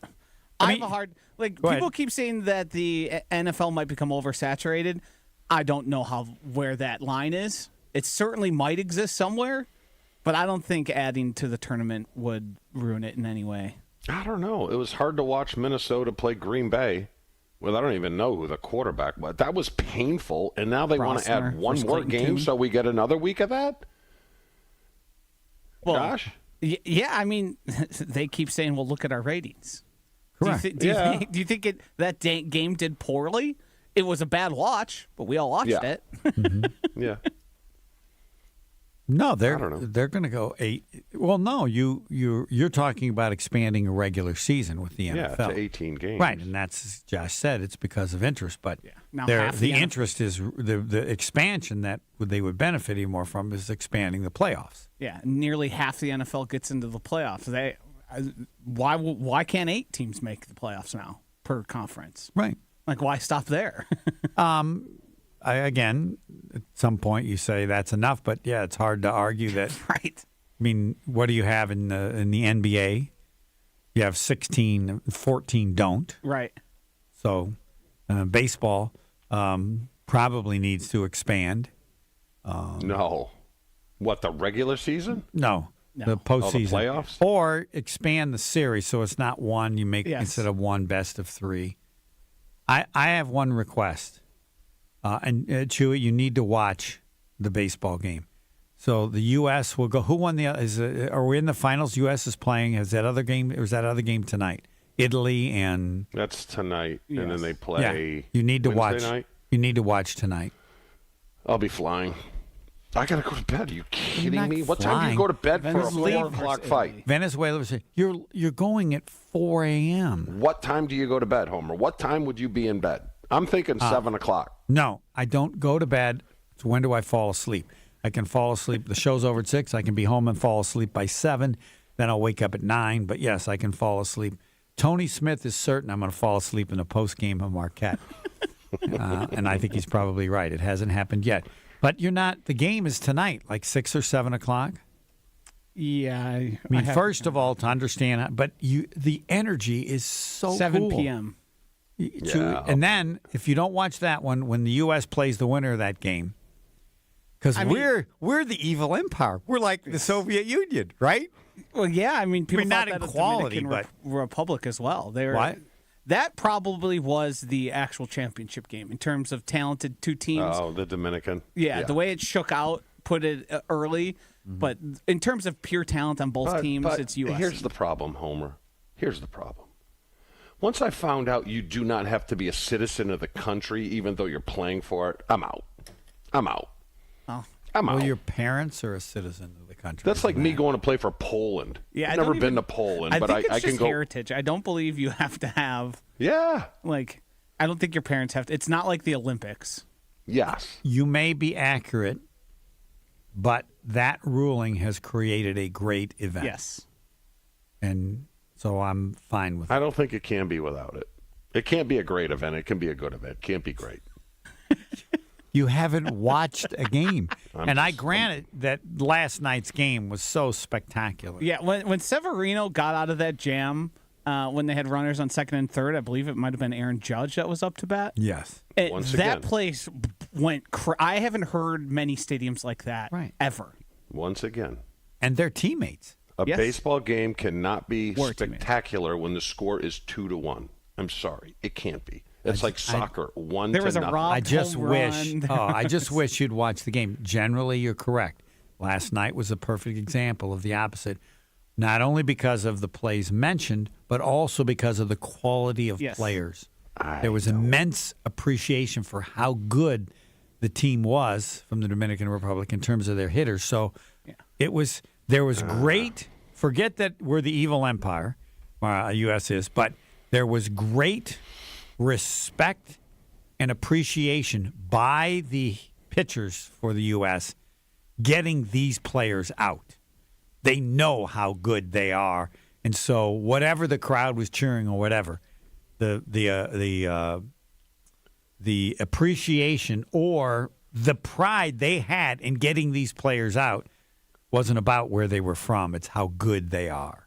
Speaker 7: have a hard people keep saying that the NFL might become oversaturated. I don't know where that line is. It certainly might exist somewhere, but I don't think adding to the tournament would ruin it in any way.
Speaker 6: I don't know. It was hard to watch Minnesota play Green Bay. Well, I don't even know who the quarterback was. That was painful, and now they want to add one more game so we get another week of that?
Speaker 7: Well,
Speaker 6: Josh?
Speaker 7: Yeah, I mean, they keep saying, well, look at our ratings.
Speaker 5: Correct.
Speaker 7: Do you think that game did poorly? It was a bad watch, but we all watched it.
Speaker 5: Mm-hmm.
Speaker 6: Yeah.
Speaker 5: No, they're going to go 8. Well, no, you're talking about expanding a regular season with the NFL.
Speaker 6: Yeah, to 18 games.
Speaker 5: Right, and that's, as Josh said, it's because of interest. But
Speaker 7: now
Speaker 5: the interest is the expansion that they would benefit even more from is expanding the playoffs.
Speaker 7: Yeah, nearly half the NFL gets into the playoffs. Why can't 8 teams make the playoffs now per conference?
Speaker 5: Right.
Speaker 7: Like, why stop there?
Speaker 5: Again, at some point you say that's enough, but yeah, it's hard to argue that.
Speaker 7: Right.
Speaker 5: I mean, what do you have in the NBA? You have 16, 14 don't.
Speaker 7: Right.
Speaker 5: So baseball probably needs to expand.
Speaker 6: No. What, the regular season?
Speaker 5: No. The postseason.
Speaker 6: The playoffs?
Speaker 5: Or expand the series so it's not one you make instead of one best of 3. I have one request. And Chewy, you need to watch the baseball game. So the U.S. will go. Who won are we in the finals? U.S. is playing. Is that other game? Or is that other game tonight? Italy and
Speaker 6: that's tonight, and then they play.
Speaker 5: Yeah, you need to
Speaker 6: Wednesday
Speaker 5: watch.
Speaker 6: Night?
Speaker 5: You need to watch tonight.
Speaker 6: I'll be flying. I gotta go to bed. Are you kidding me? What
Speaker 5: flying.
Speaker 6: time do you go to bed
Speaker 5: Venezuela
Speaker 6: for a 4 o'clock fight?
Speaker 5: Venezuela. You're going at 4 a.m.
Speaker 6: What time do you go to bed, Homer? What time would you be in bed? I'm thinking 7 o'clock.
Speaker 5: No, I don't go to bed. So when do I fall asleep? I can fall asleep. The show's over at 6. I can be home and fall asleep by 7. Then I'll wake up at 9. But, yes, I can fall asleep. Tony Smith is certain I'm going to fall asleep in the postgame of Marquette. And I think he's probably right. It hasn't happened yet. But you're not – the game is tonight, like 6 or 7 o'clock.
Speaker 7: Yeah.
Speaker 5: I mean, first of all, to understand – but the energy is so
Speaker 7: 7
Speaker 5: cool.
Speaker 7: p.m.
Speaker 6: Yeah.
Speaker 5: And then, if you don't watch that one, when the U.S. plays the winner of that game, because we're the evil empire. We're like the Soviet Union, right?
Speaker 7: Well, yeah. I mean, people
Speaker 5: not
Speaker 7: thought
Speaker 5: in
Speaker 7: that
Speaker 5: quality,
Speaker 7: Dominican
Speaker 5: but
Speaker 7: Republic as well.
Speaker 5: What?
Speaker 7: That probably was the actual championship game in terms of talented 2 teams.
Speaker 6: Oh, the Dominican.
Speaker 7: Yeah, the way it shook out, put it early. But in terms of pure talent on both teams, it's USC.
Speaker 6: Here's the problem, Homer. Here's the problem. Once I found out you do not have to be a citizen of the country, even though you're playing for it, I'm out. I'm out.
Speaker 7: Oh.
Speaker 6: I'm out.
Speaker 5: Well, your parents are a citizen of the country.
Speaker 6: That's like me going to play for Poland.
Speaker 7: Yeah,
Speaker 6: I've never been to Poland, but
Speaker 7: think
Speaker 6: I
Speaker 7: it's
Speaker 6: can
Speaker 7: just
Speaker 6: go.
Speaker 7: heritage. I don't believe you have to have.
Speaker 6: Yeah.
Speaker 7: Like, I don't think your parents have to. It's not like the Olympics.
Speaker 6: Yes.
Speaker 5: You may be accurate, but that ruling has created a great event.
Speaker 7: Yes.
Speaker 5: And so I'm fine with it.
Speaker 6: I don't think it can be without it. It can't be a great event. It can be a good event. It can't be great.
Speaker 5: You haven't watched a game. I granted that last night's game was so spectacular.
Speaker 7: Yeah, when Severino got out of that jam, when they had runners on second and third, I believe it might have been Aaron Judge that was up to bat.
Speaker 5: Yes.
Speaker 7: That place went I haven't heard many stadiums like that ever.
Speaker 6: Once again.
Speaker 5: And they're teammates.
Speaker 6: A baseball game cannot be spectacular when the score is 2-1. I'm sorry. It can't be. It's like soccer, 1-0.
Speaker 7: There was a Rob
Speaker 5: I just
Speaker 7: home
Speaker 5: wish.
Speaker 7: run.
Speaker 5: I just wish you'd watch the game. Generally, you're correct. Last night was a perfect example of the opposite. Not only because of the plays mentioned, but also because of the quality of players. There was immense appreciation for how good the team was from the Dominican Republic in terms of their hitters. So there was great. Forget that we're the evil empire, U.S. is, but there was great respect and appreciation by the pitchers for the U.S. getting these players out. They know how good they are, and so whatever the crowd was cheering or whatever, the appreciation or the pride they had in getting these players out wasn't about where they were from. It's how good they are,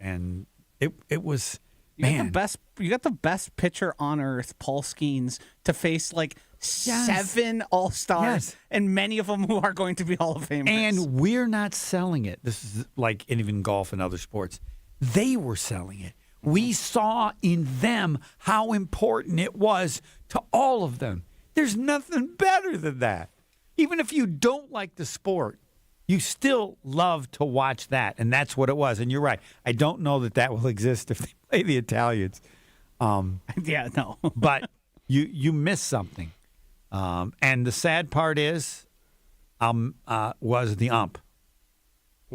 Speaker 5: and it was.
Speaker 7: You got the best pitcher on earth, Paul Skeens, to face like 7 All-Stars, and many of them who are going to be Hall of Famers.
Speaker 5: And we're not selling it. This is like even golf and other sports. They were selling it. We saw in them how important it was to all of them. There's nothing better than that. Even if you don't like the sport, you still love to watch that, and that's what it was. And you're right. I don't know that will exist if they play the Italians. But you miss something. And the sad part is, was the ump.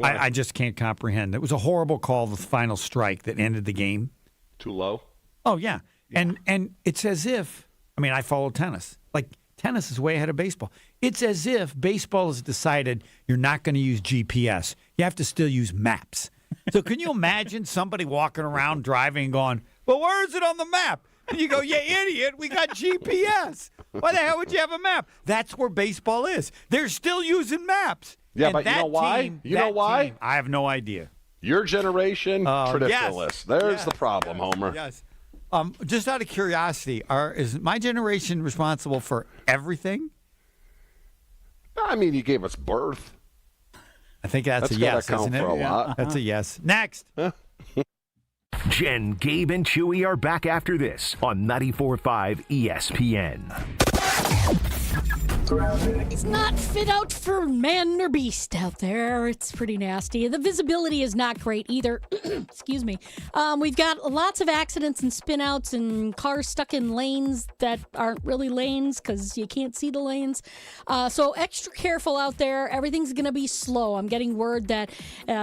Speaker 5: I just can't comprehend. It was a horrible call, the final strike that ended the game.
Speaker 6: Too low?
Speaker 5: Oh, yeah. And it's as if, I follow tennis. Like, tennis is way ahead of baseball. It's as if baseball has decided you're not going to use GPS. You have to still use maps. So can you imagine somebody walking around driving and going, well, where is it on the map? And you go, you idiot, we got GPS. Why the hell would you have a map? That's where baseball is. They're still using maps.
Speaker 6: Yeah,
Speaker 5: and
Speaker 6: but you know why?
Speaker 5: Team, I have no idea.
Speaker 6: Your generation, traditionalists. There's the problem, Homer.
Speaker 5: Yes. Just out of curiosity, is my generation responsible for everything?
Speaker 6: You gave us birth.
Speaker 5: I think that's a yes, isn't it?
Speaker 6: For a lot.
Speaker 5: That's a yes. Next.
Speaker 2: Jen, Gabe, and Chewy are back after this on 94.5 ESPN.
Speaker 4: It's not fit out for man or beast out there. It's pretty nasty. The visibility is not great either. Excuse me. We've got lots of accidents and spinouts and cars stuck in lanes that aren't really lanes because you can't see the lanes. So extra careful out there. Everything's going to be slow. I'm getting word that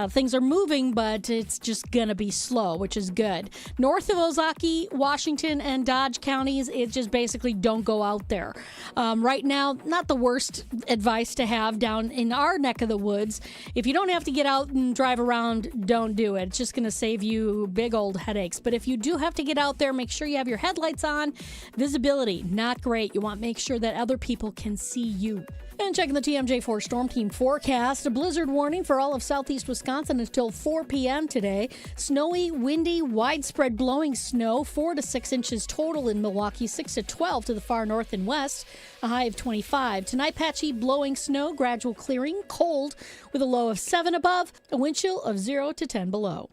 Speaker 4: things are moving, but it's just going to be slow, which is good. North of Ozaukee, Washington, and Dodge counties, it just basically don't go out there. Right now, not the worst advice to have down in our neck of the woods. If you don't have to get out and drive around, don't do it. It's just going to save you big old headaches. But if you do have to get out there, make sure you have your headlights on. Visibility, not great. You want to make sure that other people can see you. And checking the TMJ4 Storm Team forecast, a blizzard warning for all of southeast Wisconsin until 4 p.m. today. Snowy, windy, widespread blowing snow, 4 to 6 inches total in Milwaukee, 6 to 12 to the far north and west, a high of 25. Tonight, patchy blowing snow, gradual clearing, cold with a low of 7 above, a wind chill of 0 to 10 below.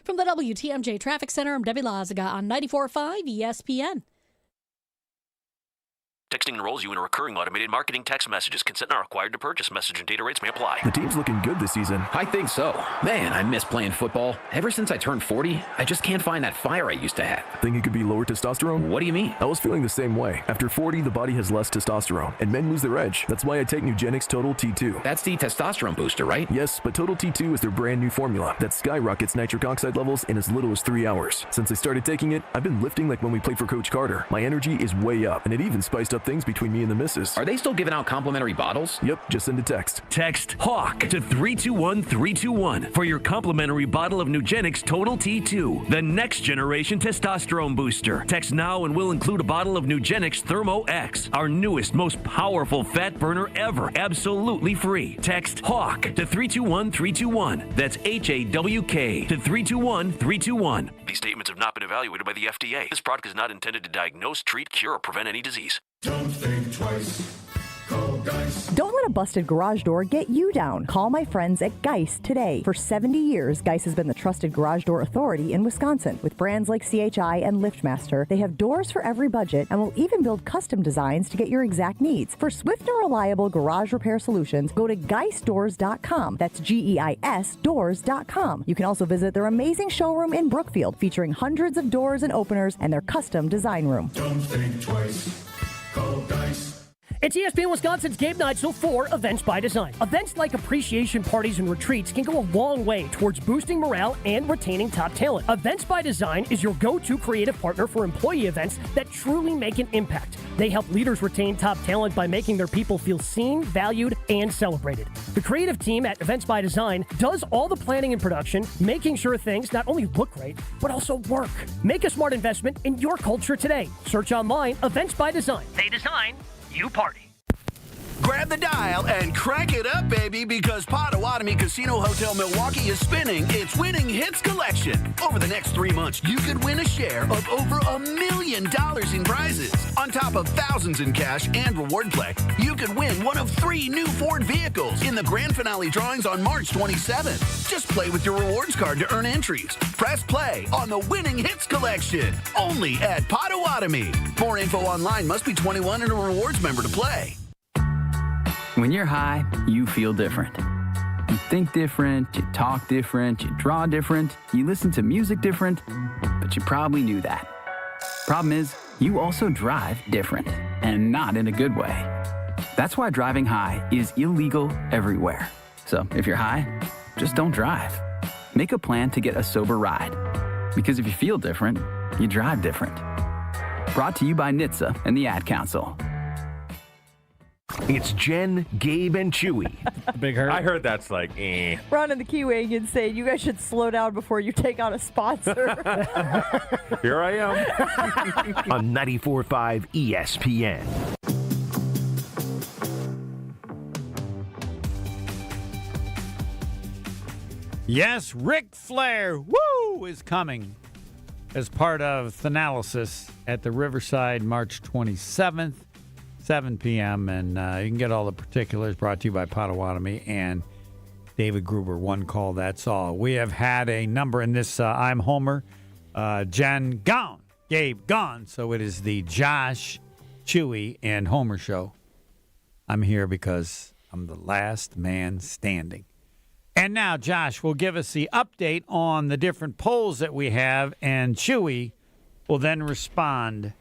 Speaker 4: From the WTMJ Traffic Center, I'm Debbie Lazaga on 94.5 ESPN.
Speaker 20: Texting enrolls you in a recurring automated marketing text messages. Consent not required to purchase. Message and data rates may apply.
Speaker 21: The team's looking good this season.
Speaker 22: I think so. Man, I miss playing football. Ever since I turned 40, I just can't find that fire I used to have.
Speaker 21: Think it could be lower testosterone?
Speaker 22: What do you mean?
Speaker 21: I was feeling the same way. After 40, the body has less testosterone, and men lose their edge. That's why I take Nugenix Total T2.
Speaker 22: That's the testosterone booster, right?
Speaker 21: Yes, but Total T2 is their brand new formula that skyrockets nitric oxide levels in as little as 3 hours. Since I started taking it, I've been lifting like when we played for Coach Carter. My energy is way up, and it even spiced up things between me and the missus.
Speaker 22: Are they still giving out complimentary bottles?
Speaker 21: Yep, just send a text.
Speaker 23: Text HAWK to 321-321 for your complimentary bottle of Nugenix Total T2, the next generation testosterone booster. Text now and we'll include a bottle of Nugenix Thermo X, our newest, most powerful fat burner ever, absolutely free. Text HAWK to 321-321. That's HAWK to 321-321.
Speaker 20: These statements have not been evaluated by the FDA. This product is not intended to diagnose, treat, cure, or prevent any disease.
Speaker 24: Don't think twice. Call Geist.
Speaker 19: Don't let a busted garage door get you down. Call my friends at Geist today. For 70 years, Geist has been the trusted garage door authority in Wisconsin. With brands like CHI and LiftMaster, they have doors for every budget and will even build custom designs to get your exact needs. For swift and reliable garage repair solutions, go to geistdoors.com. That's GEIS doors.com. You can also visit their amazing showroom in Brookfield, featuring hundreds of doors and openers and their custom design room.
Speaker 24: Don't think twice. Call Geist.
Speaker 3: It's ESPN Wisconsin's Game Night for Events by Design. Events like appreciation parties and retreats can go a long way towards boosting morale and retaining top talent. Events by Design is your go-to creative partner for employee events that truly make an impact. They help leaders retain top talent by making their people feel seen, valued, and celebrated. The creative team at Events by Design does all the planning and production, making sure things not only look great, but also work. Make a smart investment in your culture today. Search online, Events by Design. They design, you party.
Speaker 25: Grab the dial and crank it up, baby, because Potawatomi Casino Hotel Milwaukee is spinning its Winning Hits collection. Over the next 3 months, you could win a share of over $1 million in prizes. On top of thousands in cash and reward play, you could win one of 3 new Ford vehicles in the grand finale drawings on March 27th. Just play with your rewards card to earn entries. Press play on the Winning Hits collection, only at Potawatomi. More info online. Must be 21 and a rewards member to play.
Speaker 26: When you're high, you feel different. You think different, you talk different, you draw different, you listen to music different, but you probably knew that. Problem is, you also drive different, and not in a good way. That's why driving high is illegal everywhere. So if you're high, just don't drive. Make a plan to get a sober ride. Because if you feel different, you drive different. Brought to you by NHTSA and the Ad Council.
Speaker 2: It's Jen, Gabe, and Chewy.
Speaker 9: Big hurt. I heard that's like, eh.
Speaker 28: Ron in the Key Wagon saying you guys should slow down before you take on a sponsor.
Speaker 9: Here I am.
Speaker 2: On 94.5 ESPN.
Speaker 5: Yes, Ric Flair, woo, is coming as part of Thanalysis at the Riverside March 27th. 7 p.m., and you can get all the particulars brought to you by Potawatomi and David Gruber. One call, that's all. We have had a number in this I'm Homer. Jen gone. Gabe gone. So it is the Josh, Chewy, and Homer show. I'm here because I'm the last man standing. And now Josh will give us the update on the different polls that we have, and Chewy will then respond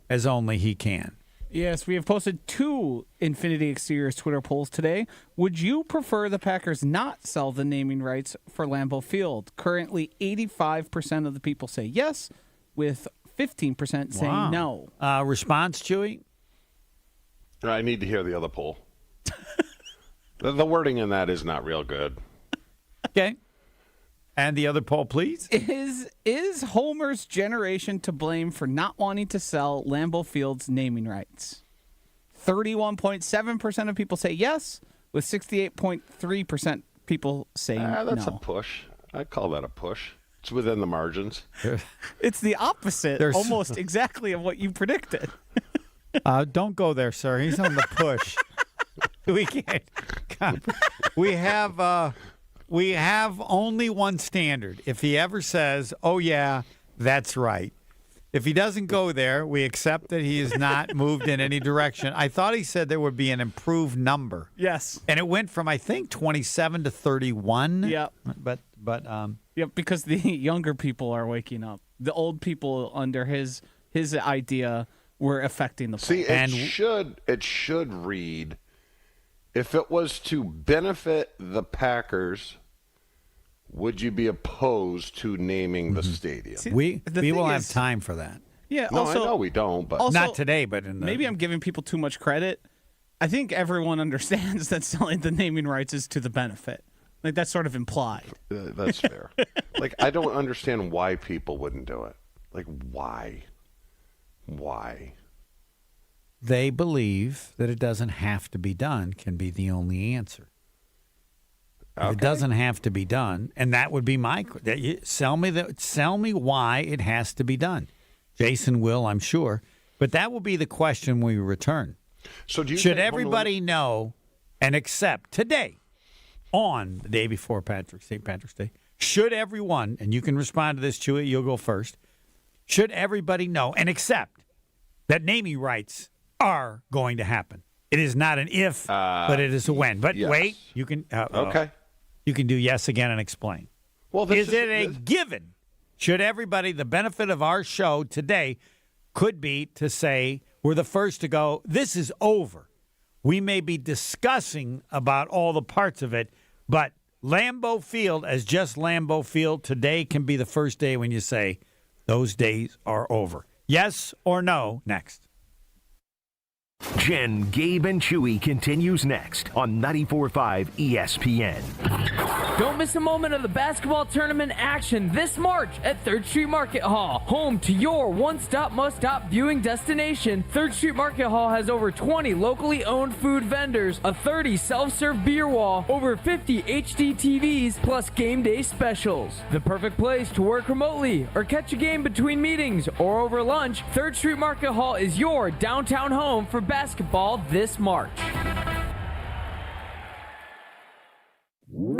Speaker 5: as only he can.
Speaker 7: Yes, we have posted 2 Infinity Exteriors Twitter polls today. Would you prefer the Packers not sell the naming rights for Lambeau Field? Currently, 85% of the people say yes, with 15% saying no.
Speaker 5: Response, Chewy?
Speaker 6: I need to hear the other poll. The wording in that is not real good.
Speaker 5: Okay. And the other poll, please.
Speaker 7: Is Homer's generation to blame for not wanting to sell Lambeau Field's naming rights? 31.7% of people say yes, with 68.3% people saying no.
Speaker 6: That's a push. I call that a push. It's within the margins.
Speaker 7: It's the opposite, almost exactly of what you predicted.
Speaker 5: Don't go there, sir. He's on the push. We can't. We have only one standard. If he ever says, oh, yeah, that's right. If he doesn't go there, we accept that he has not moved in any direction. I thought he said there would be an improved number.
Speaker 7: Yes.
Speaker 5: And it went from, I think, 27 to 31.
Speaker 7: Yep.
Speaker 5: But
Speaker 7: Yep, because the younger people are waking up. The old people under his idea were affecting the
Speaker 6: See, it should read, if it was to benefit the Packers, would you be opposed to naming the stadium?
Speaker 5: See, we will have time for that.
Speaker 7: Yeah.
Speaker 6: No,
Speaker 7: also,
Speaker 6: I know we don't, but
Speaker 5: not today. But
Speaker 7: maybe I'm giving people too much credit. I think everyone understands that selling the naming rights is to the benefit. Like, that's sort of implied.
Speaker 6: That's fair. Like, I don't understand why people wouldn't do it. Like, why? Why?
Speaker 5: They believe that it doesn't have to be done can be the only answer.
Speaker 6: Okay.
Speaker 5: It doesn't have to be done, and that would be my sell me why it has to be done. Jason will, I'm sure, but that will be the question when we return.
Speaker 6: So do you
Speaker 5: should everybody know and accept today, on the day before St. Patrick's Day, should everyone, and you can respond to this, Chewy, you'll go first, should everybody know and accept that naming rights are going to happen? It is not an if, but it is a when. But
Speaker 6: yes.
Speaker 5: wait, you can
Speaker 6: okay.
Speaker 5: You can do yes again and explain.
Speaker 6: Well,
Speaker 5: is it a given? Should everybody, the benefit of our show today could be to say we're the first to go, this is over. We may be discussing about all the parts of it, but Lambeau Field, as just Lambeau Field, today can be the first day when you say those days are over. Yes or no? Next.
Speaker 2: Jen, Gabe, and Chewy continues next on 94.5 ESPN.
Speaker 1: Don't miss a moment of the basketball tournament action this March at 3rd Street Market Hall. Home to your one-stop, must-stop viewing destination, 3rd Street Market Hall has over 20 locally owned food vendors, a 30 self-serve beer wall, over 50 HD TVs, plus game day specials. The perfect place to work remotely or catch a game between meetings or over lunch, 3rd Street Market Hall is your downtown home for basketball this March.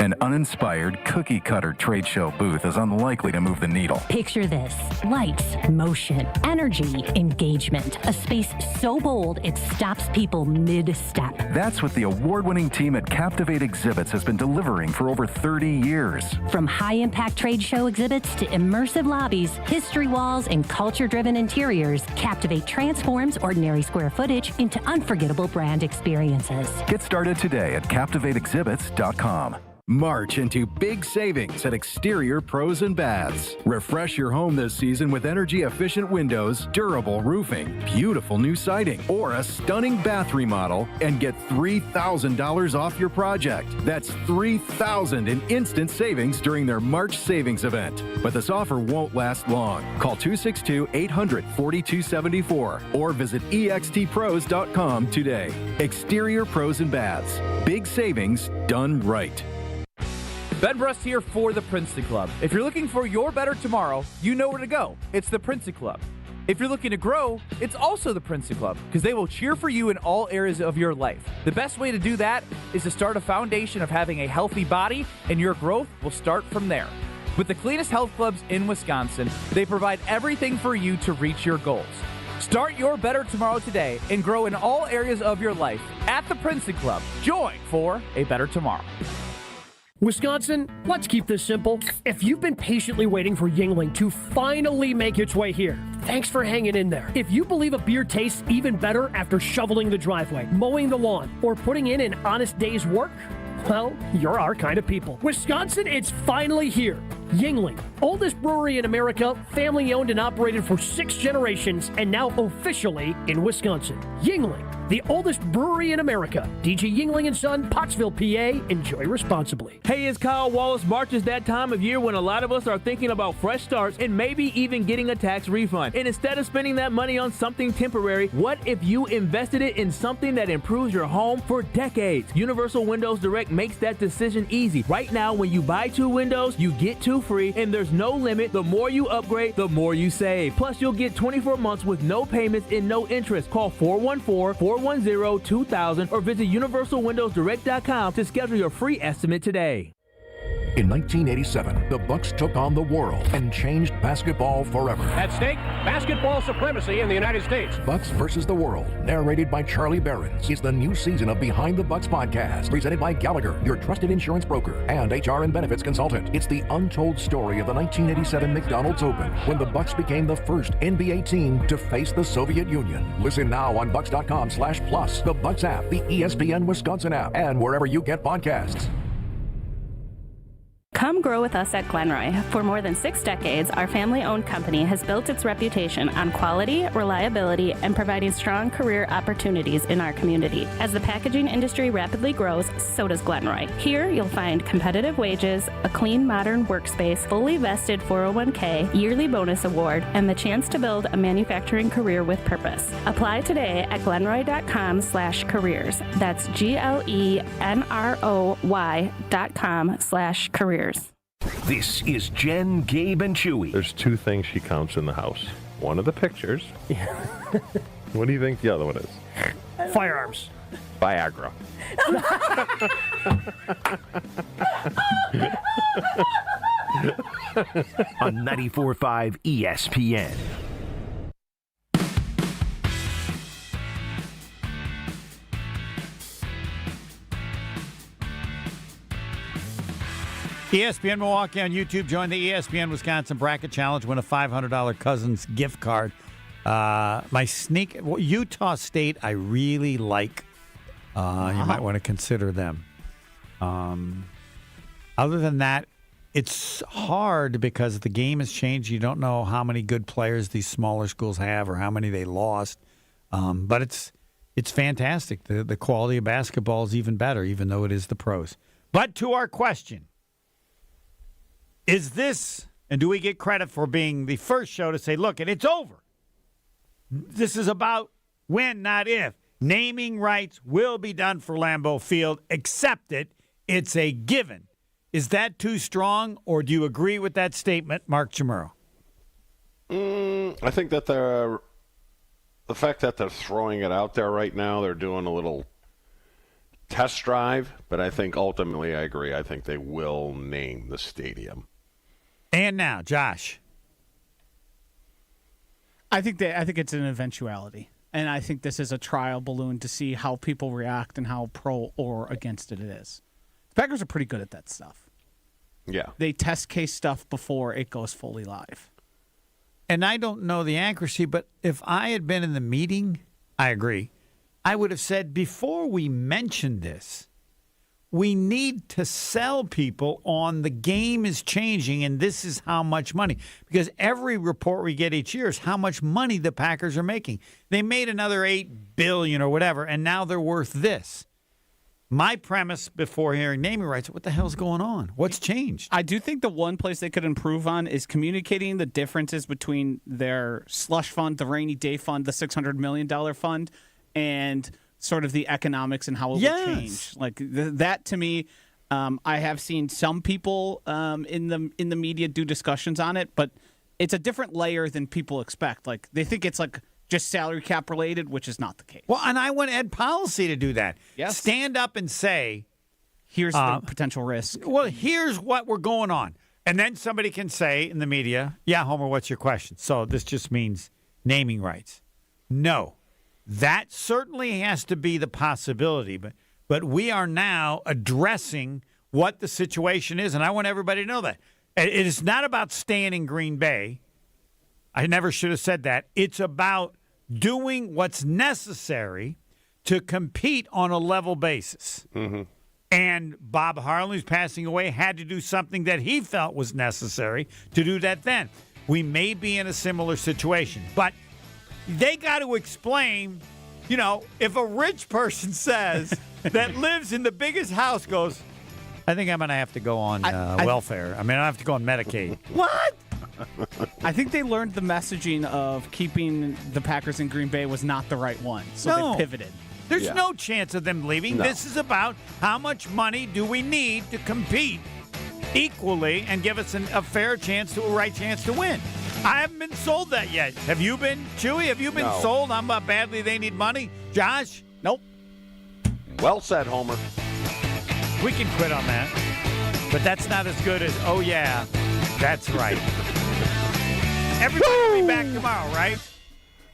Speaker 8: An uninspired, cookie-cutter trade show booth is unlikely to move the needle.
Speaker 10: Picture this. Lights, motion, energy, engagement. A space so bold it stops people mid-step.
Speaker 8: That's what the award-winning team at Captivate Exhibits has been delivering for over 30 years.
Speaker 10: From high-impact trade show exhibits to immersive lobbies, history walls, and culture-driven interiors, Captivate transforms ordinary square footage into unforgettable brand experiences.
Speaker 8: Get started today at CaptivateExhibits.com. March into big savings at Exterior Pros and Baths. Refresh your home this season with energy-efficient windows, durable roofing, beautiful new siding, or a stunning bath remodel and get $3,000 off your project. That's $3,000 in instant savings during their March savings event. But this offer won't last long. Call 262-800-4274 or visit extpros.com today. Exterior Pros and Baths. Big savings done right.
Speaker 11: Ben Brust here for the Princeton Club. If you're looking for your better tomorrow, you know where to go. It's the Princeton Club. If you're looking to grow, it's also the Princeton Club, because they will cheer for you in all areas of your life. The best way to do that is to start a foundation of having a healthy body, and your growth will start from there. With the cleanest health clubs in Wisconsin, they provide everything for you to reach your goals. Start your better tomorrow today and grow in all areas of your life at the Princeton Club. Join for a better tomorrow.
Speaker 3: Wisconsin, let's keep this simple. If you've been patiently waiting for Yuengling to finally make its way here, thanks for hanging in there. If you believe a beer tastes even better after shoveling the driveway, mowing the lawn, or putting in an honest day's work, well, you're our kind of people. Wisconsin, it's finally here. Yuengling, oldest brewery in America, family owned and operated for 6 generations, and now officially in Wisconsin. Yuengling, the oldest brewery in America. DJ Yuengling & Son, Pottsville, PA. Enjoy responsibly.
Speaker 13: Hey, it's Kyle Wallace. March is that time of year when a lot of us are thinking about fresh starts and maybe even getting a tax refund. And instead of spending that money on something temporary, what if you invested it in something that improves your home for decades? Universal Windows Direct makes that decision easy. Right now, when you buy 2 windows, you get 2 free, and there's no limit. The more you upgrade, the more you save. Plus, you'll get 24 months with no payments and no interest. Call 414-410-2000 or visit universalwindowsdirect.com to schedule your free estimate today.
Speaker 4: In 1987, the Bucks took on the world and changed basketball forever.
Speaker 12: At stake, basketball supremacy in the United States.
Speaker 4: Bucks versus the World, narrated by Charlie Behrens, is the new season of Behind the Bucks podcast, presented by Gallagher, your trusted insurance broker and HR and benefits consultant. It's the untold story of the 1987 McDonald's Open, when the Bucks became the first NBA team to face the Soviet Union. Listen now on Bucks.com/plus, the Bucks app, the ESPN Wisconsin app, and wherever you get podcasts.
Speaker 14: Come grow with us at Glenroy. For more than 6 decades, our family-owned company has built its reputation on quality, reliability, and providing strong career opportunities in our community. As the packaging industry rapidly grows, so does Glenroy. Here, you'll find competitive wages, a clean, modern workspace, fully vested 401k, yearly bonus award, and the chance to build a manufacturing career with purpose. Apply today at glenroy.com/careers. That's GLENROY.com/careers.
Speaker 2: This is Jen, Gabe, and Chewy.
Speaker 6: There's 2 things she counts in the house. One of the pictures. What do you think the other one is?
Speaker 3: Firearms.
Speaker 6: Viagra.
Speaker 2: On 94.5 ESPN.
Speaker 5: ESPN Milwaukee on YouTube. Join the ESPN Wisconsin Bracket Challenge. Win a $500 Cousins gift card. Utah State, I really like. You might want to consider them. Other than that, it's hard because the game has changed. You don't know how many good players these smaller schools have or how many they lost. But it's fantastic. The quality of basketball is even better, even though it is the pros. But to our question. Is this, and do we get credit for being the first show to say, look, and it's over. This is about when, not if. Naming rights will be done for Lambeau Field. Accept it. It's a given. Is that too strong, or do you agree with that statement, Mark Jamuro?
Speaker 6: I think that the fact that they're throwing it out there right now, they're doing a little test drive, but I think ultimately I agree. I think they will name the stadium.
Speaker 5: And now, Josh.
Speaker 7: I think it's an eventuality, and I think this is a trial balloon to see how people react and how pro or against it is. The Packers are pretty good at that stuff.
Speaker 6: Yeah.
Speaker 7: They test case stuff before it goes fully live.
Speaker 5: And I don't know the accuracy, but if I had been in the meeting, I agree. I would have said before we mention this, we need to sell people on the game is changing and this is how much money. Because every report we get each year is how much money the Packers are making. They made another $8 billion or whatever, and now they're worth this. My premise before hearing naming rights, what the hell's going on? What's changed?
Speaker 7: I do think the one place they could improve on is communicating the differences between their slush fund, the rainy day fund, the $600 million fund, and sort of the economics and how it will change. Like that to me, I have seen some people in the media do discussions on it, but it's a different layer than people expect. Like they think it's like just salary cap related, which is not the case.
Speaker 5: Well, and I want Ed Policy to do that.
Speaker 7: Yes.
Speaker 5: Stand up and say,
Speaker 7: here's the potential risk.
Speaker 5: Well, here's what we're going on. And then somebody can say in the media, yeah, Homer, what's your question? So this just means naming rights. No. That certainly has to be the possibility, but we are now addressing what the situation is, and I want everybody to know that. It is not about staying in Green Bay. I never should have said that. It's about doing what's necessary to compete on a level basis. Mm-hmm. And Bob Harlan, who's passing away, had to do something that he felt was necessary to do that then. We may be in a similar situation, but they got to explain, if a rich person says that lives in the biggest house goes, I think I'm going to have to go on welfare. I have to go on Medicaid. What?
Speaker 7: I think they learned the messaging of keeping the Packers in Green Bay was not the right one, so they pivoted.
Speaker 5: There's no chance of them leaving. No. This is about how much money do we need to compete equally and give us a fair chance to a right chance to win. I haven't been sold that yet. Have you been, Chewy? Have you been sold on how badly they need money? Josh?
Speaker 7: Nope.
Speaker 6: Well said, Homer.
Speaker 5: We can quit on that. But that's not as good as, oh, yeah, that's right. Everybody will be back tomorrow, right?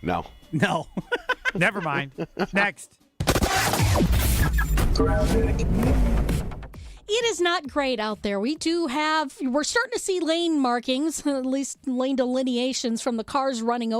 Speaker 6: No.
Speaker 7: No.
Speaker 5: Never mind. Next.
Speaker 15: It is not great out there. We're starting to see lane markings, at least lane delineations from the cars running over.